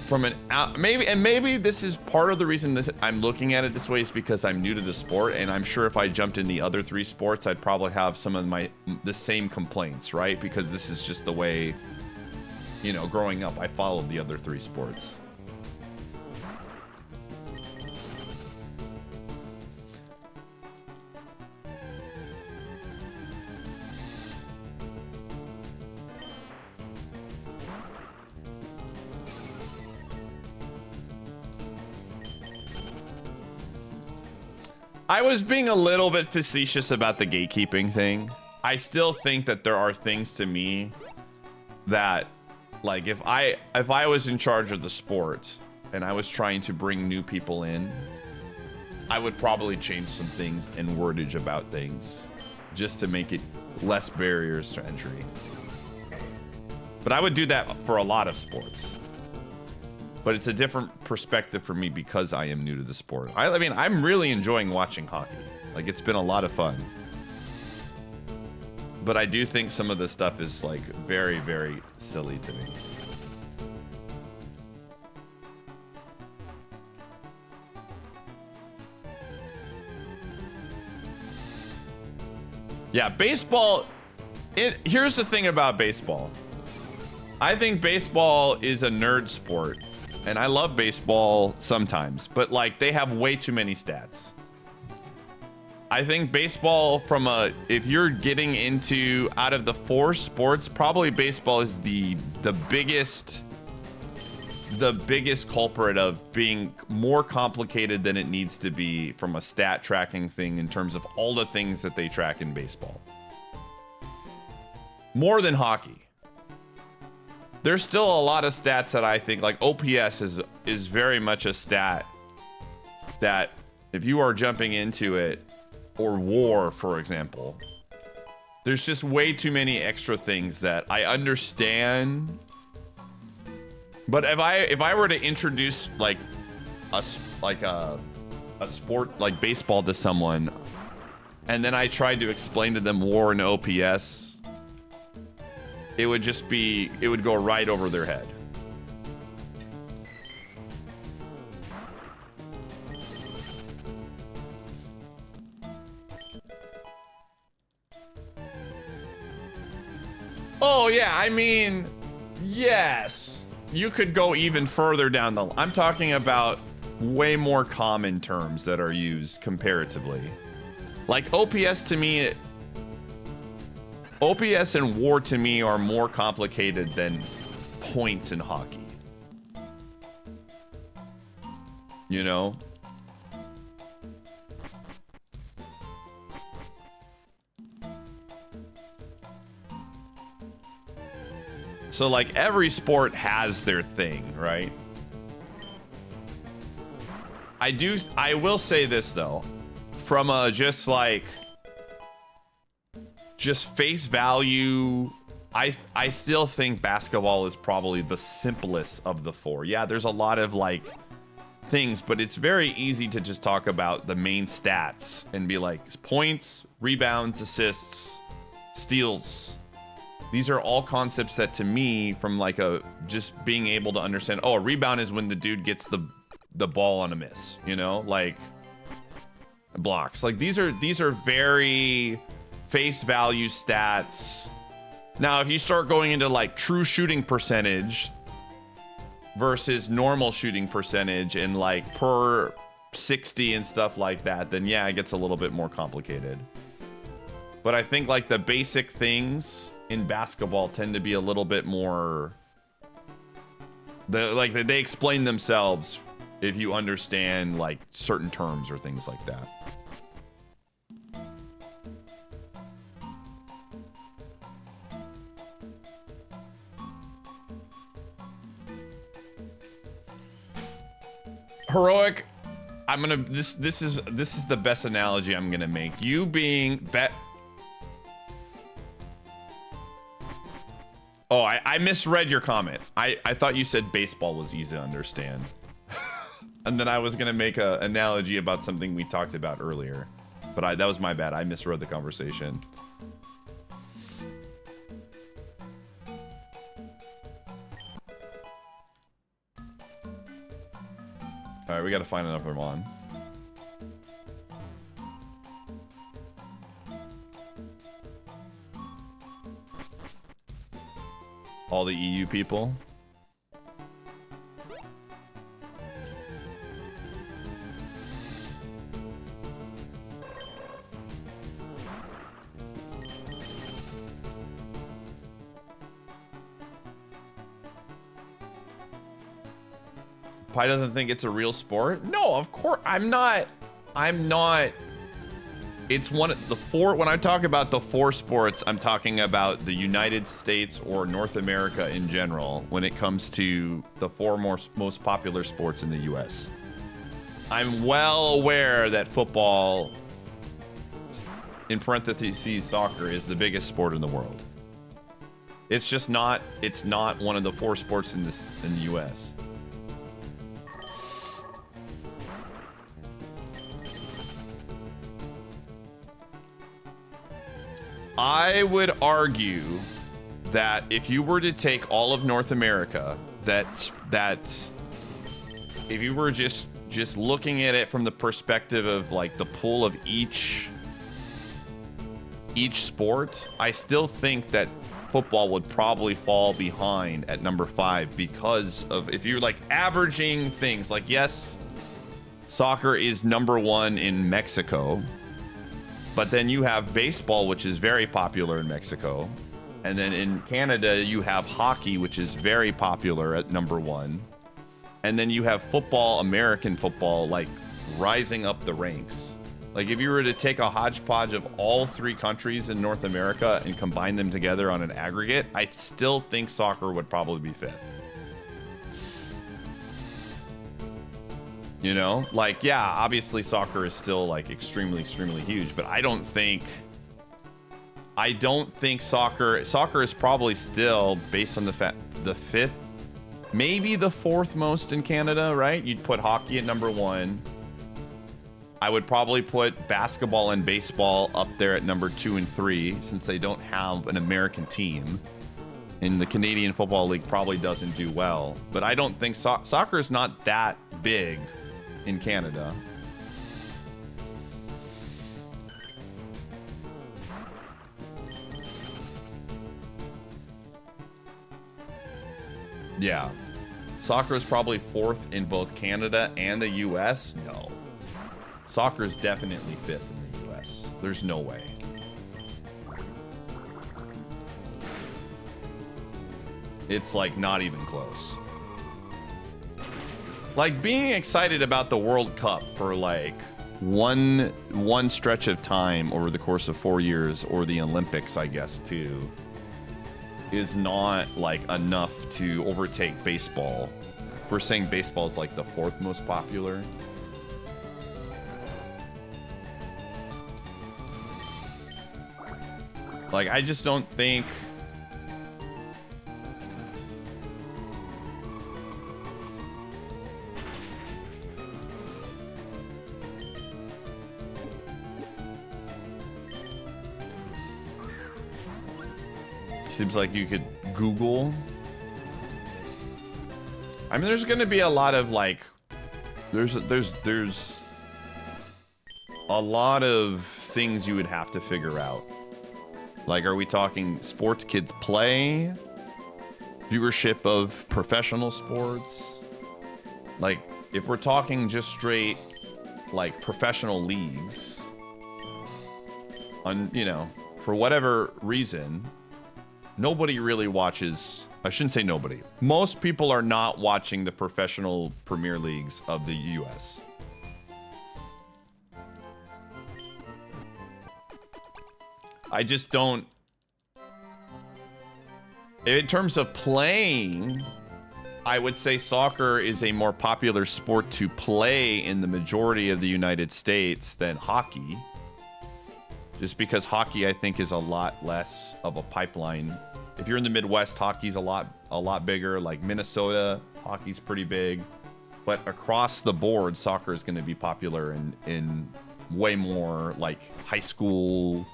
from an out, maybe this is part of the reason I'm looking at it this way is because I'm new to the sport, and I'm sure if I jumped in the other 3 sports, I'd probably have some of the same complaints, right? Because this is just the way, you know, growing up, I followed the other 3 sports. I was being a little bit facetious about the gatekeeping thing. I still think that there are things to me that, like, if I was in charge of the sport and I was trying to bring new people in, I would probably change some things and wordage about things just to make it less barriers to entry. But I would do that for a lot of sports. But it's a different perspective for me because I am new to the sport. I mean, I'm really enjoying watching hockey. Like, it's been a lot of fun. But I do think some of the stuff is, like, very, very silly to me. Yeah, baseball, here's the thing about baseball. I think baseball is a nerd sport. And I love baseball sometimes, but like they have way too many stats. I think baseball if you're getting into out of the 4 sports, probably baseball is the biggest culprit of being more complicated than it needs to be from a stat tracking thing in terms of all the things that they track in baseball. More than hockey. There's still a lot of stats that I think, like OPS is very much a stat that if you are jumping into it, or WAR, for example, there's just way too many extra things that I understand. But if I were to introduce like a sport like baseball to someone, and then I tried to explain to them WAR and OPS, it would go right over their head. Oh yeah, I mean, yes, you could go even further down the line. I'm talking about way more common terms that are used comparatively. Like OPS to me, OPS and WAR to me are more complicated than points in hockey. You know? So like every sport has their thing, right? I will say this though, from a just face value, I still think basketball is probably the simplest of the 4. Yeah, there's a lot of like things, but it's very easy to just talk about the main stats and be like points, rebounds, assists, steals. These are all concepts that to me, from like just being able to understand, oh, a rebound is when the dude gets the ball on a miss, you know, like blocks. Like these are very face value stats. Now, if you start going into like true shooting percentage versus normal shooting percentage and like per 60 and stuff like that, then yeah, it gets a little bit more complicated. But I think like the basic things in basketball tend to be a little bit more... They explain themselves if you understand, like, certain terms or things like that. Heroic, I'm gonna this is the best analogy I'm gonna make. You being Oh, I misread your comment. I thought you said baseball was easy to understand. And then I was gonna make an analogy about something we talked about earlier. But that was my bad. I misread the conversation. All right, we got to find another one. All the EU people. Pi doesn't think it's a real sport. No, of course I'm not. It's one of the four. When I talk about the four sports, I'm talking about the United States or North America in general when it comes to the four most popular sports in the US. I'm well aware that football, in parentheses soccer, is the biggest sport in the world. It's just not, it's not one of the four sports in the US. I would argue that if you were to take all of North America, that if you were just looking at it from the perspective of like the pool of each sport, I still think that football would probably fall behind at number 5 because of, if you're like averaging things, like yes, soccer is number 1 in Mexico. But then you have baseball, which is very popular in Mexico. And then in Canada, you have hockey, which is very popular at number 1. And then you have football, American football, like rising up the ranks. Like if you were to take a hodgepodge of all 3 countries in North America and combine them together on an aggregate, I still think soccer would probably be 5th. You know, like, yeah, obviously soccer is still like extremely huge, but I don't think soccer is probably still, based on the fact, the 5th, maybe the 4th most in Canada, right? You'd put hockey at number 1. I would probably put basketball and baseball up there at number 2 and 3, since they don't have an American team. And the Canadian Football League probably doesn't do well, but I don't think soccer is not that big in Canada. Yeah. Soccer is probably 4th in both Canada and the US. No. Soccer is definitely 5th in the US. There's no way. It's like not even close. Like being excited about the World Cup for like one stretch of time over the course of 4 years, or the Olympics, I guess, too, is not like enough to overtake baseball. We're saying baseball is like the 4th most popular. Like, I just don't think... Seems like you could Google. I mean, there's gonna be a lot of like, there's a lot of things you would have to figure out. Like, are we talking sports kids play? Viewership of professional sports? Like, if we're talking just straight, like, professional leagues, on, you know, for whatever reason, nobody really watches. I shouldn't say nobody. Most people are not watching the professional Premier Leagues of the US. I just don't. In terms of playing, I would say soccer is a more popular sport to play in the majority of the United States than hockey. Just because hockey, I think, is a lot less of a pipeline. If you're in the Midwest, hockey's a lot bigger. Like Minnesota, hockey's pretty big. But across the board, soccer is going to be popular in way more like high school.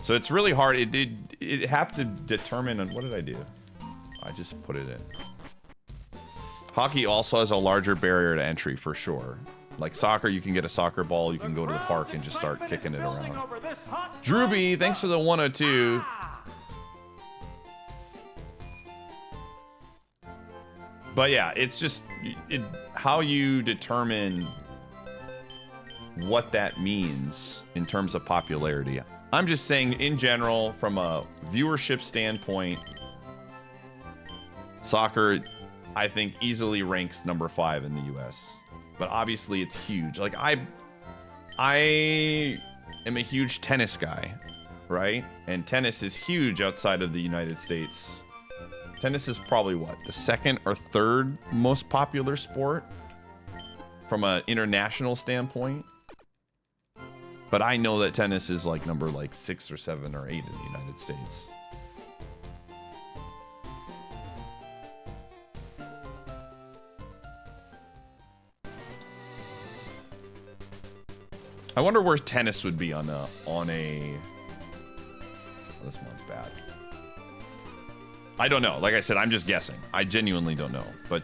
So it's really hard. It have to determine. What did I do? I just put it in. Hockey also has a larger barrier to entry for sure. Like soccer, you can get a soccer ball, you can go to the park and just start kicking it around. Drewby, thanks for the 102. But yeah, it's just how you determine what that means in terms of popularity. I'm just saying in general, from a viewership standpoint, soccer, I think, easily ranks number 5 in the US. But obviously it's huge. Like I am a huge tennis guy, right? And tennis is huge outside of the United States. Tennis is probably what, the 2nd or 3rd most popular sport from an international standpoint. But I know that tennis is like number 6 or 7 or 8 in the United States. I wonder where tennis would be on a. Oh, this one's bad. I don't know. Like I said, I'm just guessing. I genuinely don't know. But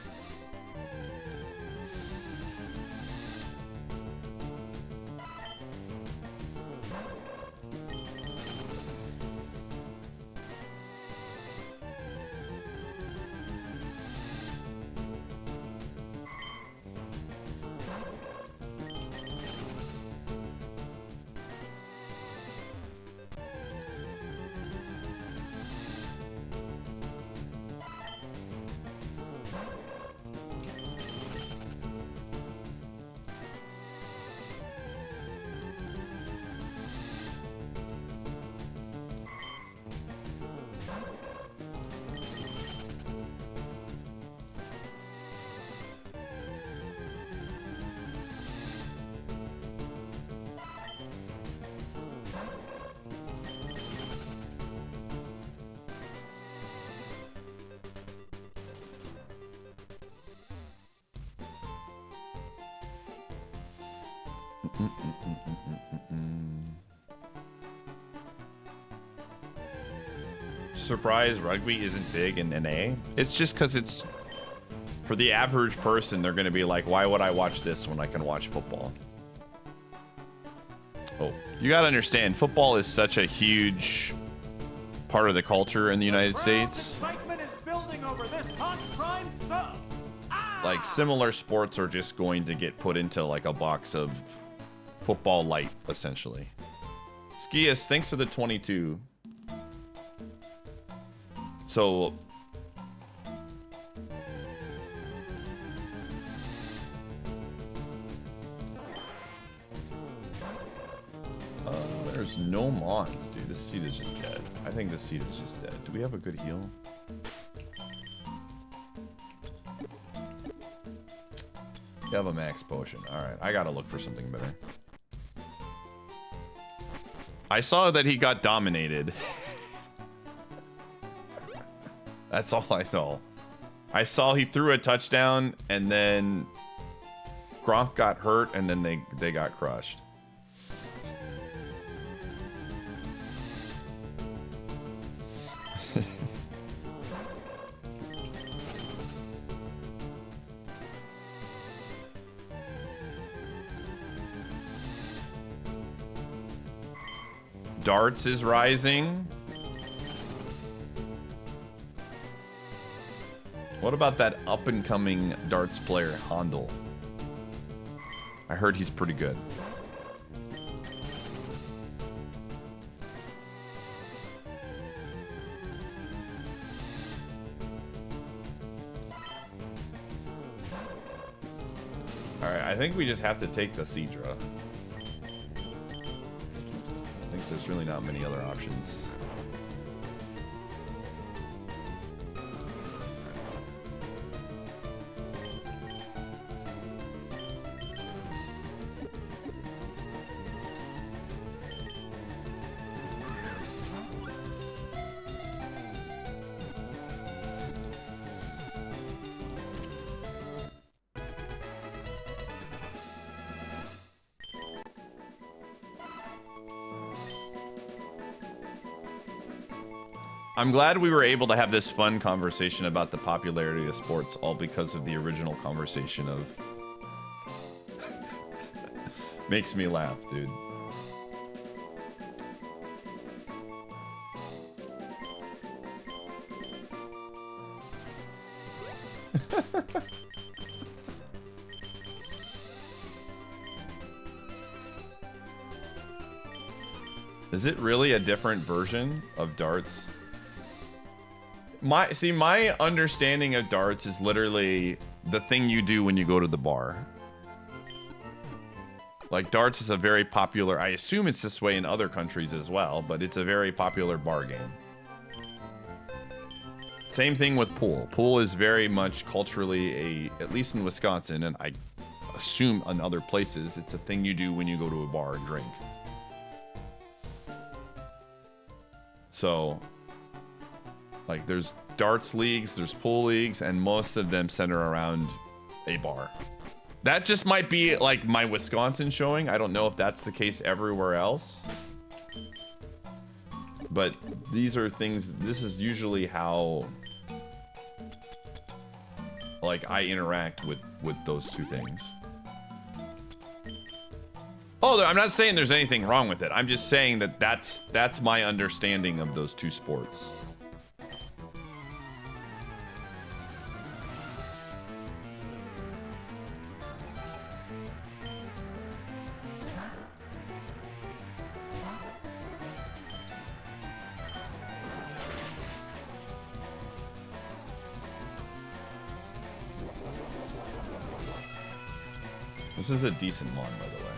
surprise rugby isn't big in NA. It's just because it's for the average person. They're going to be like, why would I watch this when I can watch football? Oh, you got to understand, football is such a huge part of the culture in the United States. Excitement is building over this hot prime sub. Like similar sports are just going to get put into like a box of football light, essentially. Skias, thanks for the 22. So there's no mons, dude. This seat is just dead. I think this seat is just dead. Do we have a good heal? You have a max potion. Alright, I gotta look for something better. I saw that he got dominated. That's all I saw. I saw he threw a touchdown and then Gronk got hurt and then they got crushed. Darts is rising. What about that up-and-coming darts player, Handel? I heard he's pretty good. Alright, I think we just have to take the Seadra. I think there's really not many other options. I'm glad we were able to have this fun conversation about the popularity of sports, all because of the original conversation of... Makes me laugh, dude. Is it really a different version of darts? My understanding of darts is literally the thing you do when you go to the bar. Like, darts is a very popular, I assume it's this way in other countries as well, but it's a very popular bar game. Same thing with pool. Pool is very much culturally at least in Wisconsin, and I assume in other places, it's a thing you do when you go to a bar and drink. So, like, there's darts leagues, there's pool leagues, and most of them center around a bar. That just might be, like, my Wisconsin showing. I don't know if that's the case everywhere else. But these are things, this is usually how, like, I interact with those two things. Oh, I'm not saying there's anything wrong with it. I'm just saying that that's my understanding of those two sports. This is a decent one, by the way.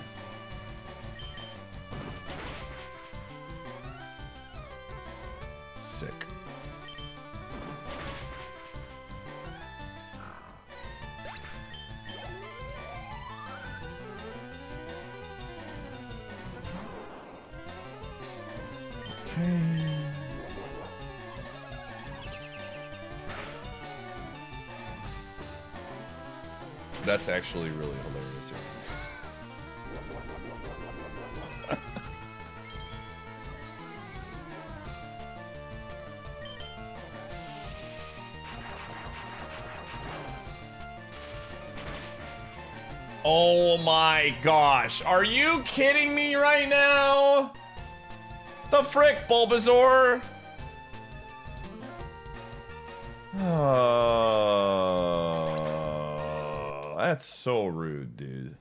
Sick. Okay. That's actually really hilarious here. Oh my gosh. Are you kidding me right now? The frick, Bulbasaur? Oh, that's so rude, dude.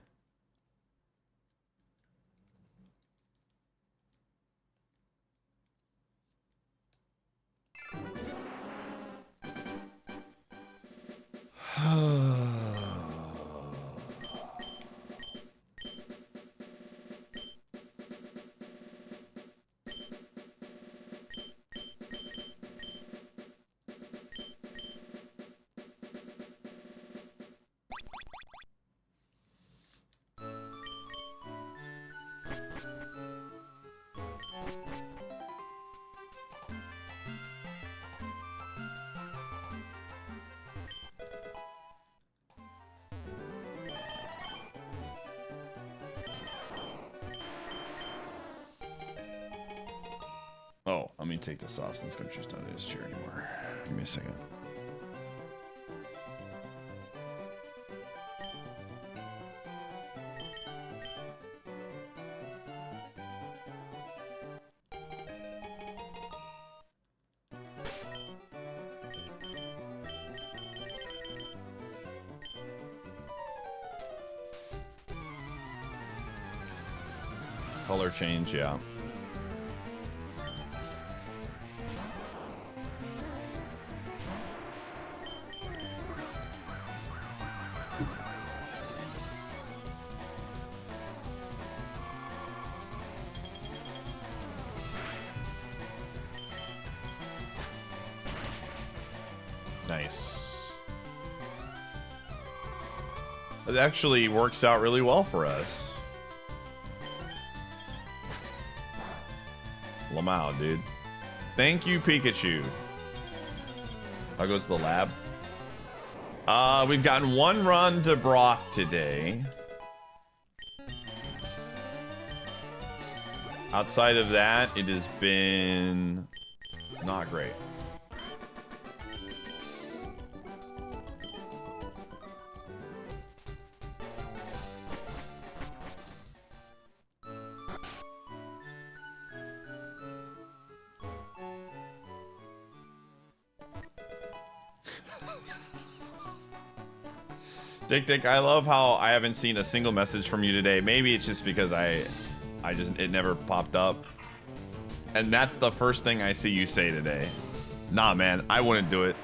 Oh, let me take this off since Country's not in his chair anymore. Give me a second. Color change, yeah. Nice. It actually works out really well for us. Lamau, dude. Thank you, Pikachu. How goes the lab? We've gotten one run to Brock today. Outside of that, it has been not great. Dick, I love how I haven't seen a single message from you today. Maybe it's just because it never popped up. And that's the first thing I see you say today. Nah, man, I wouldn't do it.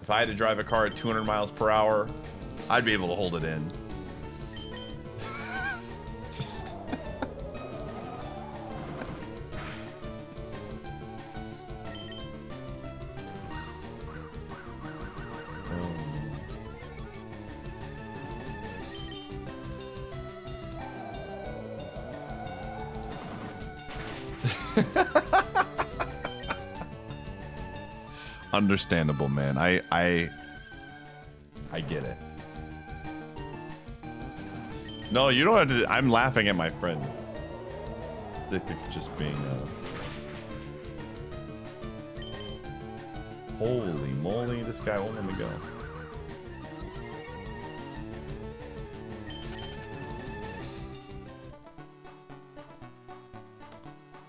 If I had to drive a car at 200 miles per hour, I'd be able to hold it in. Just... Understandable, man. I get it. No, you don't have to. I'm laughing at my friend. Dick's just being holy moly, this guy won't let me go.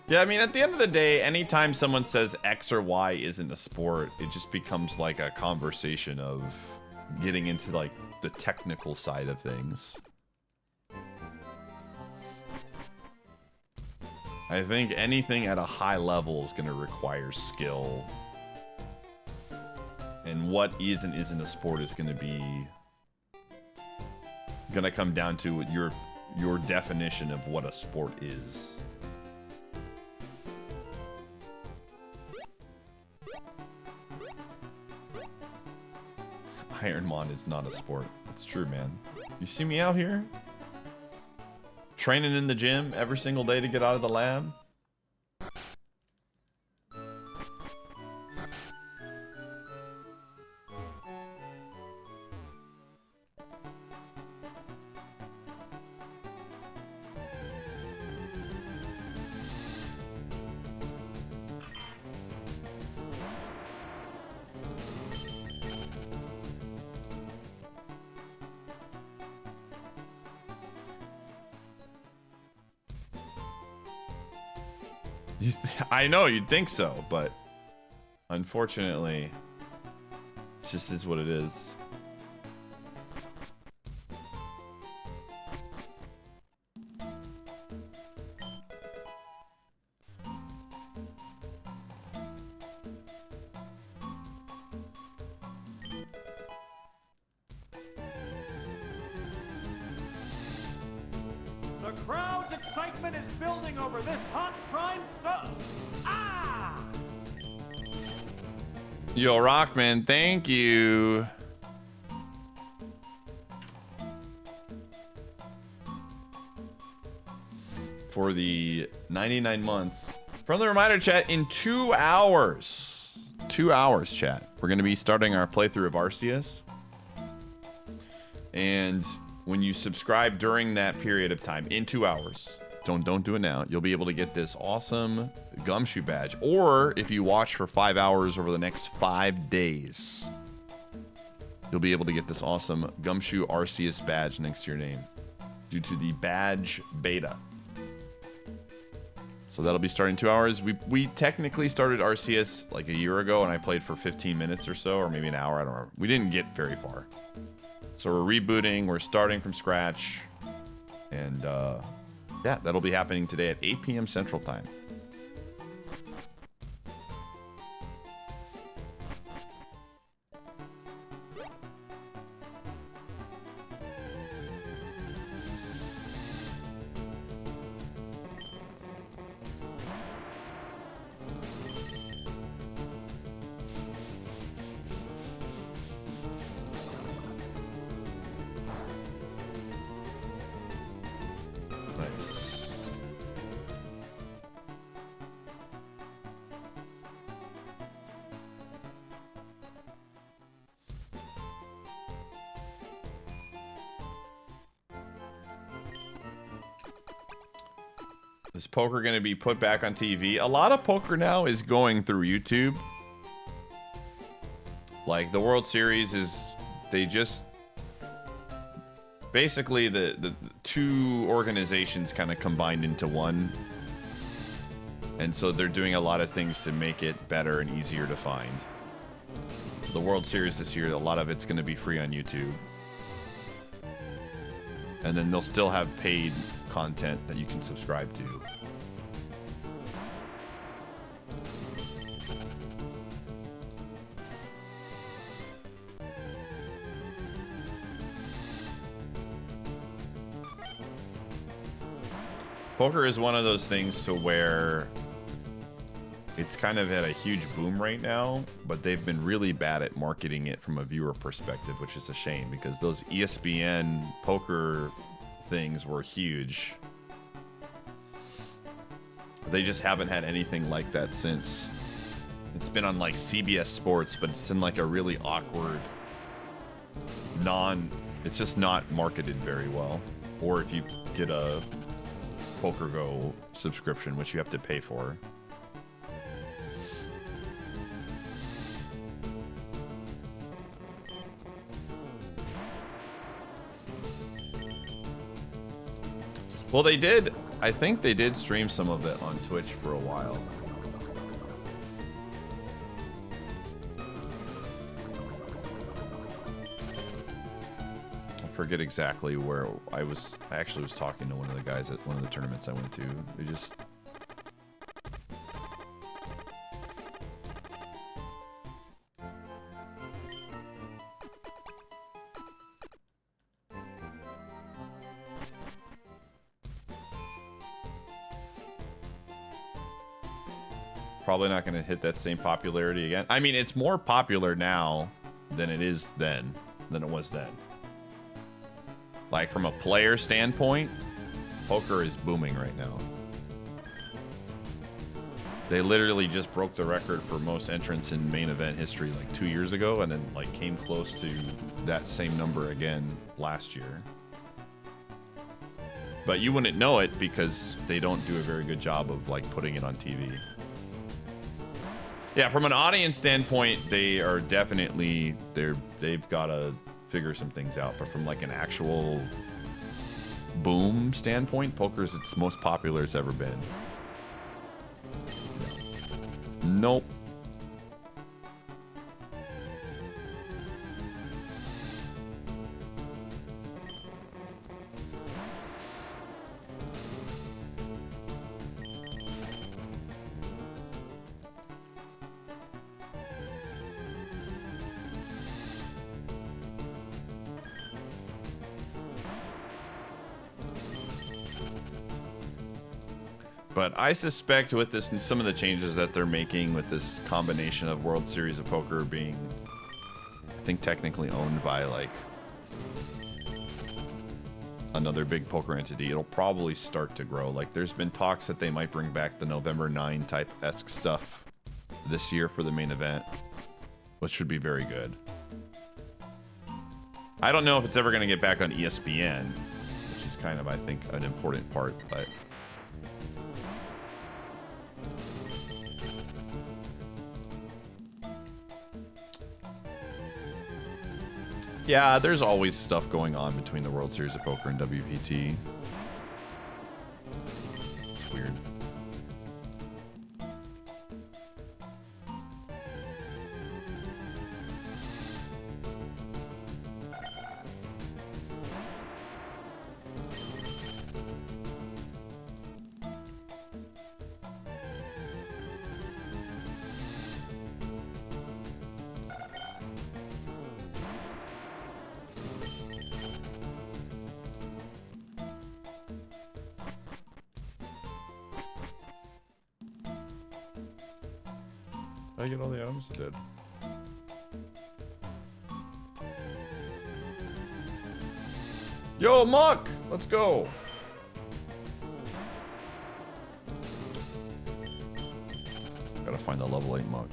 Yeah, I mean, at the end of the day, anytime someone says X or Y isn't a sport, it just becomes like a conversation of getting into like the technical side of things. I think anything at a high level is going to require skill. And what is and isn't a sport is going to come down to your definition of what a sport is. IronMON is not a sport. It's true, man. You see me out here? Training in the gym every single day to get out of the lab? I know, you'd think so, but unfortunately, it just is what it is. The crowd's excitement is building over this hot prime sub. Ah! Yo, Rockman, thank you. For the 99 months. Friendly reminder, chat, in 2 hours. 2 hours, chat. We're going to be starting our playthrough of Arceus. And when you subscribe during that period of time, in 2 hours, don't do it now, you'll be able to get this awesome Gumshoe badge. Or if you watch for 5 hours over the next 5 days, you'll be able to get this awesome Gumshoe Arceus badge next to your name due to the badge beta. So that'll be starting 2 hours. We technically started Arceus like a year ago, and I played for 15 minutes or so, or maybe an hour, I don't know. We didn't get very far. So we're rebooting, we're starting from scratch, and yeah, that'll be happening today at 8 p.m. Central Time. Is poker going to be put back on TV? A lot of poker now is going through YouTube. Like the World Series is, they just basically the two organizations kind of combined into one. And so they're doing a lot of things to make it better and easier to find. So the World Series this year, a lot of it's going to be free on YouTube. And then they'll still have paid content that you can subscribe to. Poker is one of those things to where it's kind of at a huge boom right now, but they've been really bad at marketing it from a viewer perspective, which is a shame because those ESPN poker things were huge. They just haven't had anything like that since. It's been on like CBS Sports, but it's in like a really awkward it's just not marketed very well. Or if you get a Poker Go subscription, which you have to pay for. Well, they did. I think they did stream some of it on Twitch for a while. I forget exactly where I was. I actually was talking to one of the guys at one of the tournaments I went to. They just... Probably not going to hit that same popularity again. I mean, it's more popular now than it is then, than it was then. Like, from a player standpoint, poker is booming right now. They literally just broke the record for most entrants in main event history like 2 years ago, and then like came close to that same number again last year. But you wouldn't know it because they don't do a very good job of like putting it on TV. Yeah, from an audience standpoint, they are definitely they've got to figure some things out. But from like an actual boom standpoint, poker's its most popular it's ever been. Nope. But I suspect with this, some of the changes that they're making with this combination of World Series of Poker being, I think, technically owned by like another big poker entity, it'll probably start to grow. Like there's been talks that they might bring back the November 9 type-esque stuff this year for the main event, which should be very good. I don't know if it's ever going to get back on ESPN, which is kind of, I think, an important part, but... Yeah, there's always stuff going on between the World Series of Poker and WPT. It's weird. I get all the items I did. Yo, Muck! Let's go! Gotta find the level 8 Muck.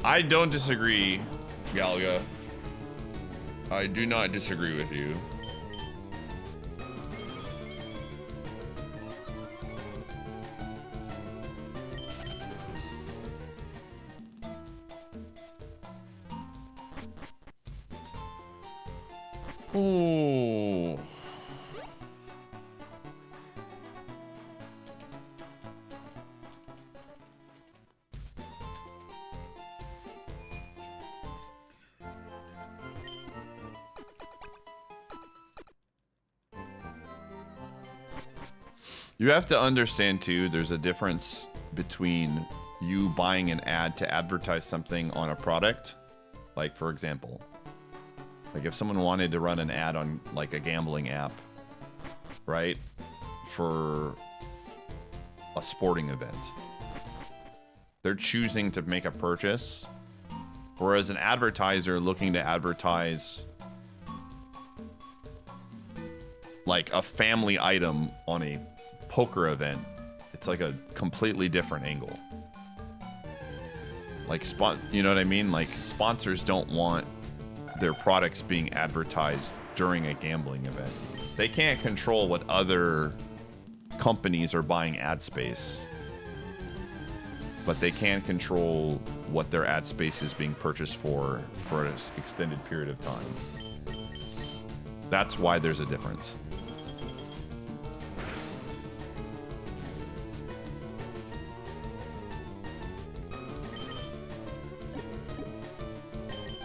I don't disagree, Galga. I do not disagree with you. Ooh. You have to understand too, there's a difference between you buying an ad to advertise something on a product. Like for example, like if someone wanted to run an ad on like a gambling app, right? For a sporting event. They're choosing to make a purchase. Whereas an advertiser looking to advertise like a family item on a poker event, it's like a completely different angle. Like you know what I mean? Like sponsors don't want their products being advertised during a gambling event. They can't control what other companies are buying ad space, but they can control what their ad space is being purchased for an extended period of time. That's why there's a difference.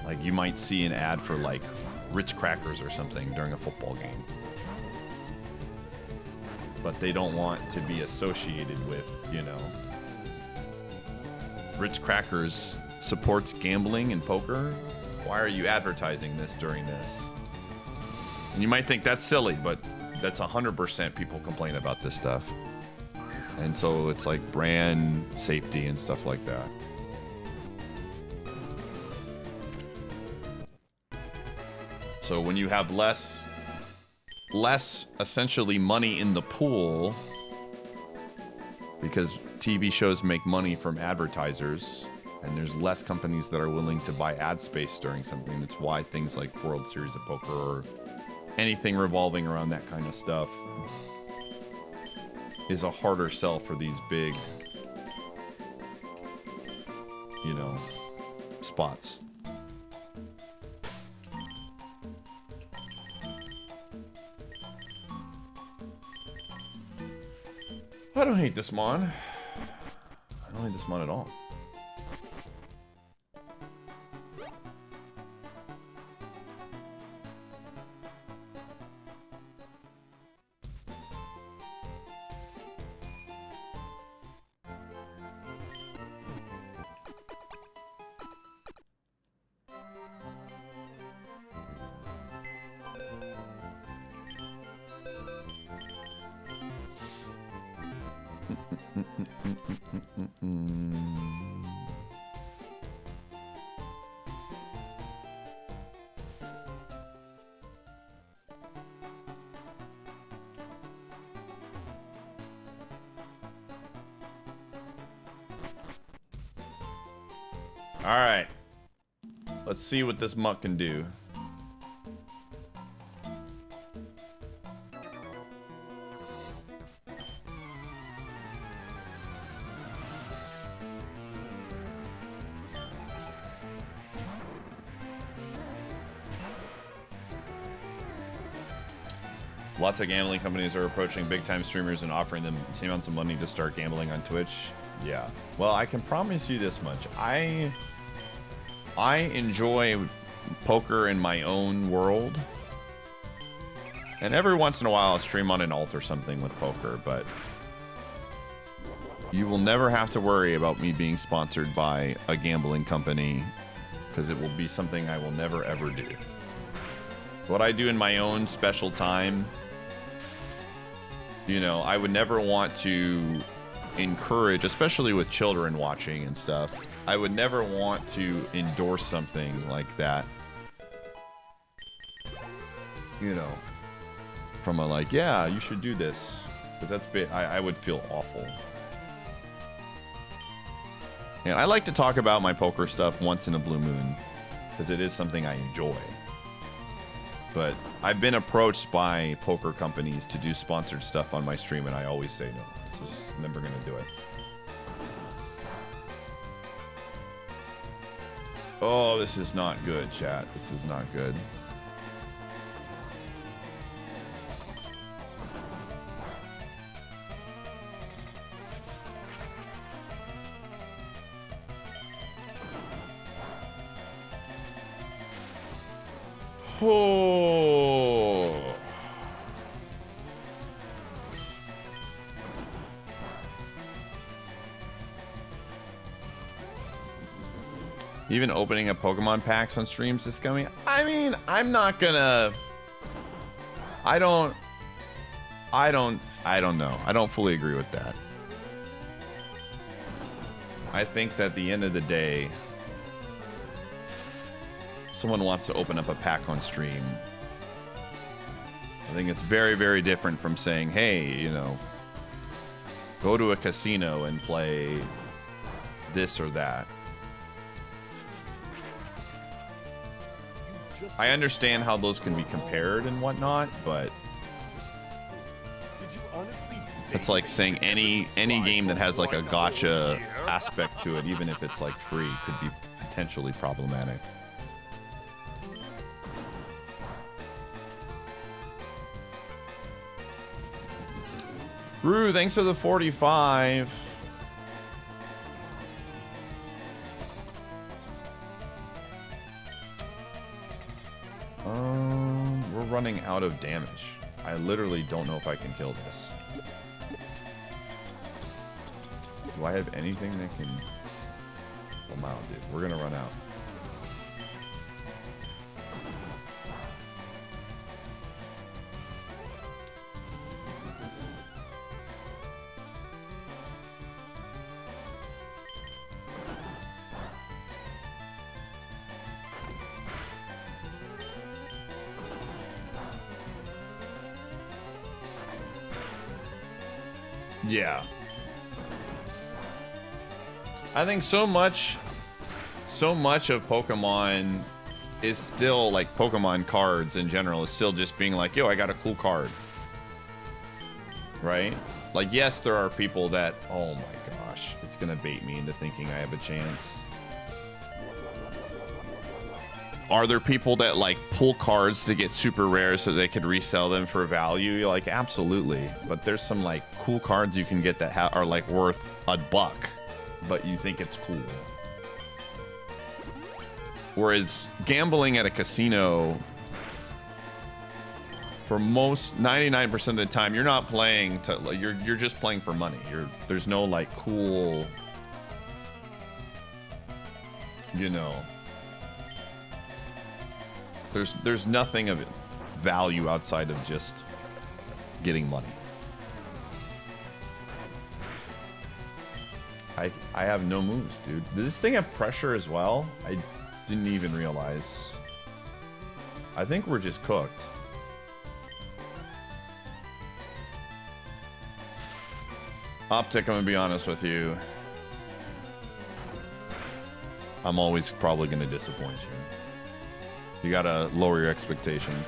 Like you might see an ad for like Ritz crackers or something during a football game, but they don't want to be associated with, you know, Ritz crackers supports gambling and poker. Why are you advertising this during this? And you might think that's silly, but that's 100% people complain about this stuff. And so it's like brand safety and stuff like that. So when you have less essentially money in the pool, because TV shows make money from advertisers, and there's less companies that are willing to buy ad space during something. That's why things like World Series of Poker or anything revolving around that kind of stuff is a harder sell for these big, you know, spots. I don't hate this mon. I don't hate this mon at all. All right, let's see what this mutt can do. Lots of gambling companies are approaching big-time streamers and offering them the same amounts of money to start gambling on Twitch. Yeah. Well, I can promise you this much. I enjoy poker in my own world. And every once in a while I'll stream on an alt or something with poker, but you will never have to worry about me being sponsored by a gambling company, because it will be something I will never ever do. What I do in my own special time, you know, I would never want to encourage, especially with children watching and stuff, I would never want to endorse something like that, you know, from a like, yeah, you should do this, because that's I would feel awful. And I like to talk about my poker stuff once in a blue moon because it is something I enjoy. But I've been approached by poker companies to do sponsored stuff on my stream, and I always say no. This is just never gonna do it. Oh, this is not good, chat. This is not good. Oh. Even opening up Pokemon packs on streams is coming. I mean, I'm not gonna. I don't know. I don't fully agree with that. I think that at the end of the day, someone wants to open up a pack on stream. I think it's very, very different from saying, hey, you know, go to a casino and play this or that. I understand how those can be compared and whatnot, but it's like saying any game that has like a gotcha aspect to it, even if it's like free, could be potentially problematic. Rue, thanks for the 45. We're running out of damage. I literally don't know if I can kill this. Do I have anything that can... I'm out, dude. We're gonna run out. Yeah. I think so much of Pokemon is still like Pokemon cards in general is still just being like, yo, I got a cool card. Right? Like, yes, there are people that, oh my gosh, it's gonna bait me into thinking I have a chance. Are there people that like pull cards to get super rare so they could resell them for value? You're like, absolutely. But there's some like cool cards you can get that are like worth $1, but you think it's cool. Whereas gambling at a casino, for most 99% of the time, you're not playing to you're just playing for money. There's no like cool, you know. There's nothing of value outside of just getting money. I have no moves, dude. Does this thing have pressure as well? I didn't even realize. I think we're just cooked. Optic, I'm gonna be honest with you. I'm always probably gonna disappoint you. You gotta lower your expectations.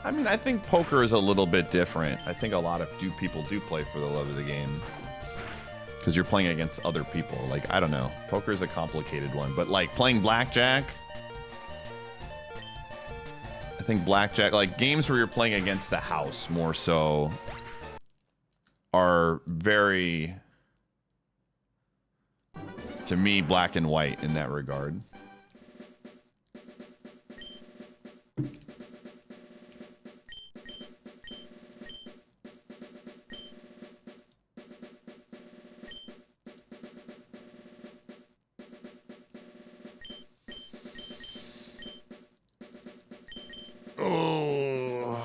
I mean, I think poker is a little bit different. I think a lot of people do play for the love of the game. Because you're playing against other people. Like, I don't know. Poker is a complicated one. But, like, playing blackjack... I think blackjack, like games where you're playing against the house more so, are very, to me, black and white in that regard. Oh.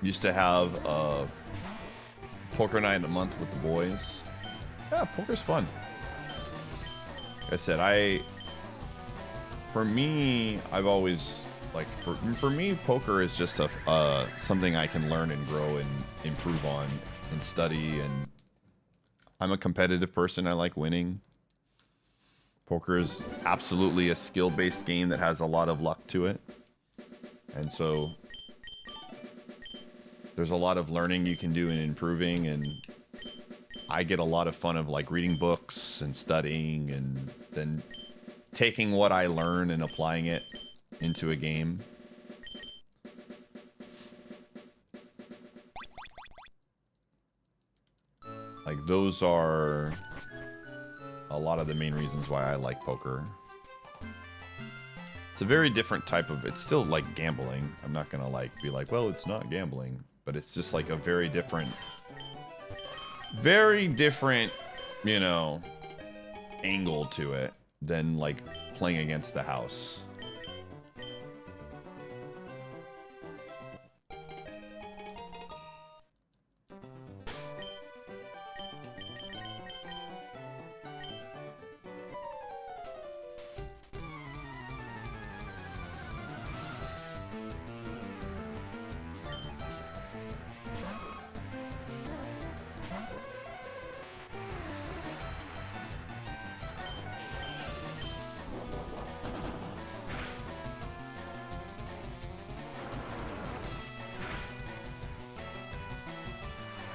Used to have a poker night a month with the boys. Yeah, poker's fun. Like I said, for me, I've always like for me, poker is just a something I can learn and grow and improve on and study. And I'm a competitive person. I like winning. Poker is absolutely a skill-based game that has a lot of luck to it, and so there's a lot of learning you can do and improving. And I get a lot of fun of like reading books and studying and then taking what I learn and applying it into a game. Like those are a lot of the main reasons why I like poker. It's a very different type of, it's still like gambling. I'm not gonna like be like, well, it's not gambling, but it's just like a very different, you know, angle to it than like playing against the house.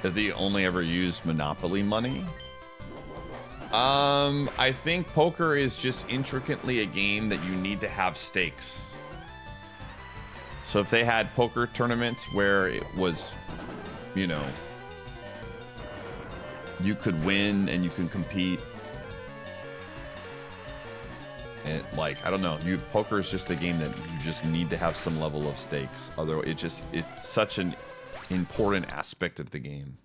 Have they only ever used Monopoly money? I think poker is just intricately a game that you need to have stakes. So if they had poker tournaments where it was, you know, you could win and you can compete. And like, I don't know, poker is just a game that you just need to have some level of stakes. Otherwise, it's such an important aspect of the game.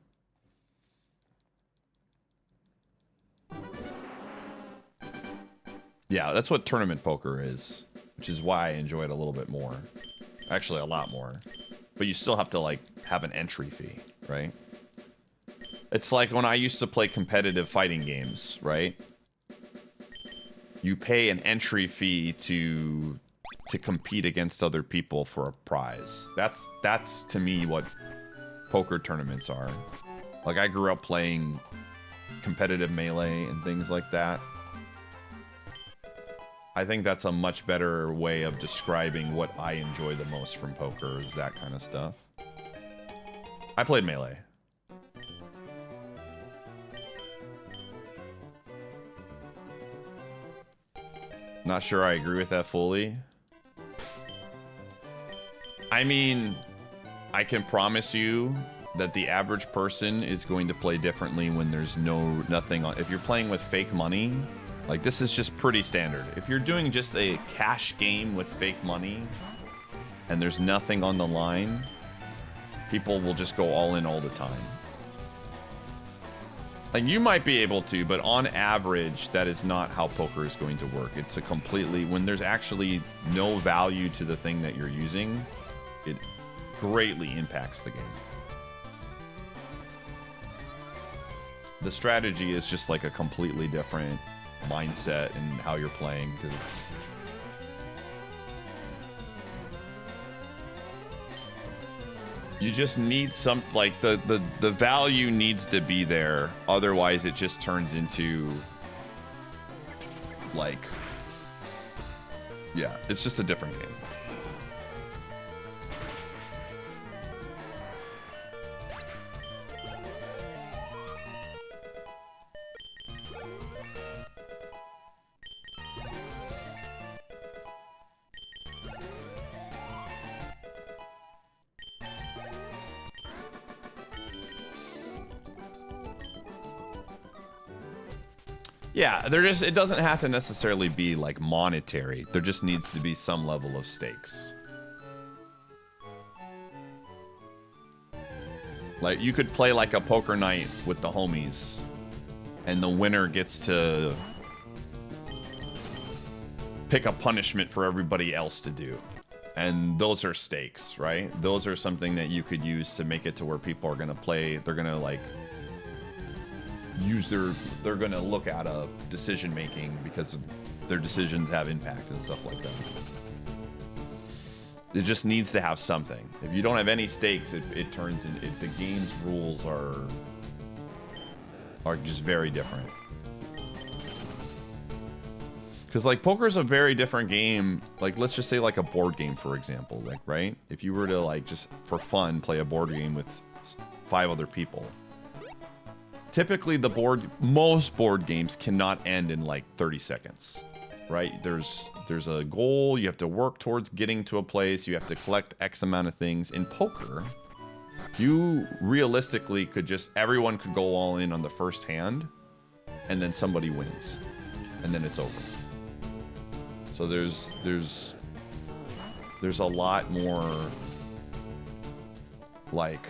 Yeah, that's what tournament poker is, which is why I enjoy it a little bit more. Actually, a lot more. But you still have to like have an entry fee, right? It's like when I used to play competitive fighting games, right? You pay an entry fee to compete against other people for a prize. That's to me what poker tournaments are. Like I grew up playing competitive Melee and things like that. I think that's a much better way of describing what I enjoy the most from poker, is that kind of stuff. I played Melee. Not sure I agree with that fully. I mean, I can promise you that the average person is going to play differently when there's nothing on. If you're playing with fake money, like this is just pretty standard. If you're doing just a cash game with fake money and there's nothing on the line, people will just go all in all the time. Like you might be able to, but on average, that is not how poker is going to work. It's a completely, when there's actually no value to the thing that you're using, it greatly impacts the game. The strategy is just like a completely different mindset and how you're playing, because it's you just need some, like the value needs to be there, otherwise it just turns into like, yeah, it's just a different game. Yeah, it doesn't have to necessarily be like monetary. There just needs to be some level of stakes. Like you could play like a poker night with the homies and the winner gets to pick a punishment for everybody else to do. And those are stakes, right? Those are something that you could use to make it to where people are going to play. They're going to like use they're going to look at a decision making because their decisions have impact and stuff like that. It just needs to have something. If you don't have any stakes, it turns in the game's rules are just very different. Because like poker's a very different game. Like let's just say like a board game, for example, like right? If you were to like just for fun play a board game with 5 other people, typically most board games cannot end in like 30 seconds, right? There's a goal, you have to work towards getting to a place, you have to collect X amount of things. In poker, you realistically could everyone could go all in on the first hand, and then somebody wins, and then it's over. So there's a lot more like,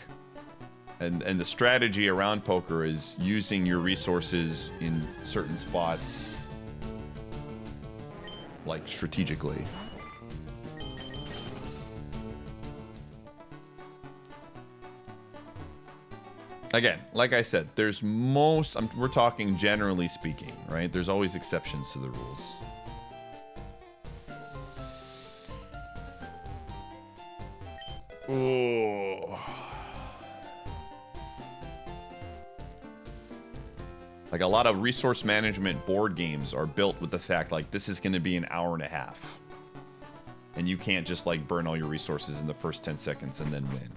and the strategy around poker is using your resources in certain spots, like strategically. Again, like I said, we're talking generally speaking, right? There's always exceptions to the rules. Oh. Like a lot of resource management board games are built with the fact like this is going to be an hour and a half. And you can't just like burn all your resources in the first 10 seconds and then win.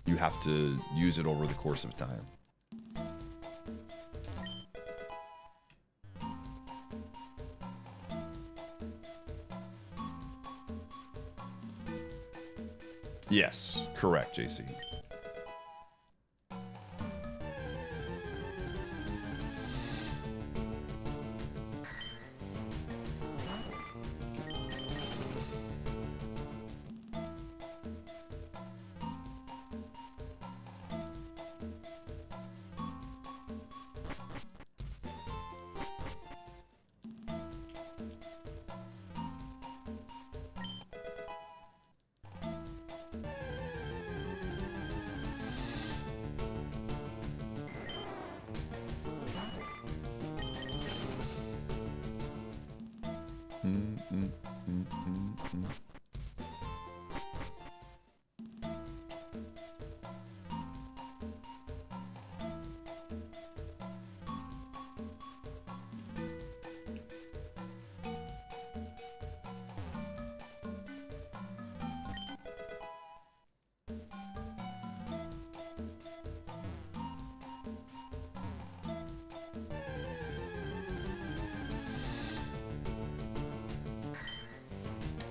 You have to use it over the course of time. Yes, correct, JC.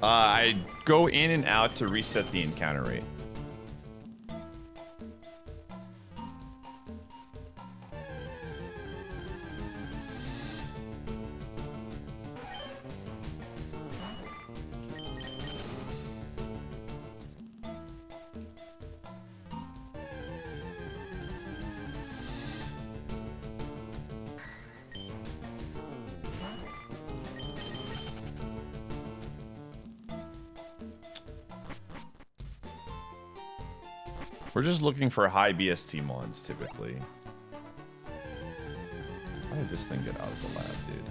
I go in and out to reset the encounter rate. We're just looking for high BST mons, typically. How did this thing get out of the lab, dude?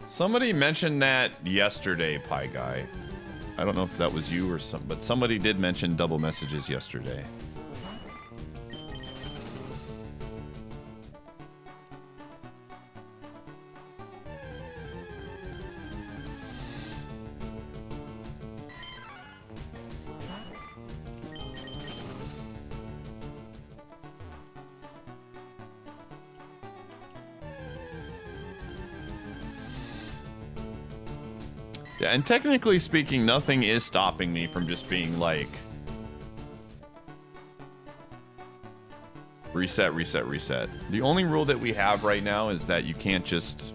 Somebody mentioned that yesterday, Pie Guy. I don't know if that was you or but somebody did mention double messages yesterday. Yeah, and technically speaking, nothing is stopping me from just being like reset, reset, reset. The only rule that we have right now is that you can't just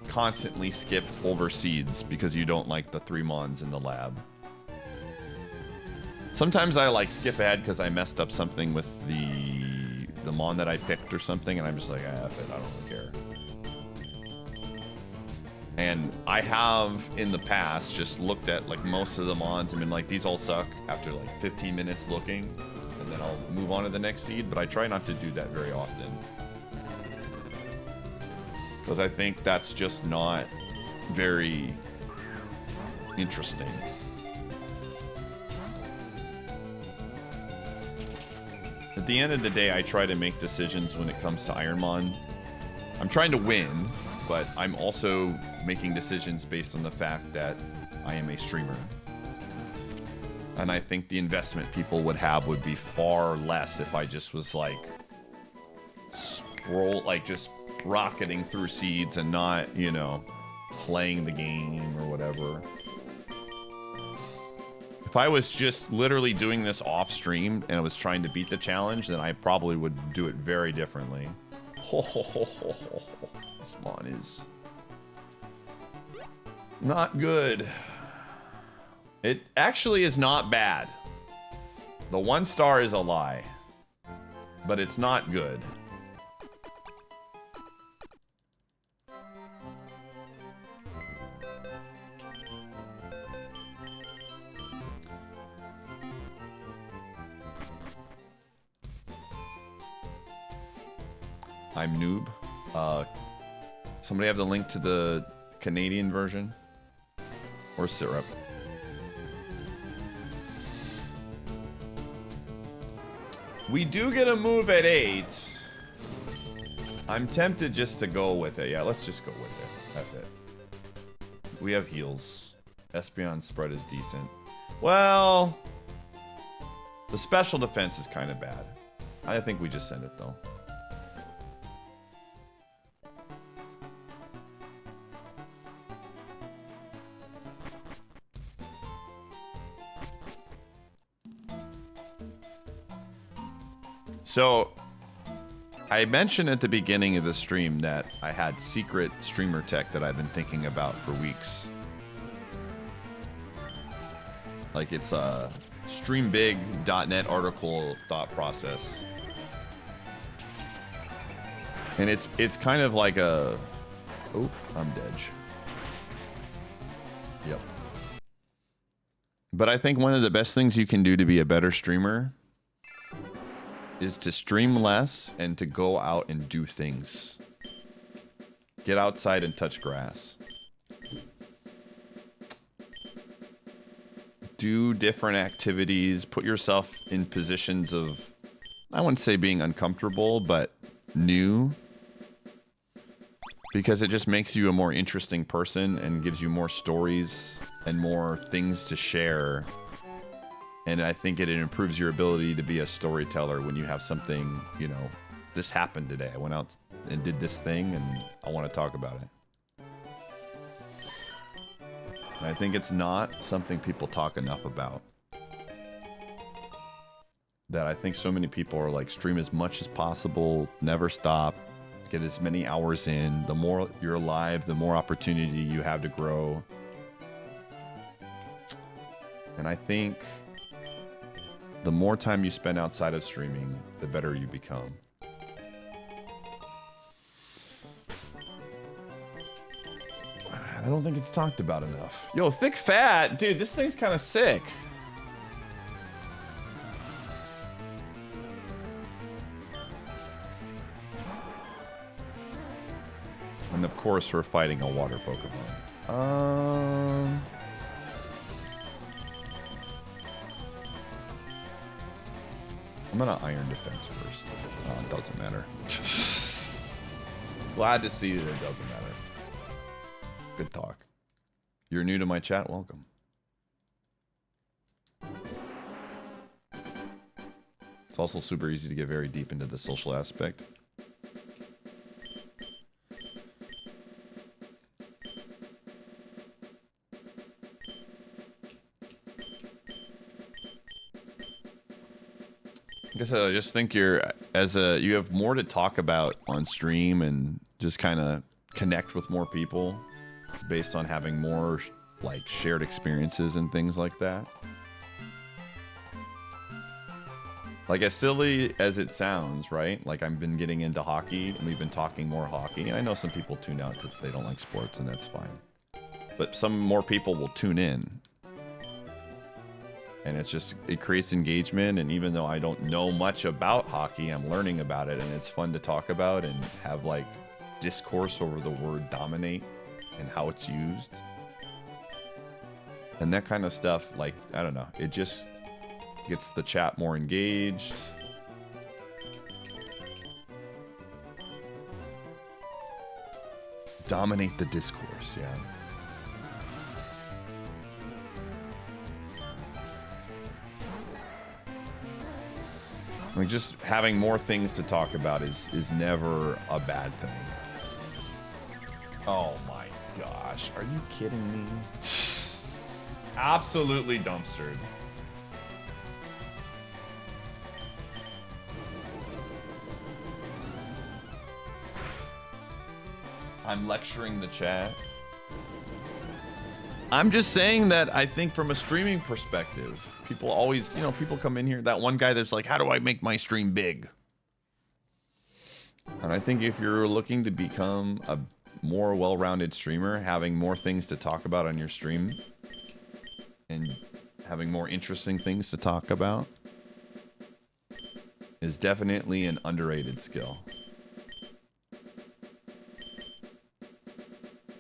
constantly skip over seeds because you don't like the 3 mons in the lab. Sometimes I like skip ahead because I messed up something with the the mon that I picked or something, and I'm just like, ah, F it, I don't really care. And I have in the past just looked at like most of the mons and been like, these all suck after like 15 minutes looking, and then I'll move on to the next seed, but I try not to do that very often. Because I think that's just not very interesting. At the end of the day, I try to make decisions when it comes to IronMON. I'm trying to win, but I'm also making decisions based on the fact that I am a streamer. And I think the investment people would have would be far less if I just was like just rocketing through seeds and not, you know, playing the game or whatever. If I was just literally doing this off stream and I was trying to beat the challenge, then I probably would do it very differently. This mon is not good. It actually is not bad. The 1 star is a lie, but it's not good. I'm noob. Somebody have the link to the Canadian version? Or syrup? We do get a move at 8. I'm tempted just to go with it. Yeah, let's just go with it. That's it. We have heals. Espeon spread is decent. Well, the special defense is kind of bad. I think we just send it though. So, I mentioned at the beginning of the stream that I had secret streamer tech that I've been thinking about for weeks. Like it's a streambig.net article thought process. And it's kind of like a... Oh, I'm dead. Yep. But I think one of the best things you can do to be a better streamer is to stream less and to go out and do things. Get outside and touch grass. Do different activities. Put yourself in positions of, I wouldn't say being uncomfortable, but new. Because it just makes you a more interesting person and gives you more stories and more things to share. And I think it improves your ability to be a storyteller when you have something, you know, this happened today. I went out and did this thing and I want to talk about it. And I think it's not something people talk enough about. That I think so many people are like, stream as much as possible, never stop, get as many hours in. The more you're alive, the more opportunity you have to grow. And I think the more time you spend outside of streaming, the better you become. I don't think it's talked about enough. Yo, thick fat! Dude, this thing's kind of sick. And of course, we're fighting a water Pokemon. I'm gonna Iron Defense first. It doesn't matter. Glad to see that it doesn't matter. Good talk. You're new to my chat, welcome. It's also super easy to get very deep into the social aspect. Like I said, I just think you have more to talk about on stream and just kind of connect with more people based on having more like shared experiences and things like that. Like, as silly as it sounds, right? Like, I've been getting into hockey, and we've been talking more hockey. And I know some people tune out because they don't like sports, and that's fine. But some more people will tune in. And it's just, it creates engagement. And even though I don't know much about hockey, I'm learning about it. And it's fun to talk about and have, like, discourse over the word dominate and how it's used. And that kind of stuff, like, I don't know. It just gets the chat more engaged. Dominate the discourse, yeah. Like, just having more things to talk about is never a bad thing. Oh my gosh, are you kidding me? Absolutely dumpstered. I'm lecturing the chat. I'm just saying that I think from a streaming perspective, people always, you know, people come in here. That one guy that's like, how do I make my stream big? And I think if you're looking to become a more well-rounded streamer, having more things to talk about on your stream and having more interesting things to talk about is definitely an underrated skill.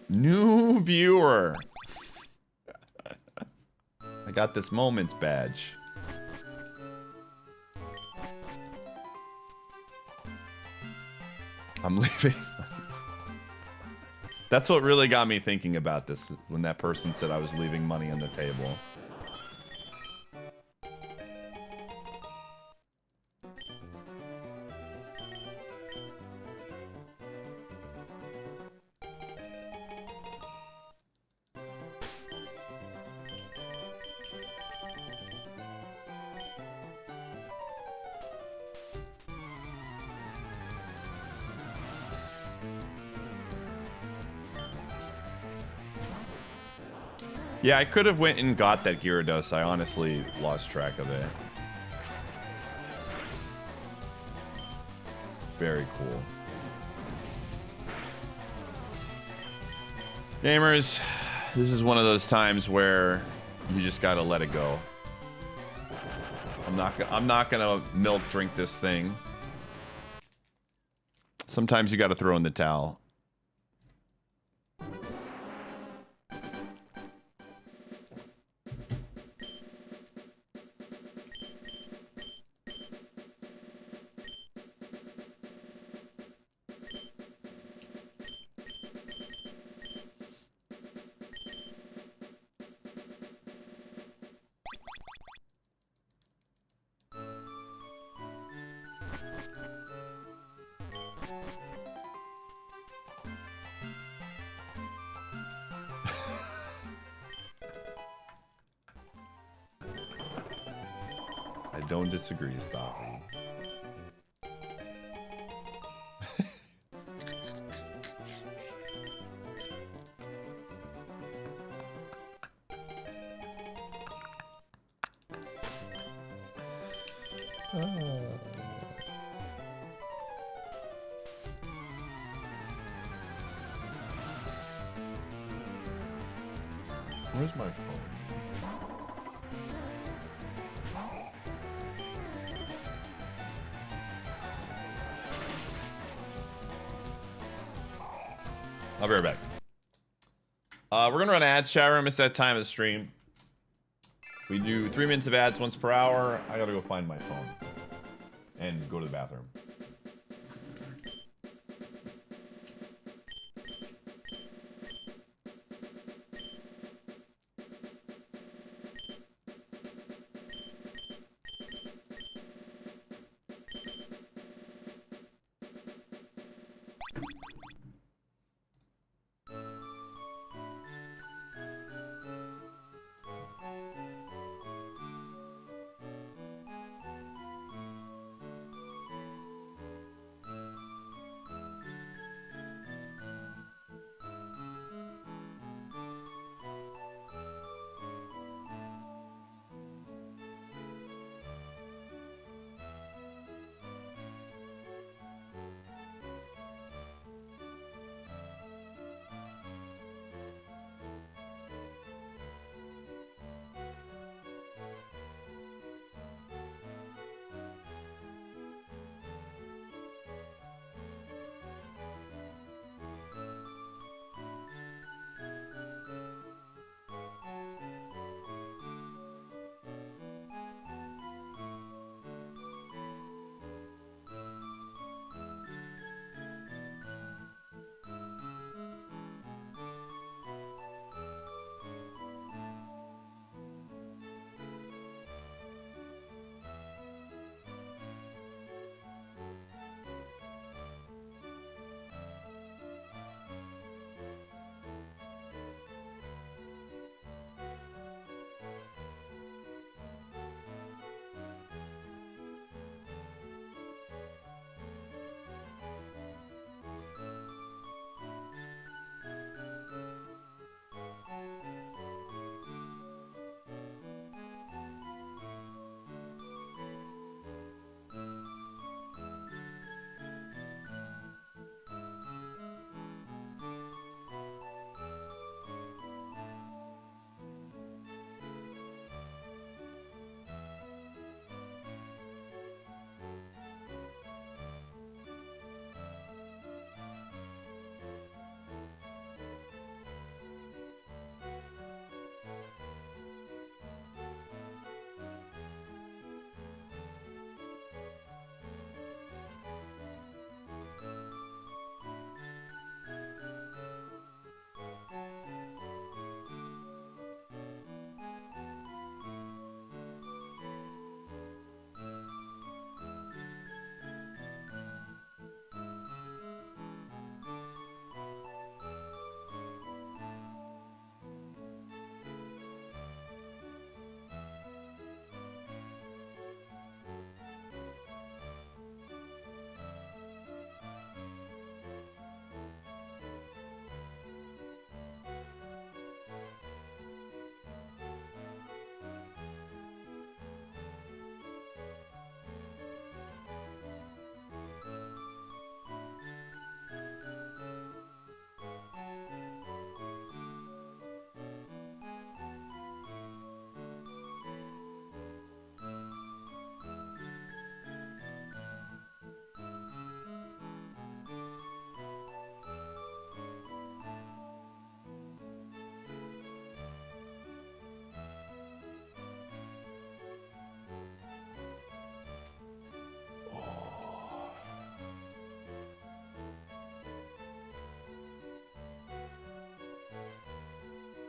New viewer. I got this moments badge. I'm leaving. That's what really got me thinking about this when that person said I was leaving money on the table. Yeah, I could have went and got that Gyarados. I honestly lost track of it. Very cool. Gamers, this is one of those times where you just gotta let it go. I'm not gonna milk drink this thing. Sometimes you gotta throw in the towel. I don't disagree, Stoppy. Where's my phone? I'll be right back. We're gonna run ads, chat room. It's that time of the stream. We do 3 minutes of ads once per hour. I gotta go find my phone and go to the bathroom.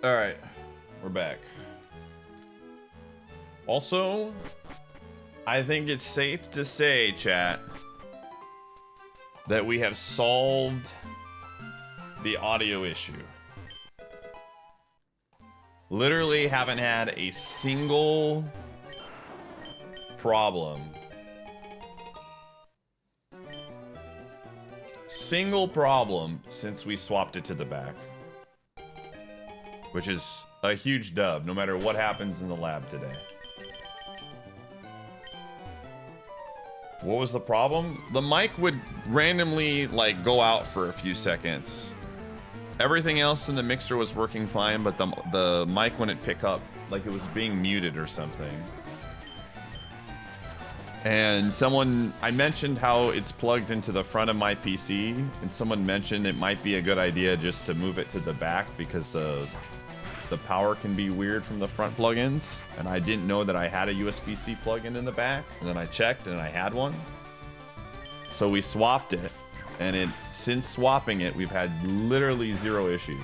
All right, we're back. Also, I think it's safe to say, chat, that we have solved the audio issue. Literally haven't had a single problem. Single problem since we swapped it to the back. Which is a huge dub, no matter what happens in the lab today. What was the problem? The mic would randomly, like, go out for a few seconds. Everything else in the mixer was working fine, but the mic wouldn't pick up, like it was being muted or something. And I mentioned how it's plugged into the front of my PC, and someone mentioned it might be a good idea just to move it to the back because the power can be weird from the front plugins. And I didn't know that I had a USB-C plug-in in the back, and then I checked and I had one. So we swapped it. And since swapping it, we've had literally 0 issues.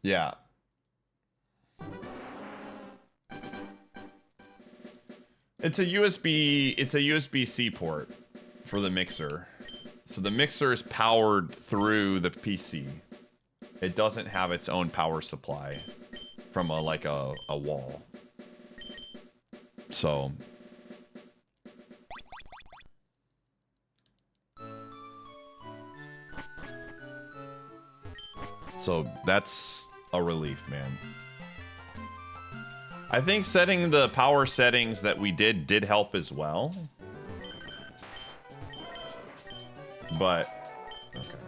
Yeah. It's a USB-C port for the mixer. So the mixer is powered through the PC. It doesn't have its own power supply from a wall. So that's a relief, man. I think setting the power settings that we did help as well. But okay.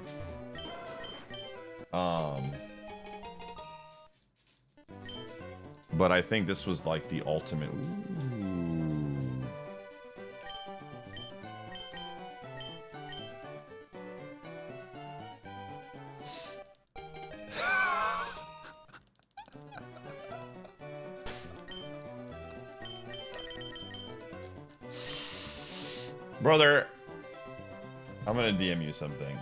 But I think this was like the ultimate. Ooh. Brother, I'm gonna DM you something.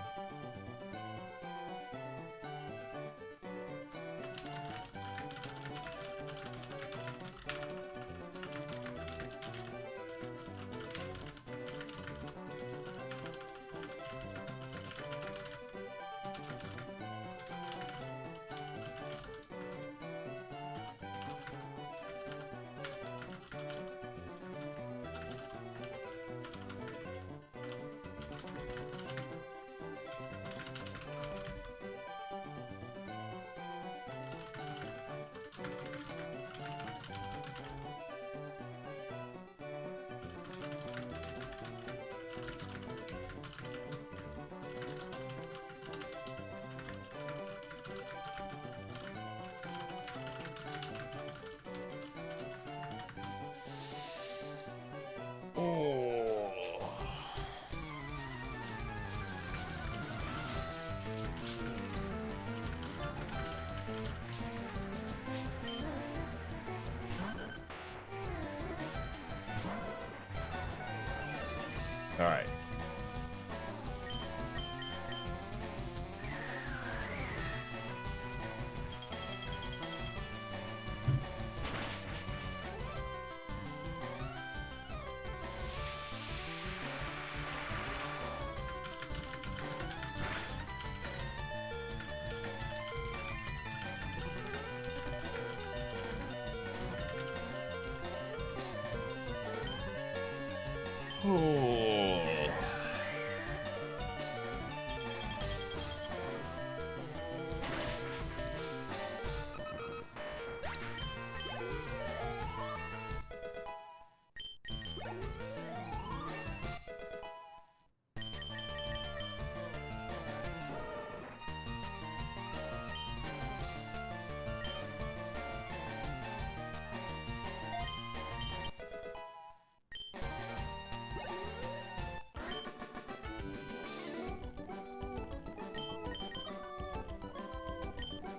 All right.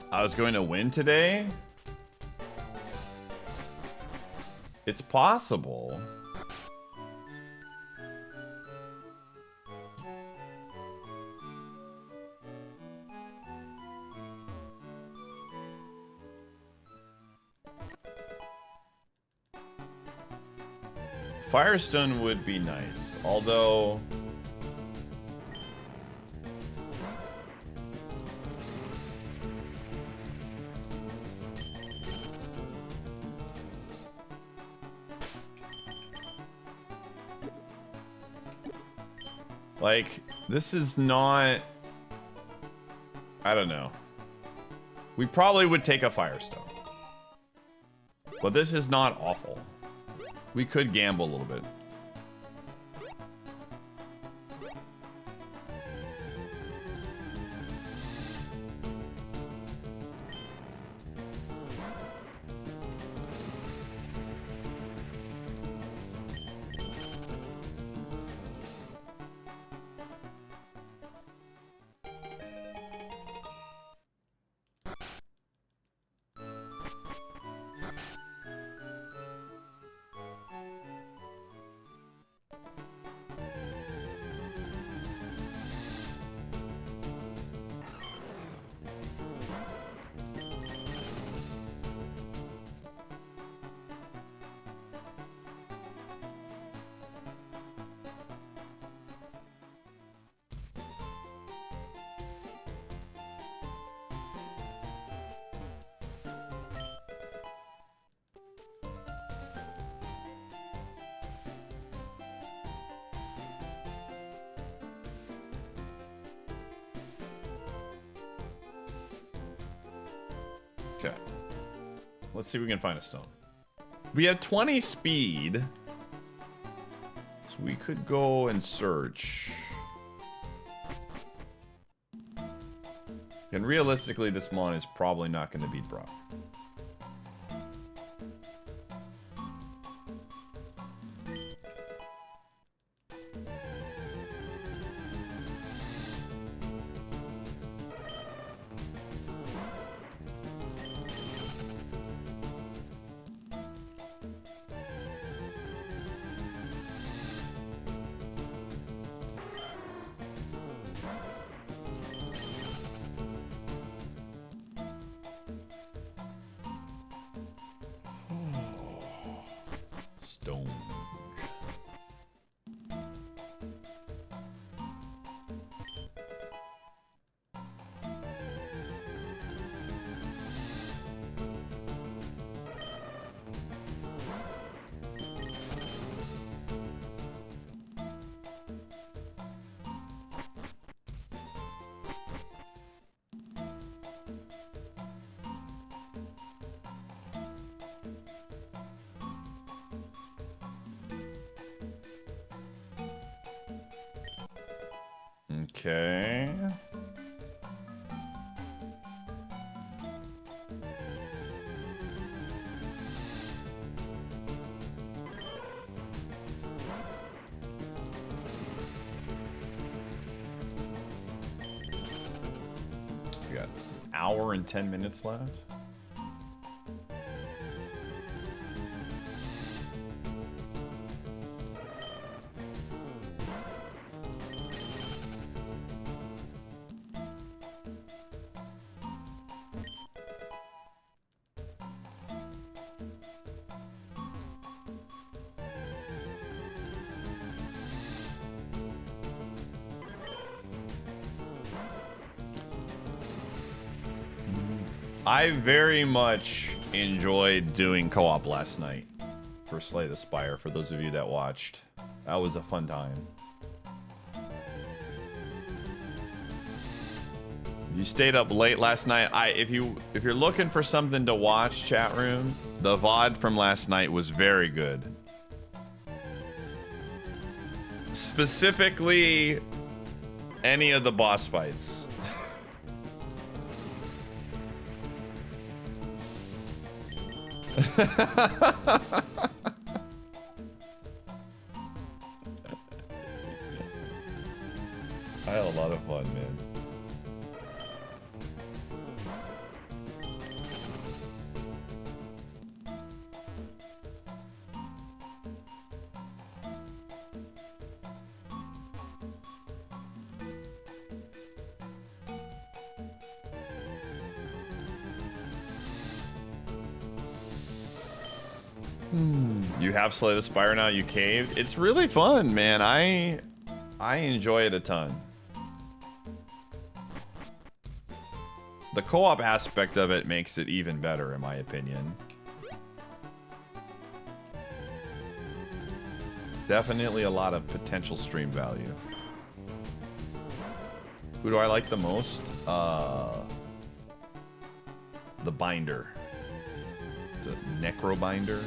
I was going to win today. It's possible. Firestone would be nice, although... Like, this is not... I don't know. We probably would take a Firestone. But this is not awful. We could gamble a little bit. Okay. Let's see if we can find a stone. We have 20 speed. So we could go and search. And realistically, this mon is probably not going to beat Brock. Stone. Okay. We got an hour and 10 minutes left. I very much enjoyed doing co-op last night for Slay the Spire, for those of you that watched. That was a fun time. You stayed up late last night. If you're looking for something to watch, chat room, the VOD from last night was very good. Specifically, any of the boss fights. I had a lot of fun, man. You have Slay the Spire now, you caved. It's really fun, man. I enjoy it a ton. The co-op aspect of it makes it even better, in my opinion. Definitely a lot of potential stream value. Who do I like the most? The binder. The necro binder.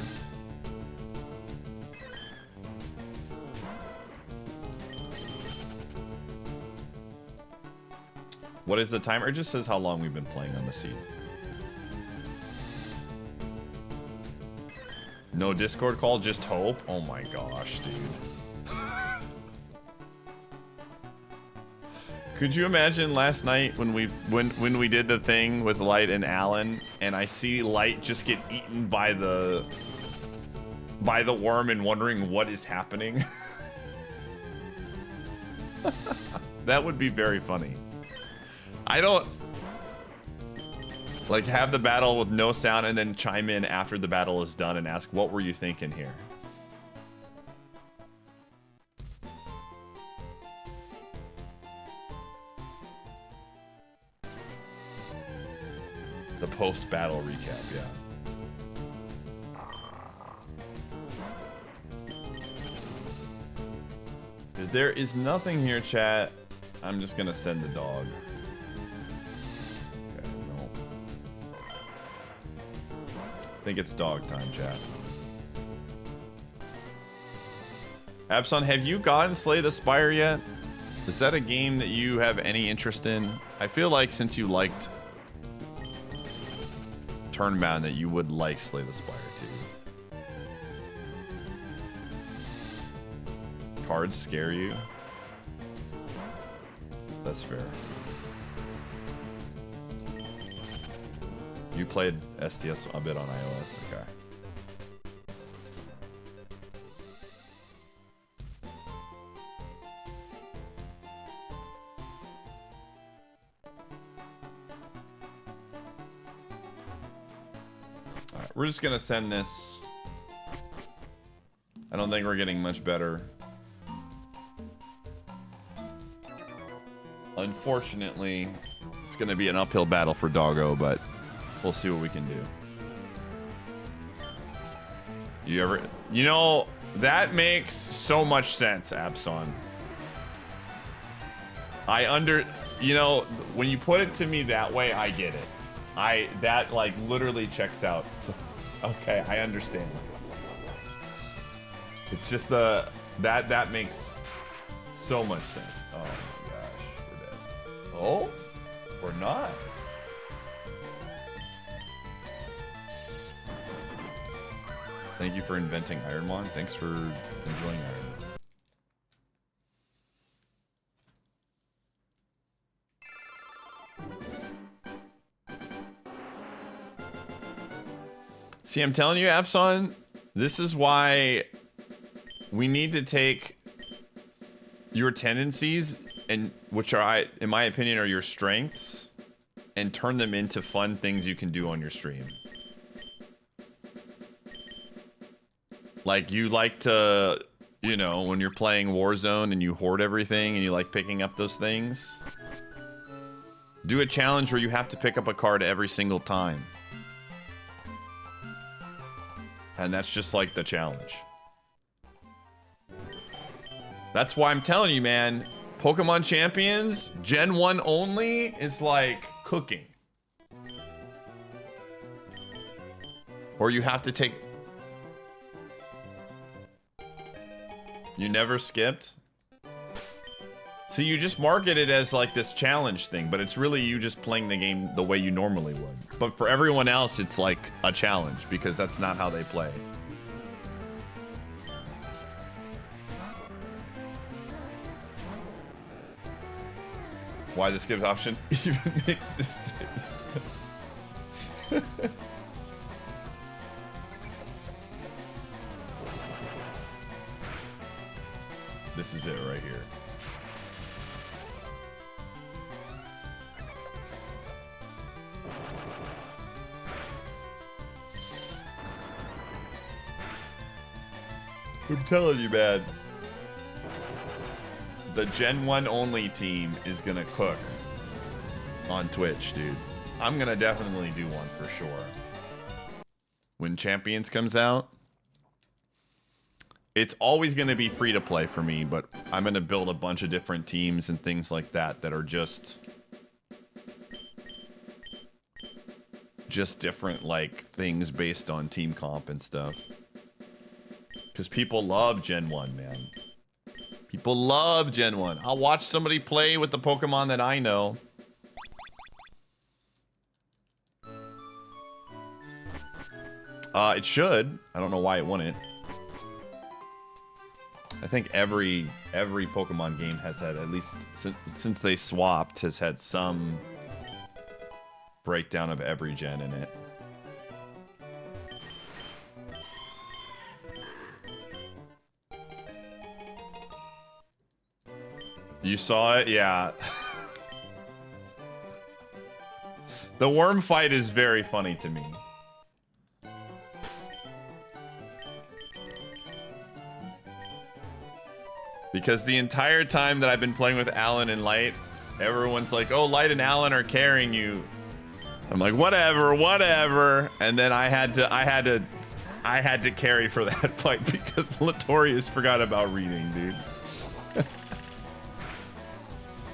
What is the timer? It just says how long we've been playing on the seat. No Discord call, just hope. Oh my gosh, dude. Could you imagine last night when we did the thing with Light and Alan, and I see Light just get eaten by the worm and wondering what is happening? That would be very funny. I don't like have the battle with no sound and then chime in after the battle is done and ask, what were you thinking here? The post-battle recap, yeah. There is nothing here, chat. I'm just gonna send the dog. Okay, no. I think it's dog time, chat. Abson, have you gotten Slay the Spire yet? Is that a game that you have any interest in? I feel like since you liked Turnbound that you would like Slay the Spire too. Cards scare you? That's fair. You played STS a bit on iOS, okay. Alright, we're just gonna send this. I don't think we're getting much better. Unfortunately, it's gonna be an uphill battle for Doggo, but we'll see what we can do. You know, that makes so much sense, Abson. You know, when you put it to me that way, I get it. That like literally checks out. So, okay, I understand. It's just that makes so much sense. Oh my gosh, we're dead. Oh, we're not. Thank you for inventing IronMON. Thanks for enjoying IronMON. See, I'm telling you, Abson, this is why we need to take your tendencies, and which are, in my opinion, are your strengths, and turn them into fun things you can do on your stream. Like, you like to, you know, when you're playing Warzone and you hoard everything and you like picking up those things, do a challenge where you have to pick up a card every single time. And that's just like the challenge. That's why I'm telling you, man, Pokemon Champions, Gen 1 only, is like cooking. Or you have to take... You never skipped? See, you just market it as like this challenge thing, but it's really you just playing the game the way you normally would. But for everyone else, it's like a challenge because that's not how they play. Why the skip option even existed. This is it right here. I'm telling you, man. The Gen 1 only team is gonna cook on Twitch, dude. I'm gonna definitely do one for sure. When Champions comes out, it's always gonna be free to play for me, but I'm gonna build a bunch of different teams and things like that that are just different, like, things based on team comp and stuff. Because people love Gen 1, man. People love Gen 1. I'll watch somebody play with the Pokemon that I know. It should. I don't know why it wouldn't. I think every Pokemon game has had, at least since they swapped, has had some breakdown of every gen in it. You saw it? Yeah. The worm fight is very funny to me. Because the entire time that I've been playing with Alan and Light, everyone's like, oh, Light and Alan are carrying you. I'm like, whatever, whatever. And then I had to carry for that fight because Latorius forgot about reading, dude.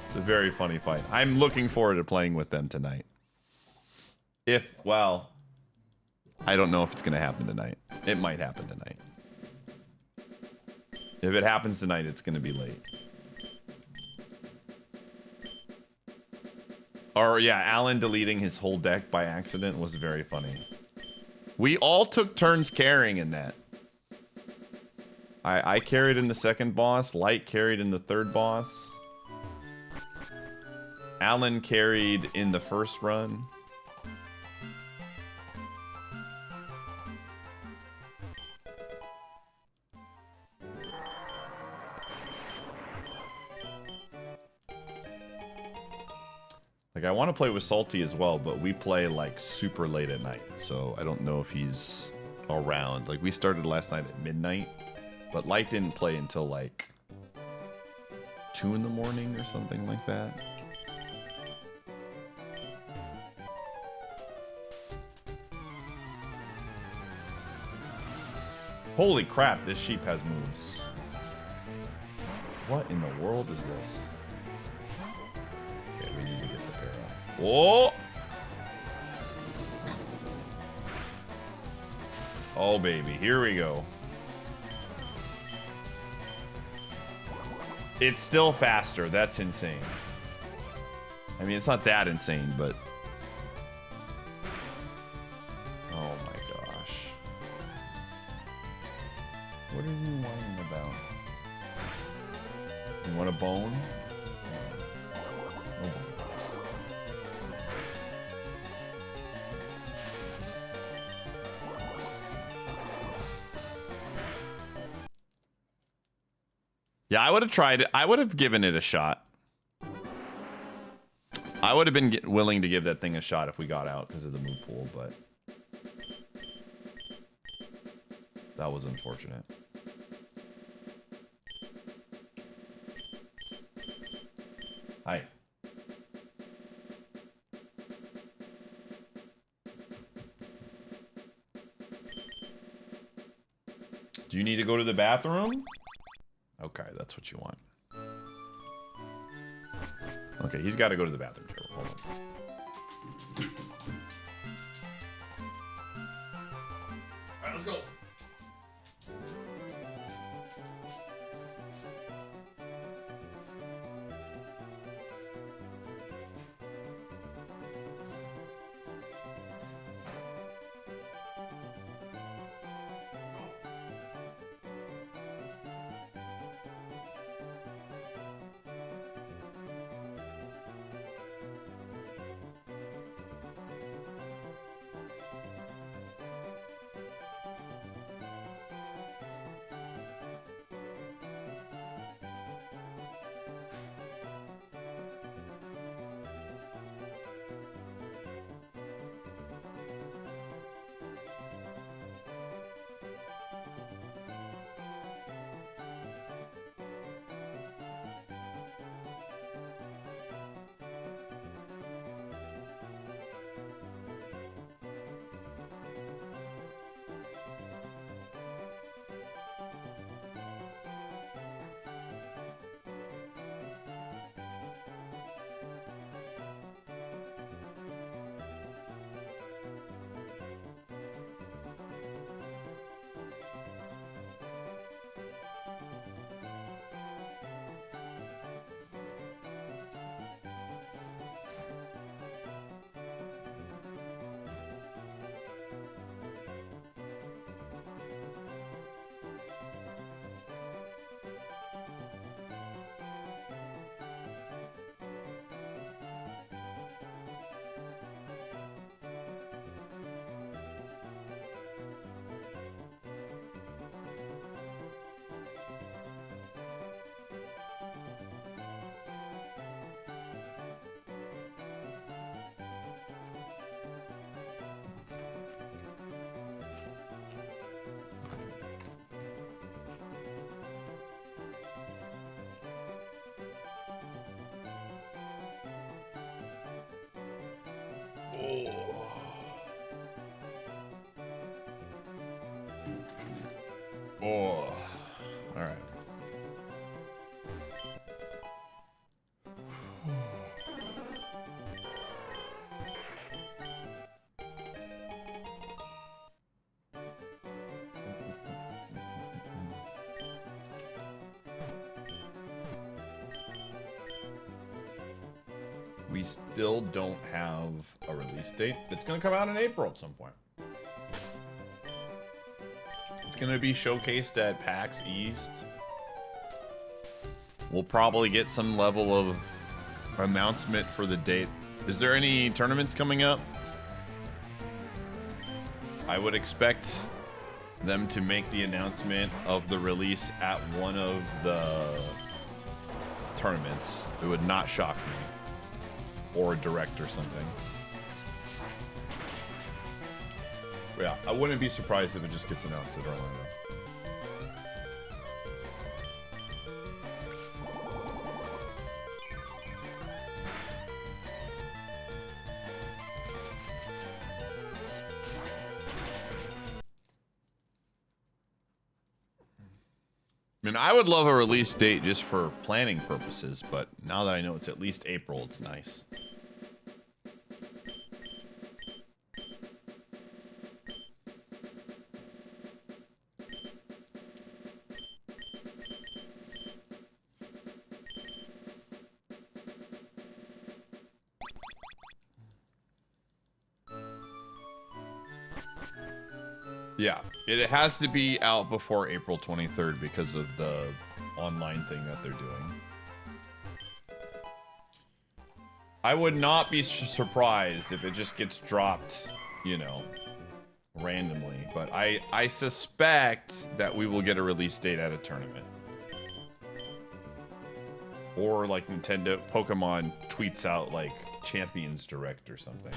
It's a very funny fight. I'm looking forward to playing with them tonight. Well, I don't know if it's going to happen tonight. It might happen tonight. If it happens tonight, it's going to be late. Or, yeah, Alan deleting his whole deck by accident was very funny. We all took turns carrying in that. I carried in the second boss. Light carried in the third boss. Alan carried in the first run. Like, I want to play with Salty as well, but we play, like, super late at night, so I don't know if he's around. Like, we started last night at midnight, but Light didn't play until, like, 2 in the morning or something like that. Holy crap, this sheep has moves. What in the world is this? Okay, we need to get the pair out. Whoa! Oh, baby, here we go. It's still faster. That's insane. I mean, it's not that insane, but... Oh my gosh. What are you whining about? You want a bone? No bone. Yeah, I would have tried it. I would have given it a shot. I would have been willing to give that thing a shot if we got out because of the move pool, but that was unfortunate. Hi. Do you need to go to the bathroom? Okay, that's what you want. Okay, he's got to go to the bathroom. Hold on. Alright, let's go. Oh, all right. We still don't have a release date. It's going to come out in April at some point. It's going to be showcased at PAX East. We'll probably get some level of announcement for the date. Is there any tournaments coming up? I would expect them to make the announcement of the release at one of the tournaments. It would not shock me. Or a direct or something. Yeah, I wouldn't be surprised if it just gets announced at Orlando. I mean, I would love a release date just for planning purposes, but now that I know it's at least April, it's nice. Yeah, it has to be out before April 23rd because of the online thing that they're doing. I would not be surprised if it just gets dropped, you know, randomly. But I suspect that we will get a release date at a tournament. Or like Nintendo, Pokemon tweets out like Champions Direct or something.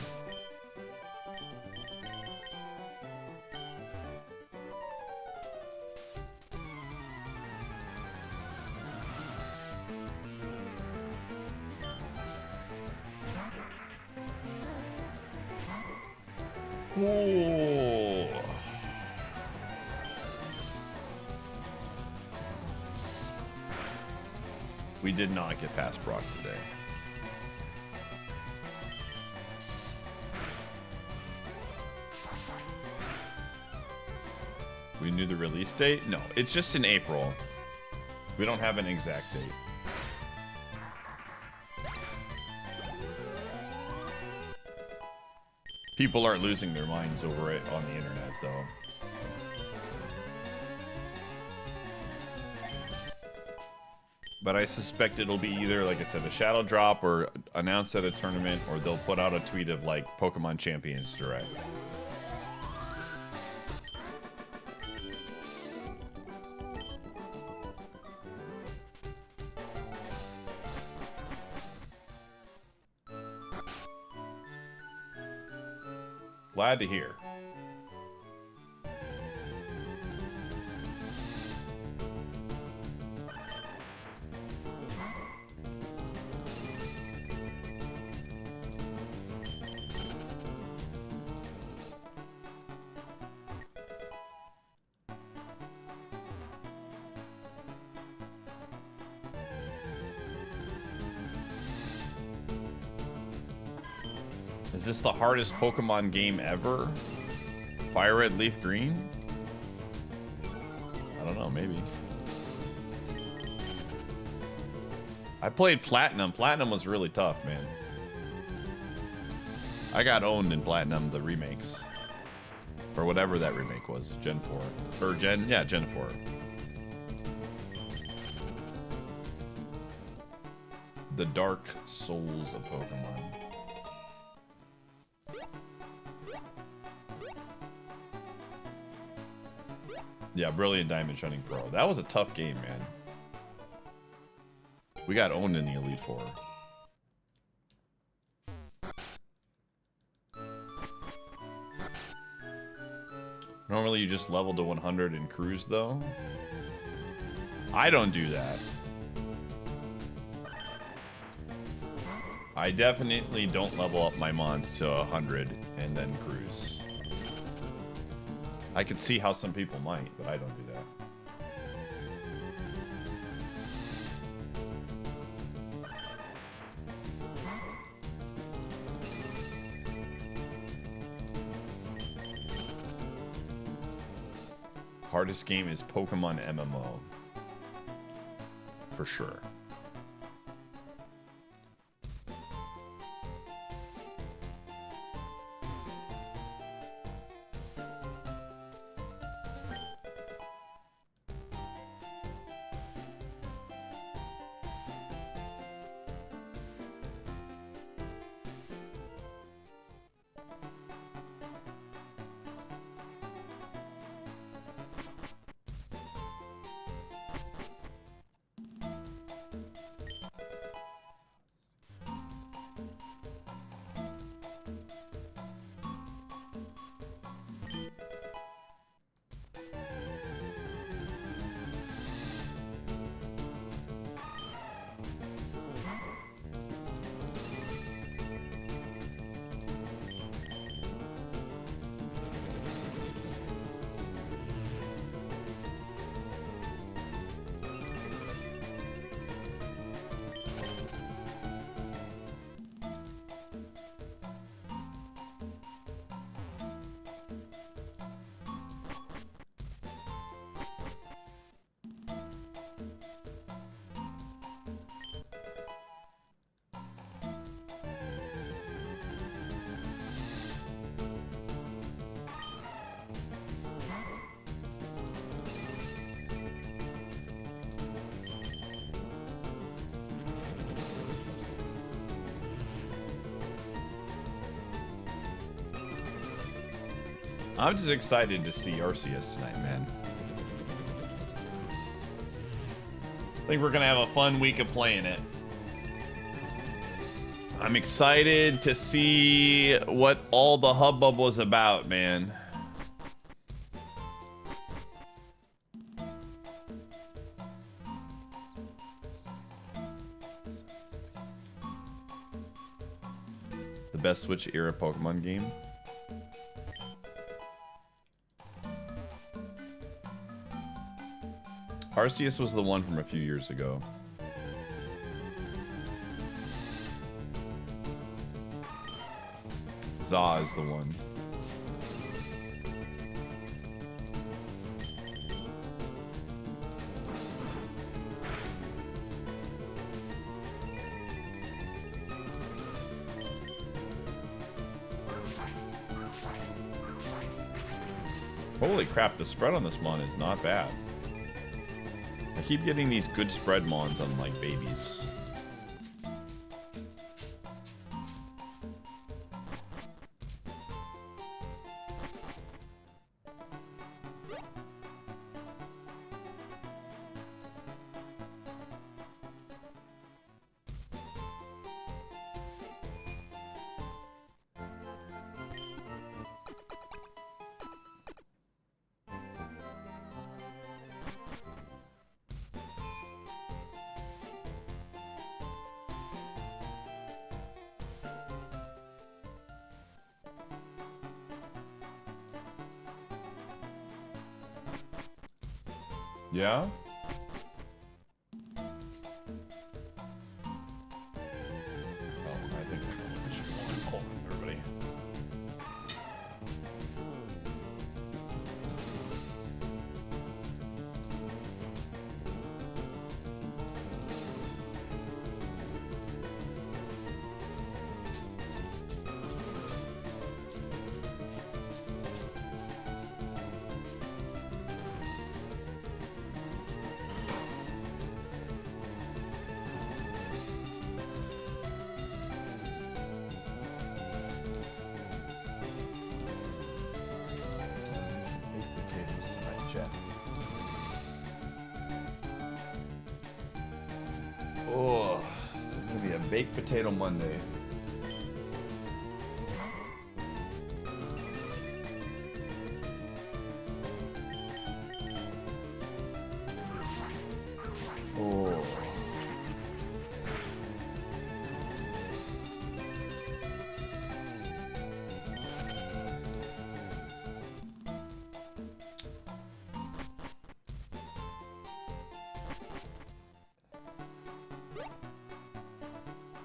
Ooh. We did not get past Brock today. We knew the release date? No, it's just in April. We don't have an exact date. People are losing their minds over it on the internet, though. But I suspect it'll be either, like I said, a shadow drop or announced at a tournament, or they'll put out a tweet of, like, Pokemon Champions Direct. Glad to hear. Is this the hardest Pokemon game ever? Fire Red, Leaf Green? I don't know, maybe. I played Platinum. Platinum was really tough, man. I got owned in Platinum, the remakes. Or whatever that remake was. Gen 4. Or Gen 4. The Dark Souls of Pokemon. Yeah, Brilliant Diamond Shining Pearl. That was a tough game, man. We got owned in the Elite Four. Normally you just level to 100 and cruise, though. I don't do that. I definitely don't level up my mons to 100 and then cruise. I could see how some people might, but I don't do that. Hardest game is Pokemon MMO. For sure. I'm just excited to see Arceus tonight, man. I think we're gonna have a fun week of playing it. I'm excited to see what all the hubbub was about, man. The best Switch era Pokemon game. Arceus was the one from a few years ago. Za is the one. Holy crap, the spread on this mon is not bad. I keep getting these good spread mons on like babies. Yeah? Oh, I think we should go on everybody. Oh, it's gonna be a baked potato Monday. Oh.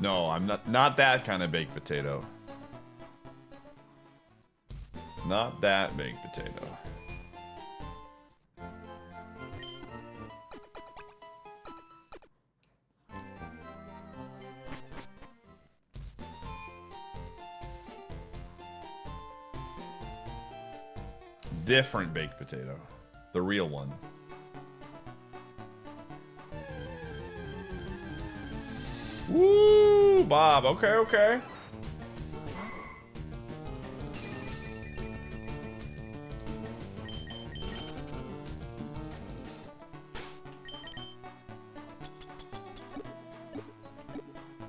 No, I'm not that kind of baked potato. Not that baked potato. different baked potato. The real one. Woo, Bob. Okay, okay.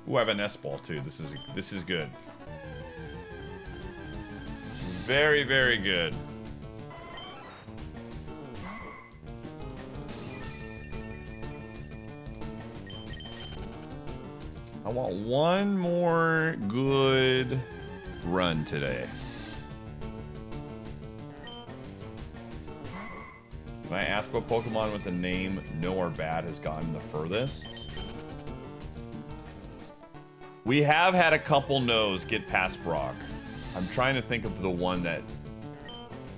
Ooh, I have an S-ball too. This is good. This is very, very good. I want one more good run today. Can I ask what Pokemon with the name No or Bad has gotten the furthest? We have had a couple no's get past Brock. I'm trying to think of the one that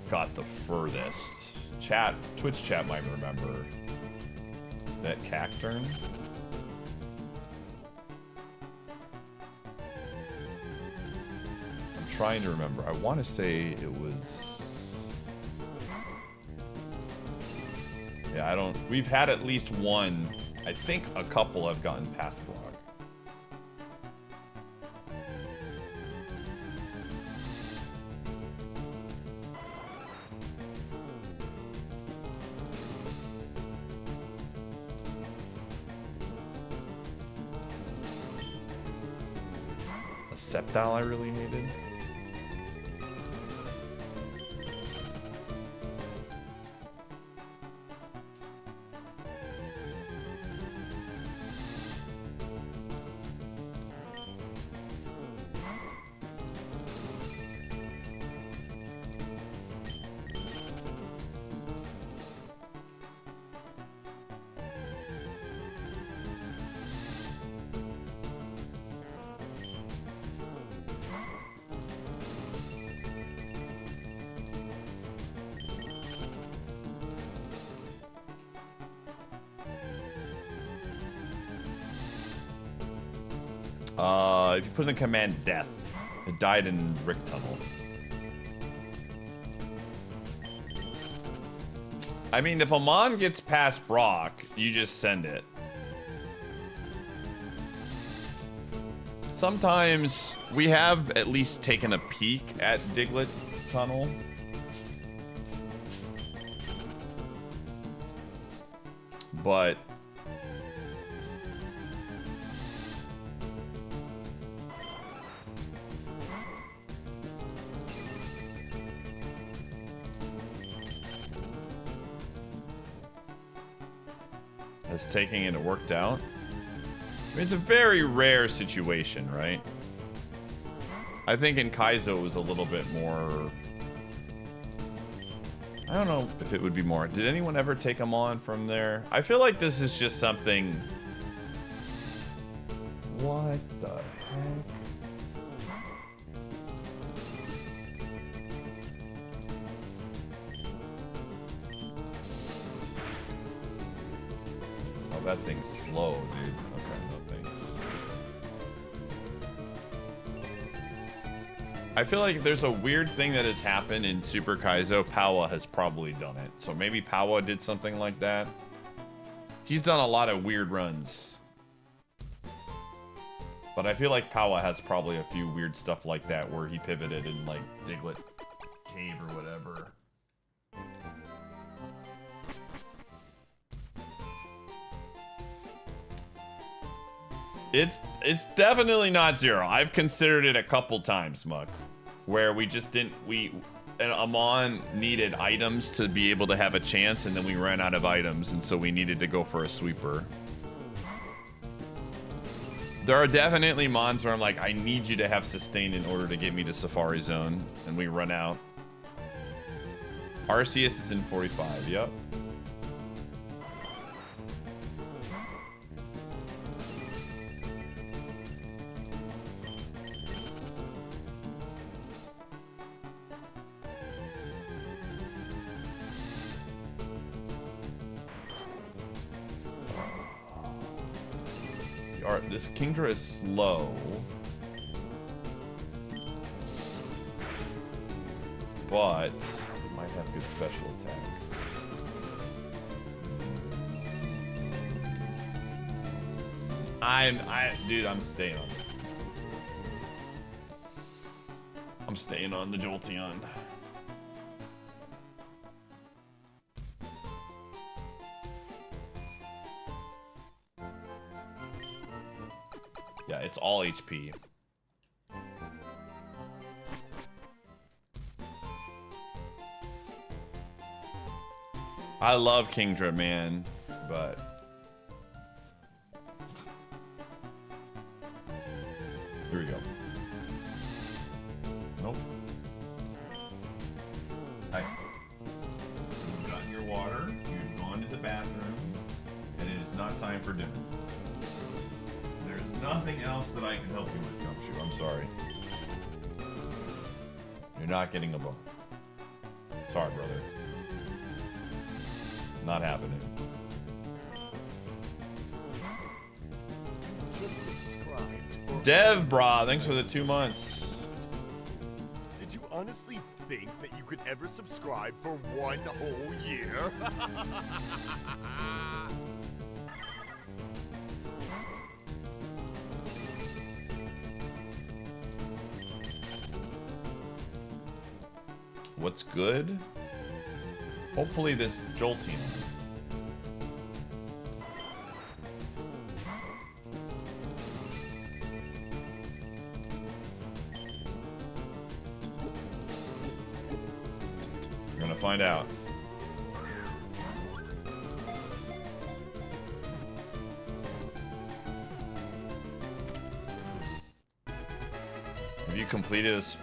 got the furthest. Chat, Twitch chat might remember. That Cacturn? I'm trying to remember. I want to say it was... Yeah, I don't... We've had at least one. I think a couple have gotten past Brock. Sceptile I really needed. If you put in the command death, it died in Rick Tunnel. I mean, if a Mon gets past Brock, you just send it. Sometimes we have at least taken a peek at Diglett Tunnel. But taking it worked out. I mean, it's a very rare situation, right? I think in Kaizo it was a little bit more... I don't know if it would be more. Did anyone ever take them on from there? I feel like this is just something... What the heck? That thing's slow, dude. Okay, no thanks. I feel like there's a weird thing that has happened in Super Kaizo. Powa has probably done it. So maybe Powa did something like that. He's done a lot of weird runs. But I feel like Powa has probably a few weird stuff like that where he pivoted in like Diglett Cave or whatever. It's definitely not zero. I've considered it a couple times, Muck, where we just didn't, and Amon needed items to be able to have a chance, and then we ran out of items, and so we needed to go for a sweeper. There are definitely Mons where I'm like, I need you to have sustain in order to get me to Safari Zone, and we run out. Arceus is in 45, yep. This Kingdra is slow. But my Might have good special attack. Dude, I'm staying on. I'm staying on the Jolteon. Yeah, it's all HP. I love Kingdra, man, but here we go. Nope. Hi. You've gotten your water, you've gone to the bathroom, and it is not time for dinner. There's nothing else that I can help you with, Gumshoe. I'm sorry. You're not getting a bone. Sorry, brother. Not happening. Just subscribed. Dev, brah, thanks for the 2 months. Did you honestly think that you could ever subscribe for 1 whole year? What's good? Hopefully this Jolteon. We're gonna find out. Have you completed this?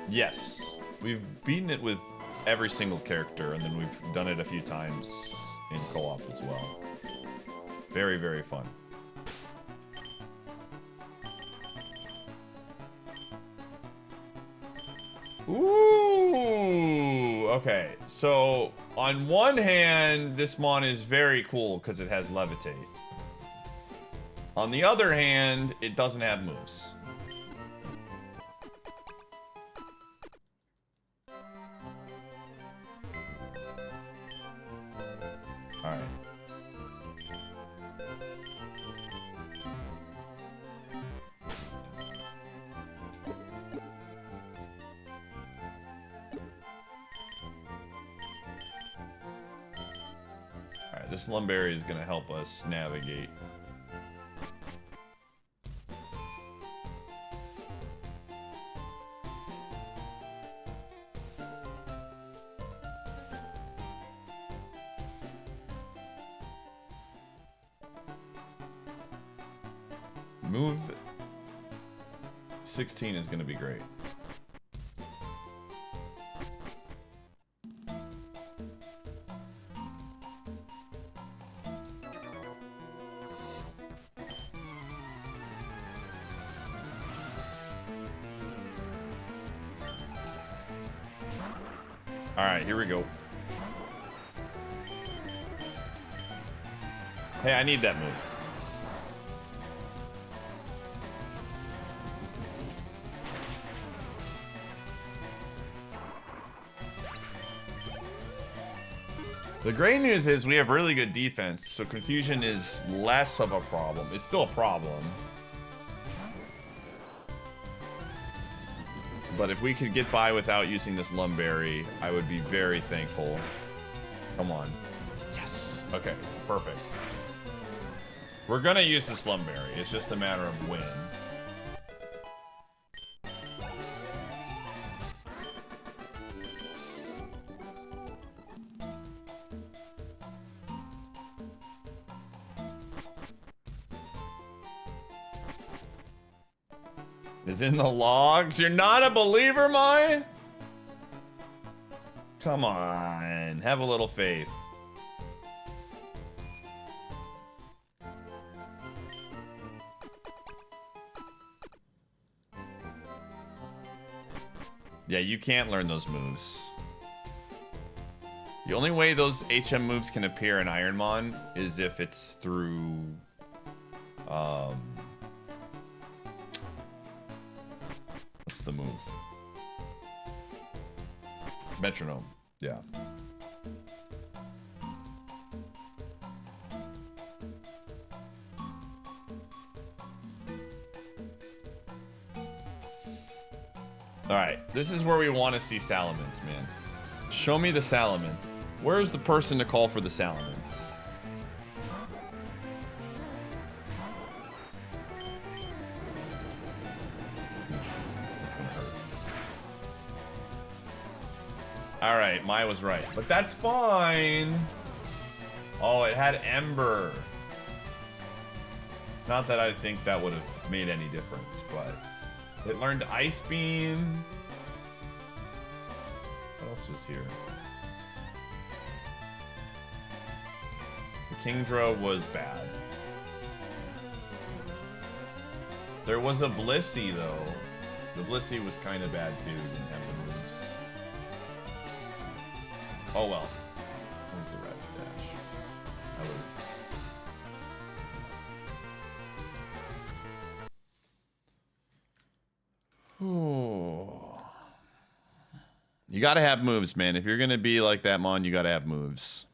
Yes. We've beaten it with every single character, and then we've done it a few times in co-op as well. Very, very fun. Ooh, okay. So, on one hand, this mon is very cool because it has levitate. On the other hand, it doesn't have moves. Alright. Alright, this Lumberry is going to help us navigate. Move 16 is going to be great. All right, here we go. Hey, I need that move. The great news is we have really good defense, so confusion is less of a problem. It's still a problem. But if we could get by without using this Lumberry, I would be very thankful. Come on. Yes. Okay, perfect. We're gonna use this Lumberry. It's just a matter of when. Is in the logs. You're not a believer, Mai? Come on. Have a little faith. Yeah, you can't learn those moves. The only way those HM moves can appear in IronMON is if it's through... what's the move? Metronome. Yeah. Alright, this is where we want to see Salamence, man. Show me the Salamence. Where's the person to call for the Salamence? That's gonna hurt. Alright, Mai was right. But that's fine! Oh, it had Ember. Not that I think that would have made any difference, but... It learned Ice Beam. What else was here? The Kingdra was bad. There was a Blissey, though. The Blissey was kind of bad, too. Didn't have the moves. Oh, well. Where's the red dash? I would... You gotta have moves, man. If you're gonna be like that, Mon, you gotta have moves.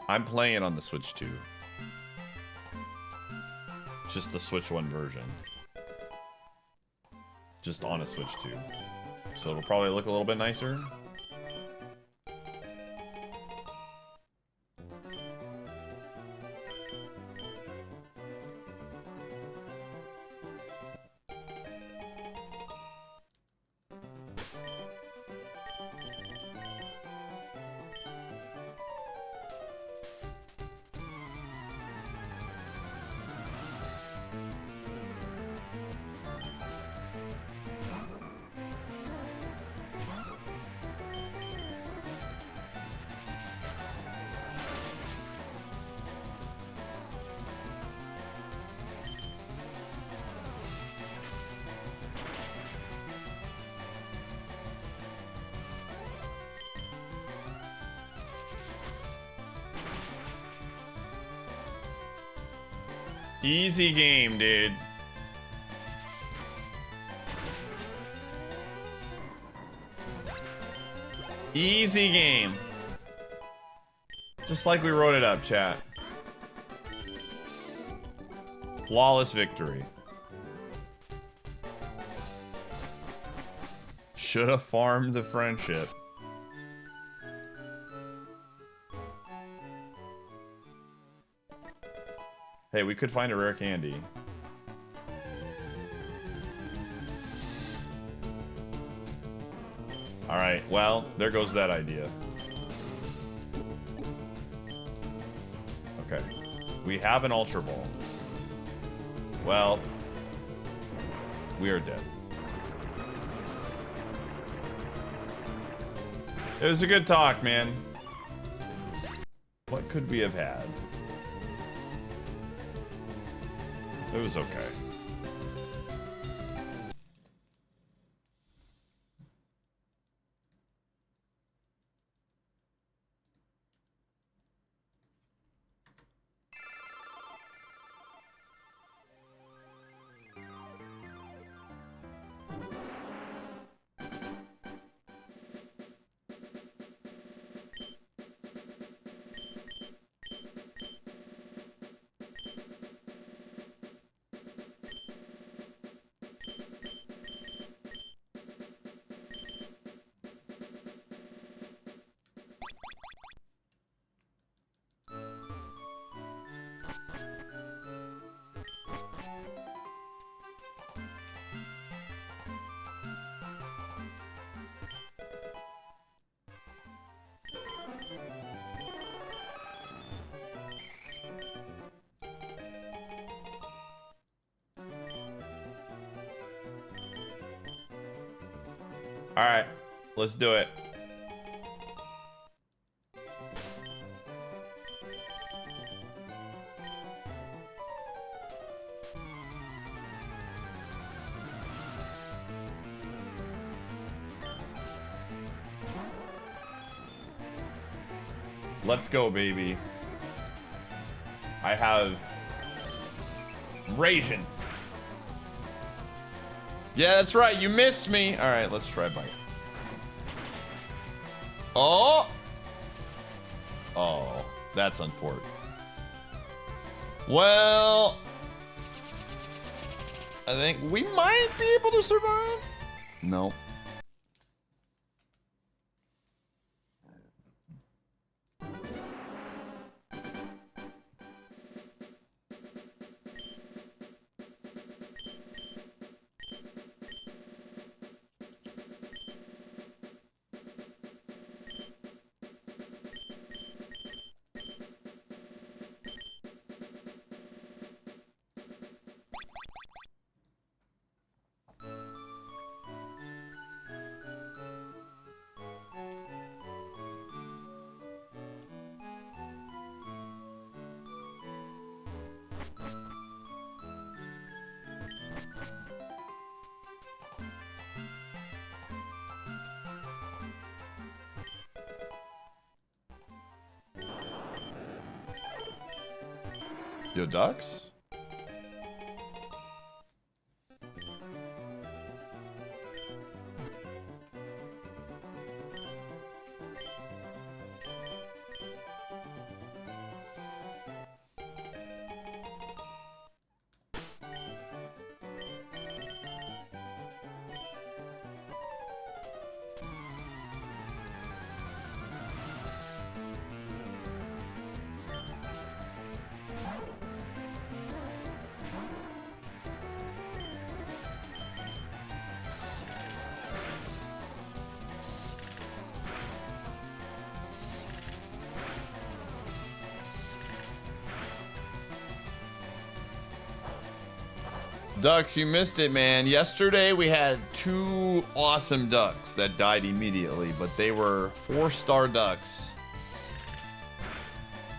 I'm playing it on the Switch 2. Just the Switch 1 version. Just on a Switch 2. So it'll probably look a little bit nicer. Easy game, dude. Easy game. Just like we wrote it up, chat. Flawless victory. Should have farmed the friendship. Hey, we could find a rare candy. Alright, well, there goes that idea. Okay. We have an Ultra Ball. Well, we are dead. It was a good talk, man. What could we have had? It was okay. All right, let's do it. Let's go, baby. I have Raisin. Yeah, that's right. You missed me. All right, let's try bite. Oh. Oh, that's unfortunate. Well, I think we might be able to survive. No. Yo, ducks? Ducks, you missed it, man. Yesterday we had 2 awesome ducks that died immediately, but they were 4-star ducks.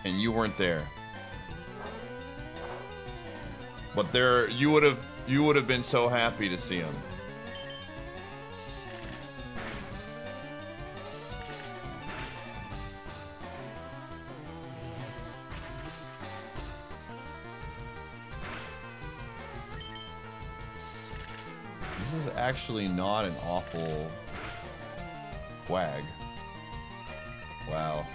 And you weren't there. But there, you would have been so happy to see them. This is actually not an awful wag. Wow.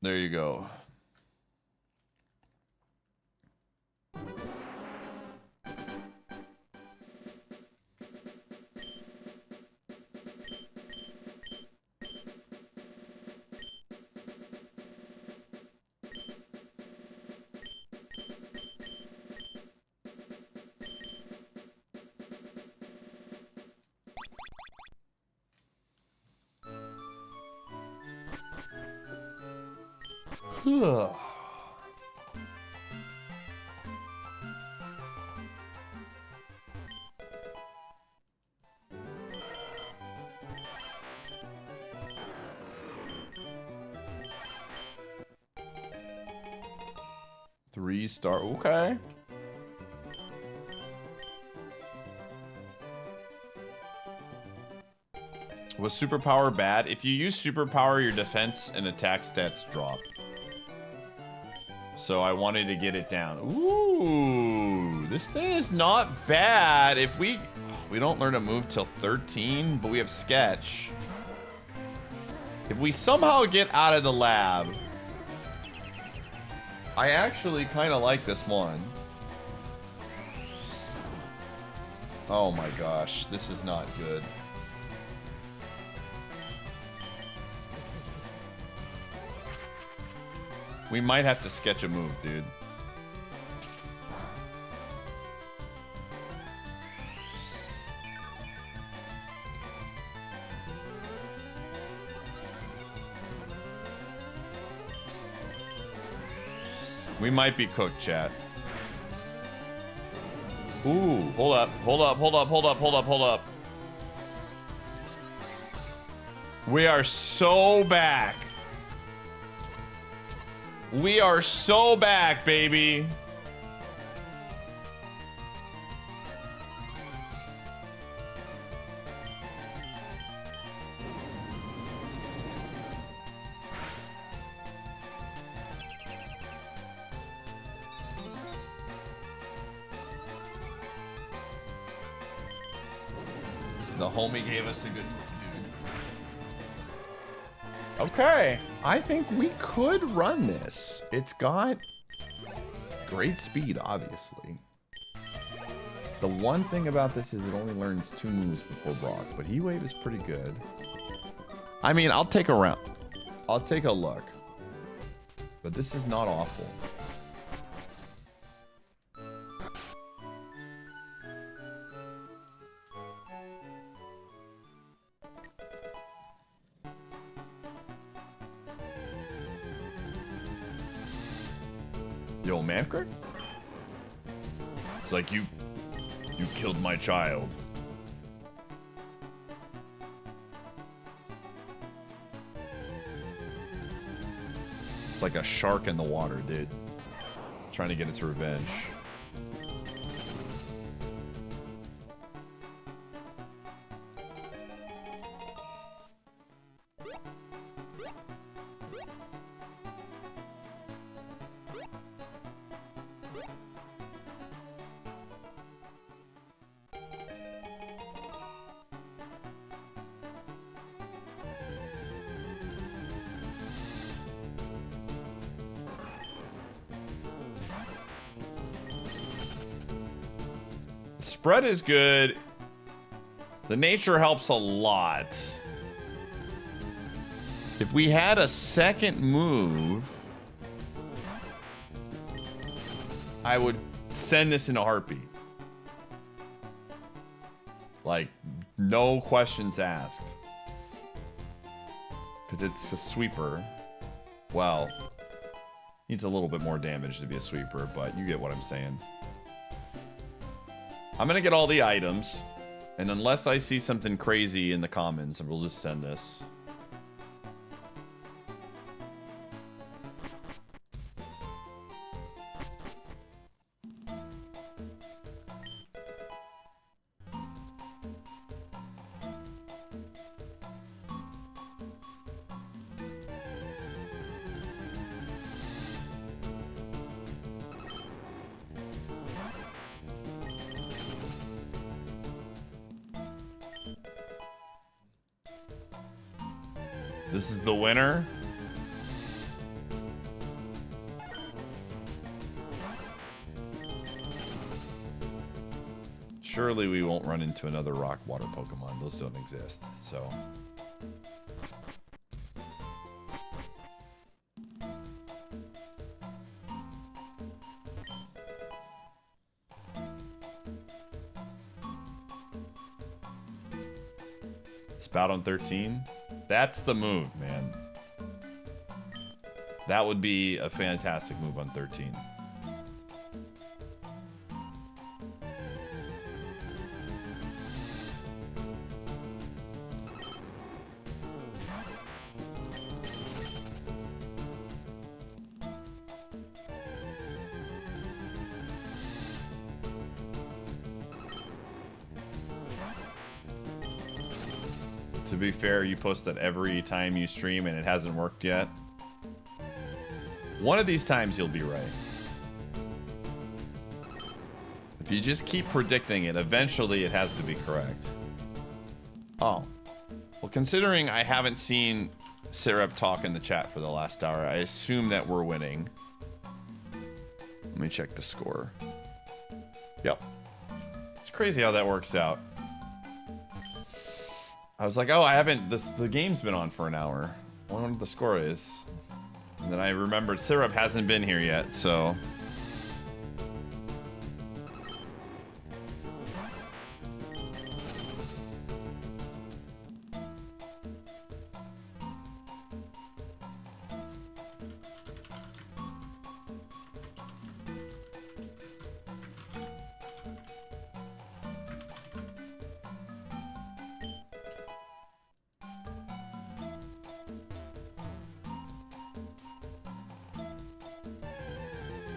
There you go. Ugh. Three-star, okay. Was superpower bad? If you use superpower, your defense and attack stats drop. So I wanted to get it down. Ooh, this thing is not bad. If we don't learn to move till 13, but we have sketch. If we somehow get out of the lab, I actually kind of like this one. Oh my gosh, this is not good. We might have to sketch a move, dude. We might be cooked, chat. Ooh, hold up, hold up, hold up, hold up, hold up, hold up. We are so back. We are so back, baby. The homie gave us a good dude. Okay, I think we could run this. It's got great speed, obviously. The one thing about this is it only learns 2 moves before Brock, but Heat Wave is pretty good. I mean, I'll take a round. I'll take a look. But this is not awful. Yo, Mancrick? It's like you killed my child. It's like a shark in the water, dude. Trying to get its revenge. Spread is good. The nature helps a lot. If we had a second move, I would send this in a heartbeat. Like, no questions asked. Because it's a sweeper. Well, needs a little bit more damage to be a sweeper, but you get what I'm saying. I'm gonna get all the items, and unless I see something crazy in the commons, we'll just send this. This is the winner. Surely we won't run into another rock water Pokemon. Those don't exist, so. Spout on 13. That's the move, man. That would be a fantastic move on 13. To be fair, you post that every time you stream and it hasn't worked yet. One of these times you'll be right. If you just keep predicting it, eventually it has to be correct. Oh. Well, considering I haven't seen Syrup talk in the chat for the last hour, I assume that we're winning. Let me check the score. Yep. It's crazy how that works out. I was like, oh, I haven't, the game's been on for an hour. I wonder what the score is. And then I remembered Syrup hasn't been here yet, so.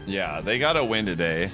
Yeah, they got to win today.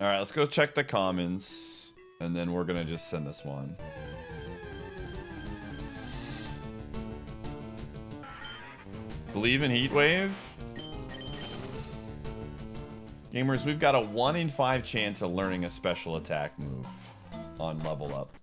All right, let's go check the commons, and then we're gonna just send this one. Believe in Heatwave? Gamers, we've got a 1 in 5 chance of learning a special attack move on level up.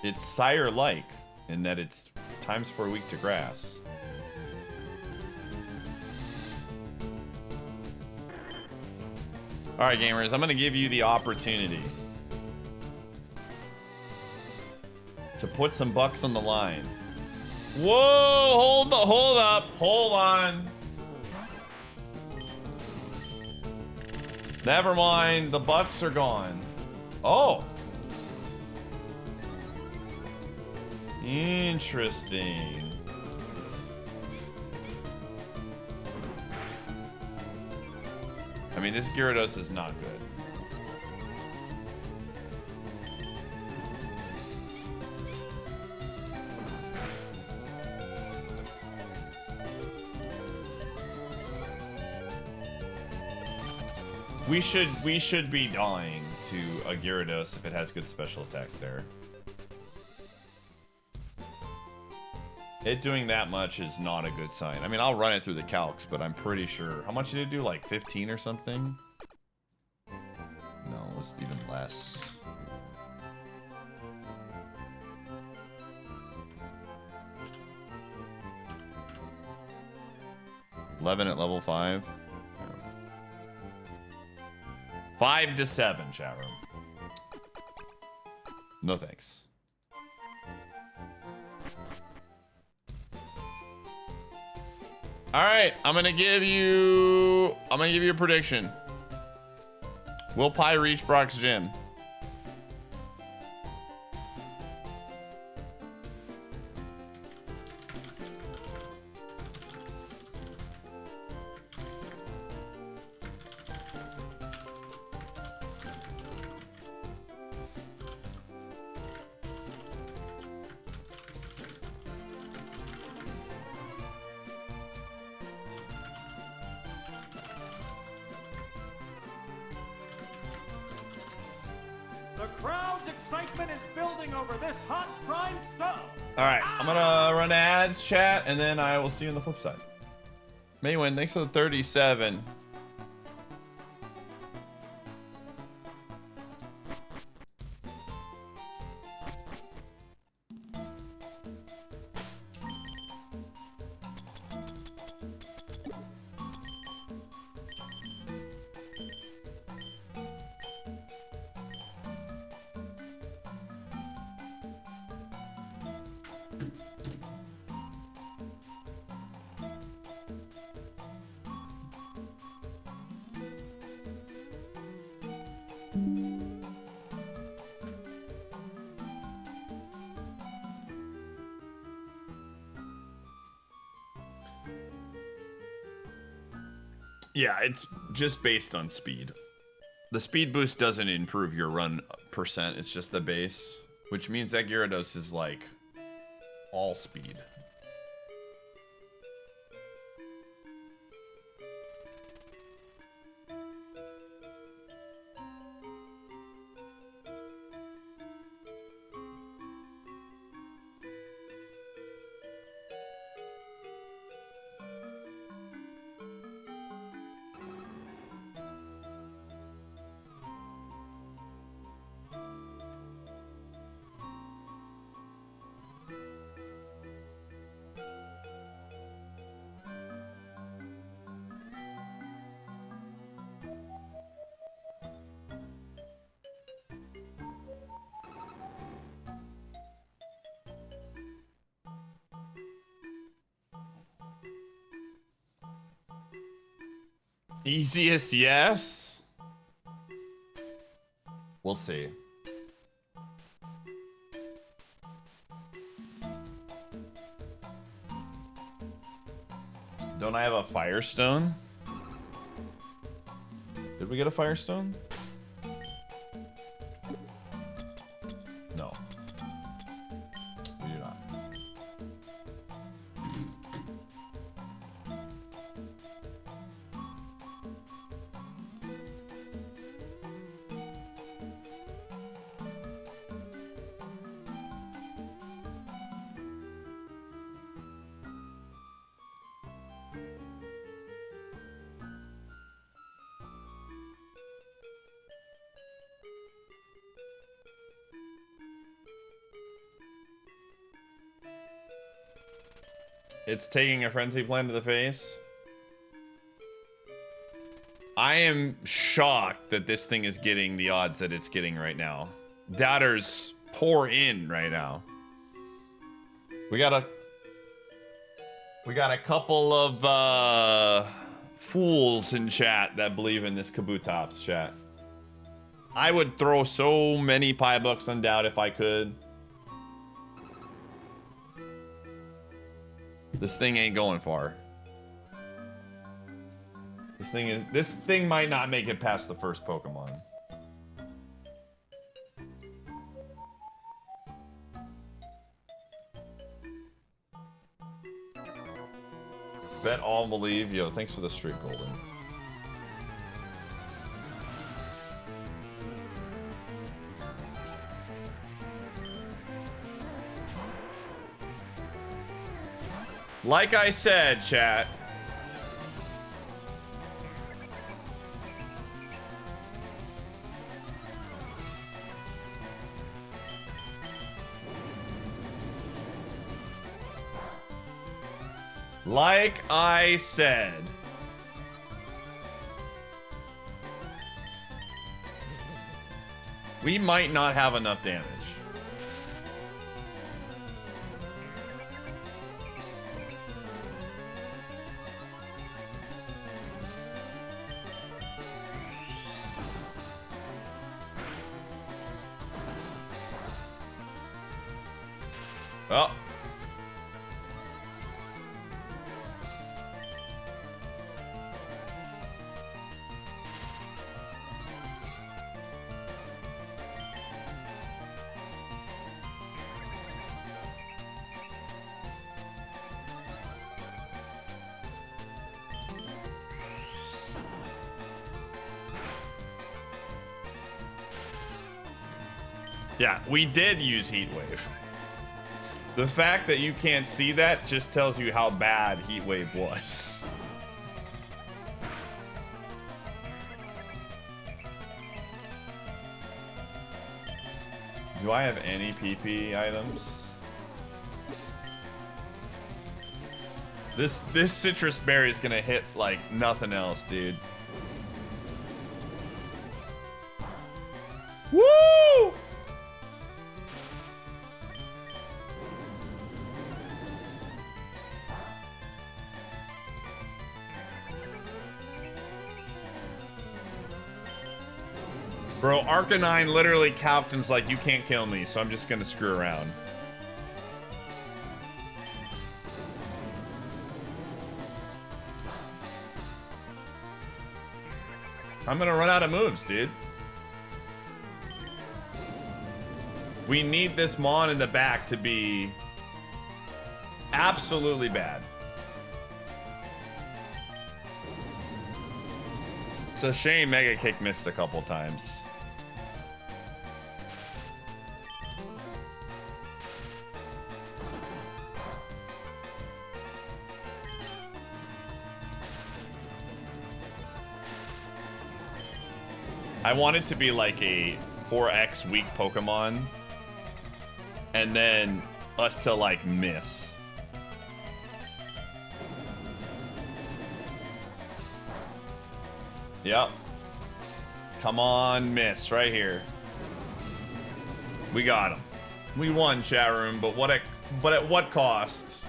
It's sire-like in that it's times 4 weak to grass. All right, gamers, I'm going to give you the opportunity to put some bucks on the line. Whoa, hold on. Never mind, the bucks are gone. Oh. Interesting. I mean, this Gyarados is not good. We should be dying to a Gyarados if it has good special attack there. It doing that much is not a good sign. I mean, I'll run it through the calcs, but I'm pretty sure. How much did it do? Like 15 or something? No, it was even less. $11 at level 5. 5 to 7, chat room. No thanks. All right, I'm gonna give you a prediction. Will Pie reach Brock's gym? The crowd's excitement is building over this hot prime sub. All right, I'm gonna run ads, chat, and then I will see you on the flip side. Maywin, thanks for the 37. Yeah, it's just based on speed. The speed boost doesn't improve your run percent, it's just the base. Which means that Gyarados is like all speed. Easiest, yes. We'll see. Don't I have a Firestone? Did we get a Firestone? No. We do not. It's taking a Frenzy Plan to the face. I am shocked that this thing is getting the odds that it's getting right now. Doubters pour in right now. We got a couple of fools in chat that believe in this Kabutops chat. I would throw so many pie bucks on Doubt if I could. This thing ain't going far. This thing might not make it past the first Pokemon. Bet all believe. Yo, thanks for the streak, Golden. Like I said, chat. Like I said. We might not have enough damage. Well. Yeah, we did use Heat Wave. The fact that you can't see that just tells you how bad Heat Wave was. Do I have any PP items? This citrus berry is gonna hit like nothing else, dude. Woo! Bro, Arcanine literally Captain's like, you can't kill me, so I'm just gonna screw around. I'm gonna run out of moves, dude. We need this Mon in the back to be absolutely bad. It's a shame Mega Kick missed a couple times. I want it to be like a 4x weak Pokemon, and then us to like miss. Yep. Come on, miss right here. We got him. We won, chat room, but at what cost?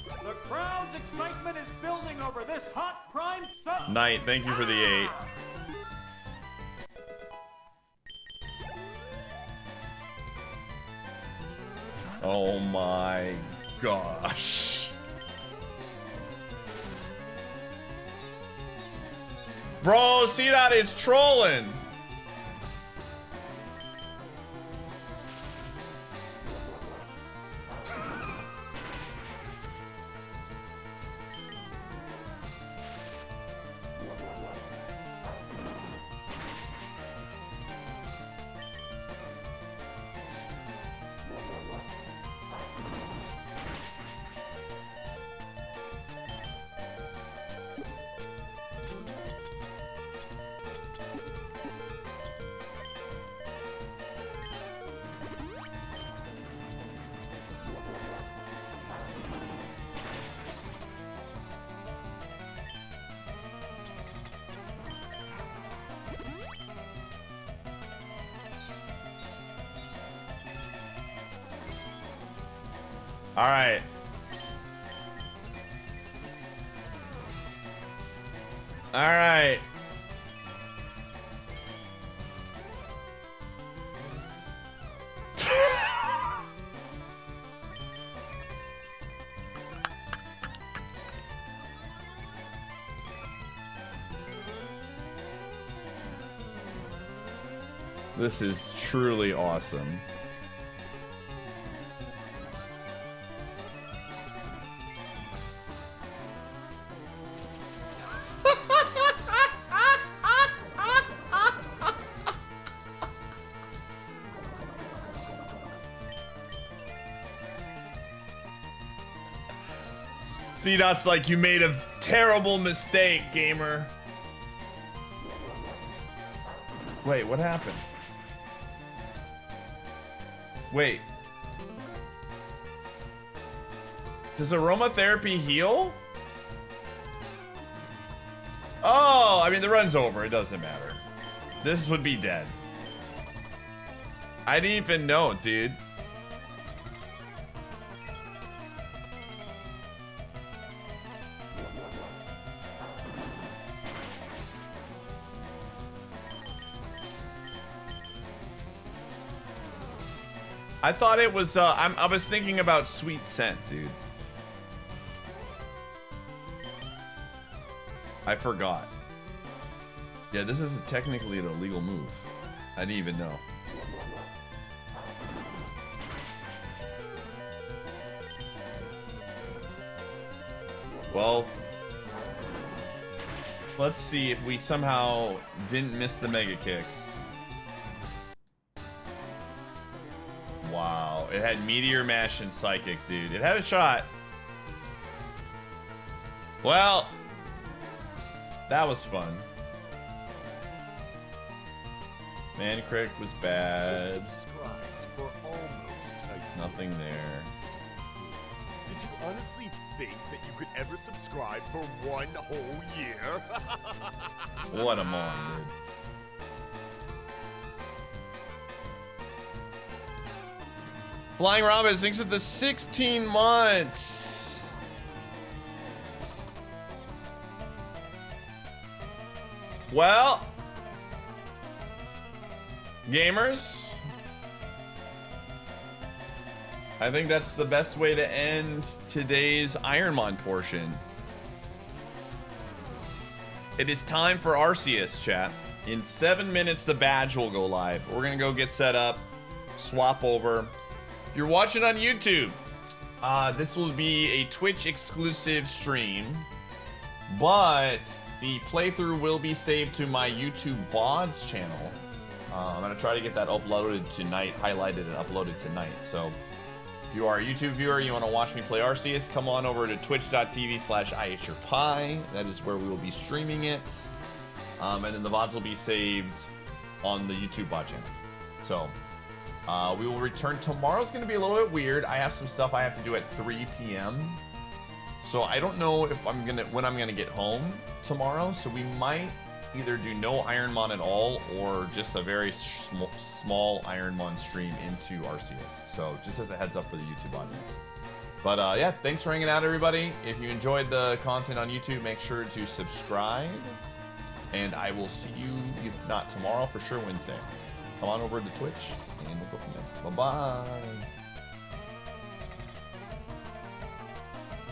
The crowd's excitement is building over this hot prime sub. Knight, thank you for the 8. Oh my gosh. Bro, C-Dot is trolling. All right. All right. This is truly awesome. C-Dot's like, you made a terrible mistake, gamer. Wait, what happened? Wait. Does aromatherapy heal? Oh, I mean, the run's over. It doesn't matter. This would be dead. I didn't even know, dude. I thought it was, I was thinking about Sweet Scent, dude. I forgot. Yeah, this is technically an illegal move. I didn't even know. Well, let's see if we somehow didn't miss the Mega Kicks. Wow, it had Meteor Mash and Psychic, dude. It had a shot. Well, that was fun. Man Crick was bad. Subscribed for almost a Nothing there. Did you honestly think that you could ever subscribe for 1 whole year? What a mon, dude. Flying Robin thinks of the 16 months. Well, gamers, I think that's the best way to end today's IronMON portion. It is time for Arceus, chat. In 7 minutes, the badge will go live. We're gonna go get set up, swap over. If you're watching on YouTube, this will be a Twitch exclusive stream, but the playthrough will be saved to my YouTube VODs channel. I'm gonna try to get that uploaded tonight, highlighted and uploaded tonight. So if you are a YouTube viewer, you want to watch me play Arceus, come on over to twitch.tv/Iateyourpie. That is where we will be streaming it. And then the VODs will be saved on the YouTube VOD channel. So we will return. Tomorrow's going to be a little bit weird. I have some stuff I have to do at 3 p.m. So I don't know if when I'm gonna get home tomorrow. So we might either do no IronMON at all or just a very small IronMON stream into Arceus. So just as a heads up for the YouTube audience. But yeah, thanks for hanging out, everybody. If you enjoyed the content on YouTube, make sure to subscribe. And I will see you, if not tomorrow, for sure Wednesday. Come on over to Twitch, and we'll go from there. Bye-bye.